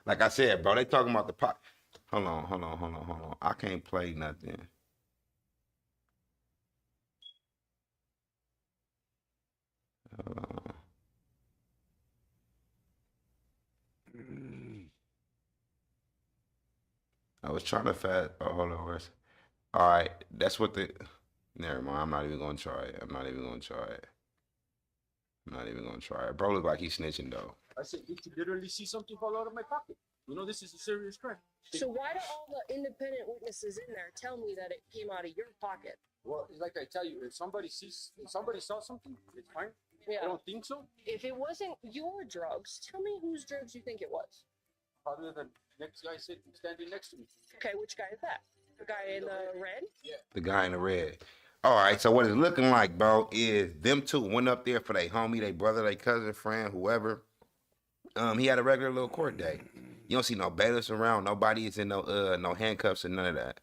Like I said, bro, they talking about the pocket. Hold on. I can't play nothing. Hold on. I was trying to fast. Oh, hold on. All right, that's what the... Never mind. I'm not even going to try it. Bro look like he's snitching, though. I said, "Did you literally see something fall out of my pocket? You know this is a serious crime." So why do all the independent witnesses in there tell me that it came out of your pocket? Well, it's like I tell you, if somebody saw something, it's fine. Yeah. I don't think so. If it wasn't your drugs, tell me whose drugs you think it was. Probably the next guy standing next to me. Okay, which guy is that? The guy in the red? Yeah. The guy in the red. All right, so what it's looking like, bro, is them two went up there for their homie, their brother, their cousin, friend, whoever. He had a regular little court day. You don't see no bailiffs around. Nobody is in no handcuffs or none of that.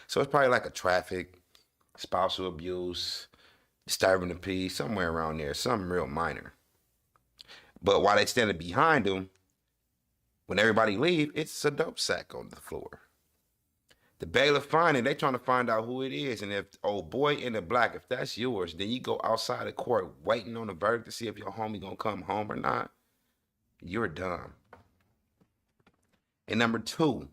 So it's probably like a traffic, spousal abuse, disturbing the peace, somewhere around there, something real minor. But while they standing behind him, when everybody leave, it's a dope sack on the floor. The bailiff find it, they trying to find out who it is. And if old boy in the black, if that's yours, then you go outside the court waiting on the verdict to see if your homie gonna come home or not. You're dumb. And number 2,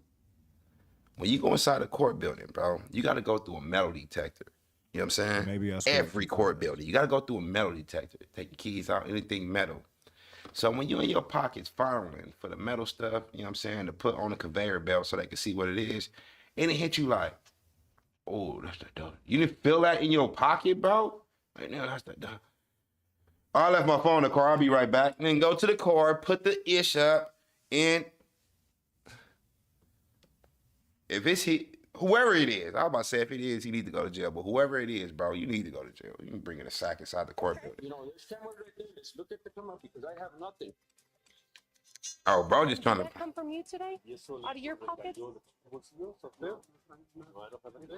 when you go inside a court building, bro, you got to go through a metal detector. You know what I'm saying? Maybe that's every court building. You got to go through a metal detector. Take your keys out, anything metal. So when you in your pockets filing for the metal stuff, you know what I'm saying, to put on a conveyor belt so they can see what it is, and it hit you like, oh, that's the dope. You didn't feel that in your pocket, bro? Right now, that's the dope. I left my phone in the car. I'll be right back. And then go to the car, put the ish up, and if it's hit, Whoever it is, I was about to say if it is, he need to go to jail. But whoever it is, bro, you need to go to jail. You can bring in a sack inside the court building. You know, there's camera right there. Let's look at the camera because I have nothing. Oh, bro, just trying Did to. that come from you today? Out of your pocket?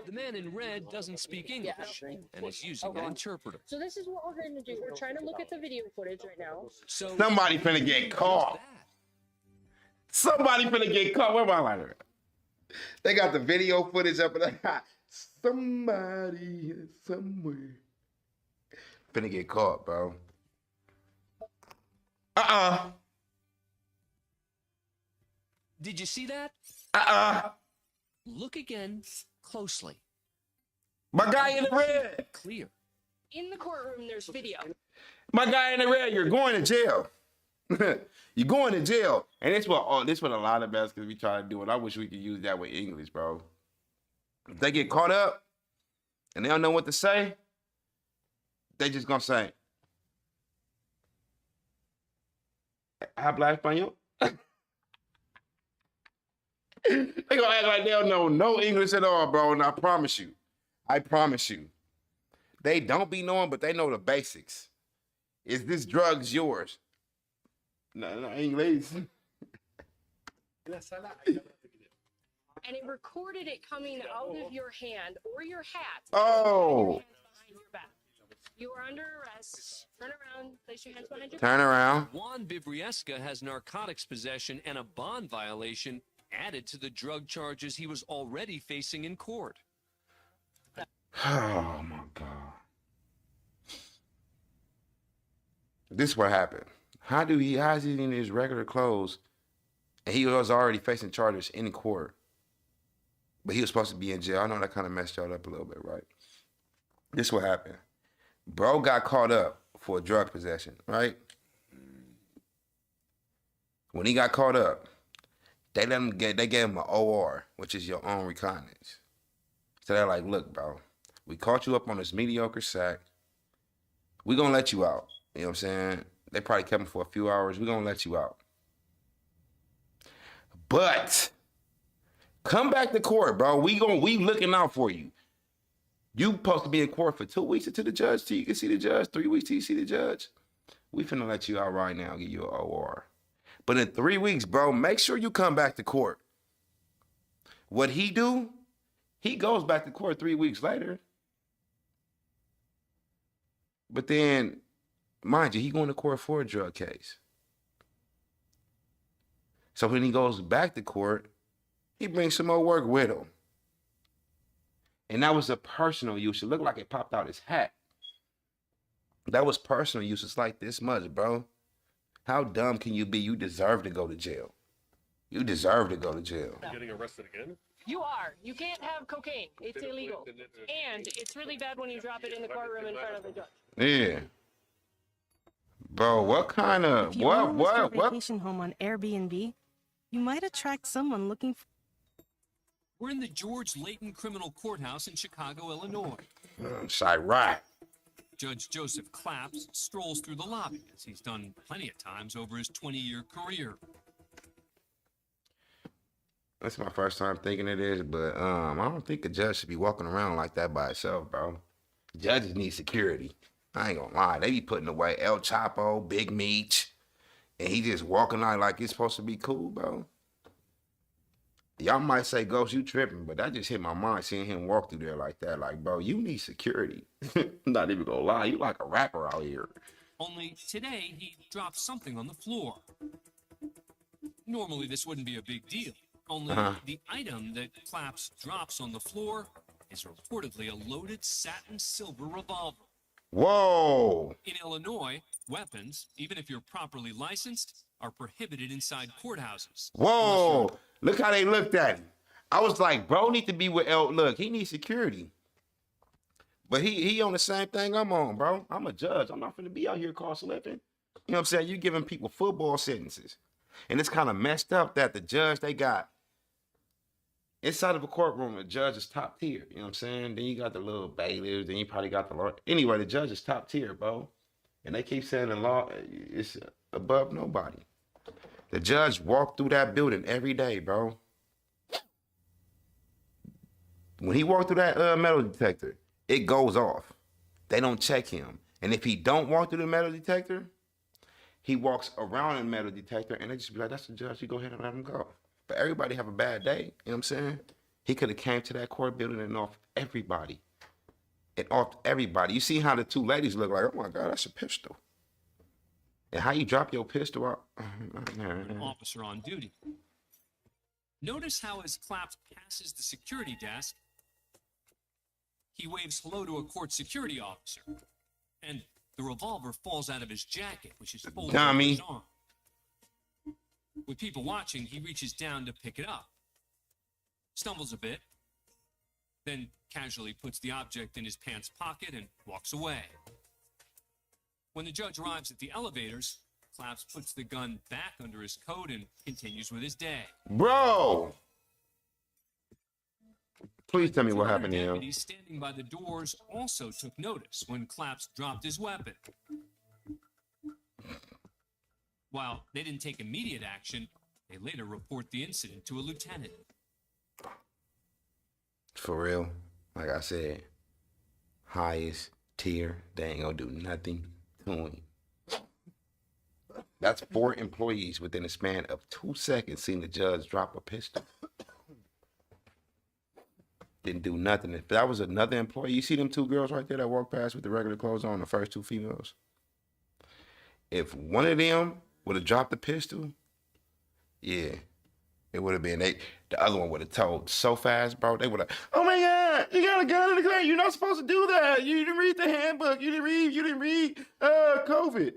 The man in red doesn't speak English and is using an interpreter. So this is what we're going to do. We're trying to look at the video footage right now. So Somebody finna get caught. Somebody finna get caught. Where my lighter at? They got the video footage up and somebody somewhere finna get caught, bro. Did you see that? Look again closely. My guy in the red. Clear. In the courtroom, there's video. My guy in the red, you're going to jail. You're going to jail. And this what a lot of basketball we try to do, and I wish we could use that with English, bro. If they get caught up and they don't know what to say, they just gonna say, habla español? They gonna act like they don't know no English at all, bro, and I promise you, they don't be knowing, but they know the basics. Is this drugs yours? No, English. And it recorded it coming out of your hand or your hat. Oh. Your hands behind your back. You are under arrest. Turn around. Place your hands behind your Turn back. around. Juan Vibriesca has narcotics possession and a bond violation added to the drug charges he was already facing in court. Oh my God. This is what happened. How is he in his regular clothes and he was already facing charges in court? But he was supposed to be in jail. I know that kind of messed y'all up a little bit, right? This is what happened. Bro got caught up for drug possession, right? When he got caught up, they gave him an OR, which is your own recognizance. So they're like, look, bro, we caught you up on this mediocre sack. We're going to let you out. You know what I'm saying? They probably kept him for a few hours. We're going to let you out. But come back to court, bro. We looking out for you. You supposed to be in court for 2 weeks until the judge, till you can see the judge, 3 weeks till you see the judge. We finna let you out right now, give you an OR. But in 3 weeks, bro, make sure you come back to court. What he do, he goes back to court 3 weeks later. But then, mind you, he going to court for a drug case. So when he goes back to court, he brings some more work with him. And that was a personal use. It looked like it popped out his hat. That was personal use. It's like this much, bro. How dumb can you be? You deserve to go to jail. You deserve to go to jail. Getting arrested again? You are. You can't have cocaine. It's illegal. And it's really bad when you drop it in the courtroom in front of the judge. Yeah. Bro, what kind of, If you own a vacation home on Airbnb, you might attract someone looking for. We're in the George Layton Criminal Courthouse in Chicago, Illinois. Chirac. Judge Joseph Claps strolls through the lobby, as he's done plenty of times over his 20-year career. That's my first time thinking it is, but I don't think a judge should be walking around like that by itself, bro. Judges need security. I ain't gonna lie. They be putting away El Chapo, Big Meech, and he just walking out like it's supposed to be cool, bro. Y'all might say, Ghost, you tripping, but that just hit my mind seeing him walk through there like that. Like, bro, you need security. I'm not even gonna lie. You like a rapper out here. Only today, he dropped something on the floor. Normally, this wouldn't be a big deal. Only the item that Claps drops on the floor is reportedly a loaded satin silver revolver. Whoa! In Illinois, weapons, even if you're properly licensed, are prohibited inside courthouses. Whoa! Look how they looked at him. I was like, bro, need to be with El. Look, he needs security. But he on the same thing I'm on, bro. I'm a judge. I'm not finna be out here cost living. You know what I'm saying? You giving people football sentences. And it's kind of messed up that the judge they got inside of a courtroom, the judge is top tier. You know what I'm saying? Then you got the little bailiffs, then you probably got the lawyer. Anyway, the judge is top tier, bro. And they keep saying the law is above nobody. The judge walked through that building every day, bro. When he walked through that metal detector, it goes off. They don't check him. And if he don't walk through the metal detector, he walks around the metal detector and they just be like, that's the judge, you go ahead and let him go. But everybody have a bad day, you know what I'm saying? He could have came to that court building and off everybody. And off everybody. You see how the two ladies look like, oh my God, that's a pistol. And how you drop your pistol out. An officer on duty. Notice how as Claps passes the security desk, he waves hello to a court security officer. And the revolver falls out of his jacket, which is folded over his arm. With people watching, he reaches down to pick it up. Stumbles a bit, then casually puts the object in his pants pocket and walks away. When the judge arrives at the elevators, Claps puts the gun back under his coat and continues with his day. Bro! Please tell me what happened to him. Deputies standing by the doors also took notice when Claps dropped his weapon. While they didn't take immediate action, they later report the incident to a lieutenant. For real, like I said, highest tier, they ain't gonna do nothing to him. That's 4 employees within a span of 2 seconds seeing the judge drop a pistol. Didn't do nothing. If that was another employee, you see them 2 girls right there that walked past with the regular clothes on, the first 2 females? If one of them would have dropped the pistol, yeah, it would have been, the other one would have told so fast, bro, they would have, oh my God, you got a gun in the car, you're not supposed to do that. You didn't read the handbook, you didn't read COVID.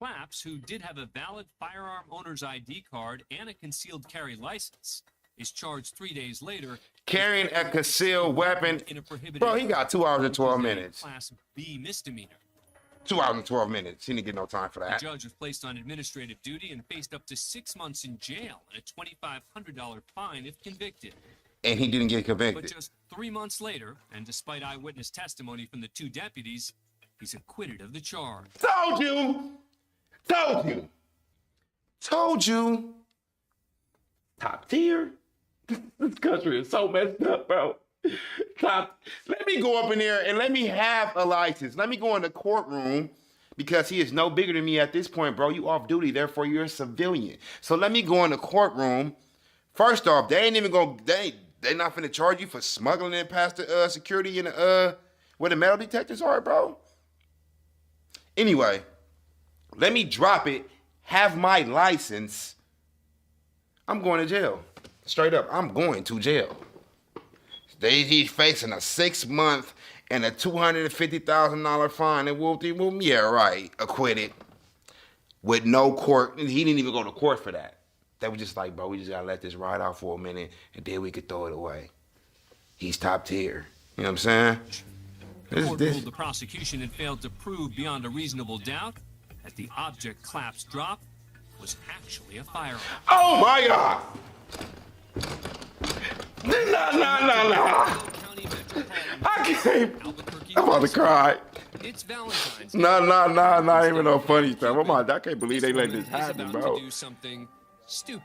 Claps, who did have a valid firearm owner's ID card and a concealed carry license, is charged 3 days later. Carrying a concealed weapon. Bro, he got 2 hours and 12 minutes. Class B misdemeanor. 2 hours and 12 minutes. He didn't get no time for that. The judge was placed on administrative duty and faced up to 6 months in jail and a $2,500 fine if convicted. And he didn't get convicted. But just 3 months later, and despite eyewitness testimony from the 2 deputies, he's acquitted of the charge. Told you! Told you! Told you! Top tier? This country is so messed up, bro. Let me go up in there and let me have a license. Let me go in the courtroom because he is no bigger than me at this point, bro. You off duty, therefore you're a civilian. So let me go in the courtroom. First off, they ain't even gonna, they not finna charge you for smuggling it past the security in the where the metal detectors are, bro. Anyway, let me drop it, have my license. I'm going to jail. Straight up, I'm going to jail. He's facing a 6-month and a $250,000 fine. And whoop, yeah, right, acquitted. With no court. He didn't even go to court for that. They were just like, bro, we just gotta let this ride out for a minute and then we could throw it away. He's top tier. You know what I'm saying? The court ruled the prosecution had failed to prove beyond a reasonable doubt that the object Claps dropped was actually a firearm. Oh my God! No. I can't. I'm about to cry. It's Valentine's. Not even no funny stuff. I can't believe they let this happen, bro. To do something stupid.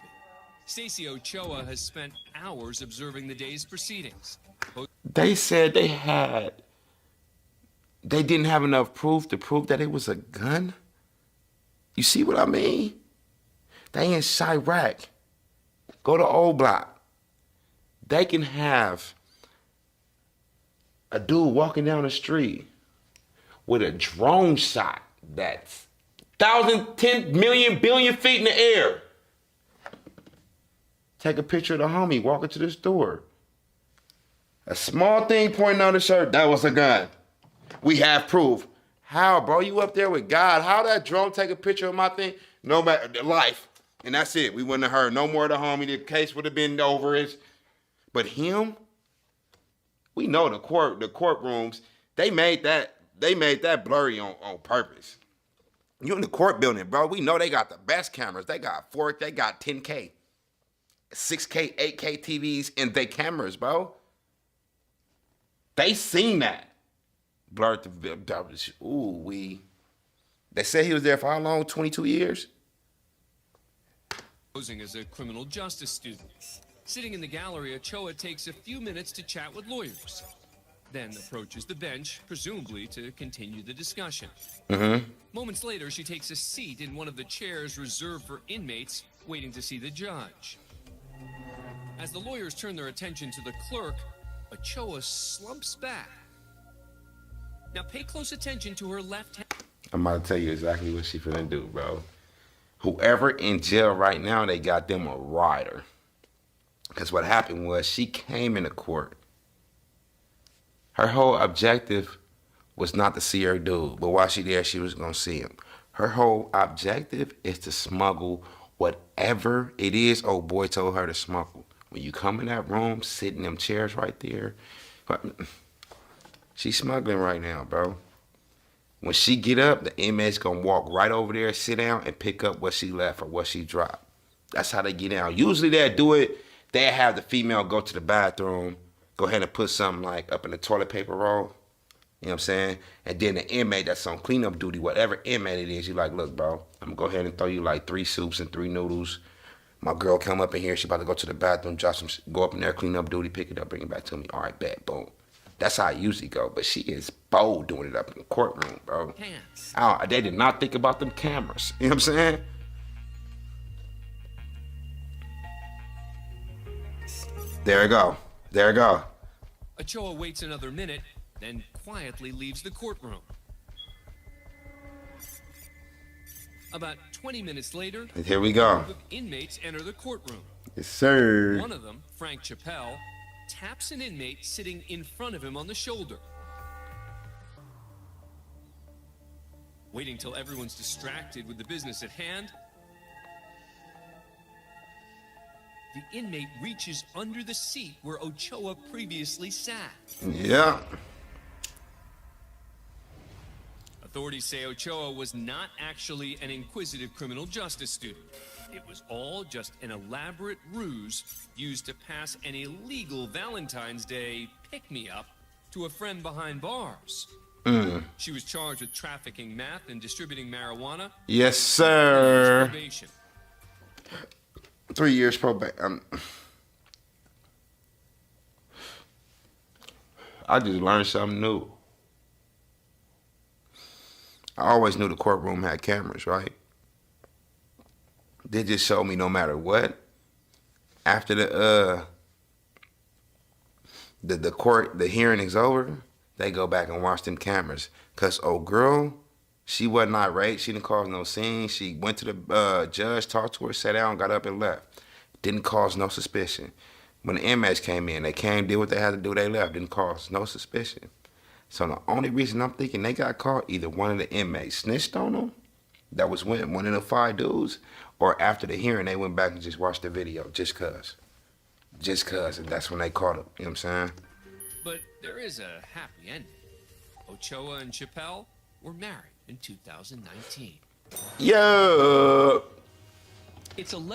Stacey Ochoa has spent hours observing the day's proceedings. They said they didn't have enough proof to prove that it was a gun. You see what I mean? They in Chirac. Go to Old Block. They can have a dude walking down the street with a drone shot that's 1,000, 10 million, billion feet in the air. Take a picture of the homie walking to the store. A small thing pointing on the shirt, that was a gun. We have proof. How, bro? You up there with God. How that drone take a picture of my thing? No matter, life. And that's it. We wouldn't have heard no more of the homie. The case would have been over. But him, we know the courtrooms, they made that blurry on purpose. You in the court building, bro. We know they got the best cameras. They got 10K, 6K, 8K TVs in their cameras, bro. They seen that. Blurred the They said he was there for how long? 22 years? posing as a criminal justice student. Sitting in the gallery, Ochoa takes a few minutes to chat with lawyers, then approaches the bench, presumably to continue the discussion. Moments later, she takes a seat in one of the chairs reserved for inmates waiting to see the judge. As the lawyers turn their attention to the clerk, Ochoa slumps back. Now pay close attention to her left hand. I'm about to tell you exactly what she finna do, bro. Whoever in jail right now, they got them a rider. Because what happened was she came into court. Her whole objective was not to see her dude, but while she there, she was gonna see him. Her whole objective is to smuggle whatever it is old boy told her to smuggle. When you come in that room, sit in them chairs right there, she's smuggling right now, bro. When she get up, the inmate's gonna walk right over there, sit down, and pick up what she left or what she dropped. That's how they get down. Usually they'll do it, they'll have the female go to the bathroom, go ahead and put something like up in the toilet paper roll, you know what I'm saying? And then the inmate that's on cleanup duty, whatever inmate it is, you like, look, bro, I'm gonna go ahead and throw you like 3 soups and 3 noodles. My girl come up in here, she about to go to the bathroom, drop some, go up in there, clean up duty, pick it up, bring it back to me. All right, bet, boom. That's how it usually go, but she is bold doing it up in the courtroom, bro. They did not think about them cameras, you know what I'm saying? There we go, there we go. Ochoa waits another minute, then quietly leaves the courtroom. About 20 minutes later, And here we go. a group of inmates enter the courtroom. Yes, sir. One of them, Frank Chappelle, taps an inmate sitting in front of him on the shoulder. Waiting till everyone's distracted with the business at hand, the inmate reaches under the seat where Ochoa previously sat. Yeah. Authorities say Ochoa was not actually an inquisitive criminal justice student. It was all just an elaborate ruse used to pass an illegal Valentine's Day pick-me-up to a friend behind bars. She was charged with trafficking meth and distributing marijuana. Yes, sir. Probation. 3 years probation. I just learned something new. I always knew the courtroom had cameras, right? They just showed me no matter what. After the hearing is over, they go back and watch them cameras. Cause old girl, she wasn't irate. She didn't cause no scene. She went to the judge, talked to her, sat down, got up and left. Didn't cause no suspicion. When the inmates came in, they came, did what they had to do, they left. Didn't cause no suspicion. So the only reason I'm thinking they got caught, either one of the inmates snitched on them, that was one of the 5 dudes, or after the hearing, they went back and just watched the video, just cause. Just cause, and that's when they caught him, you know what I'm saying? But there is a happy ending. Ochoa and Chappelle were married in 2019. Yo! It's 11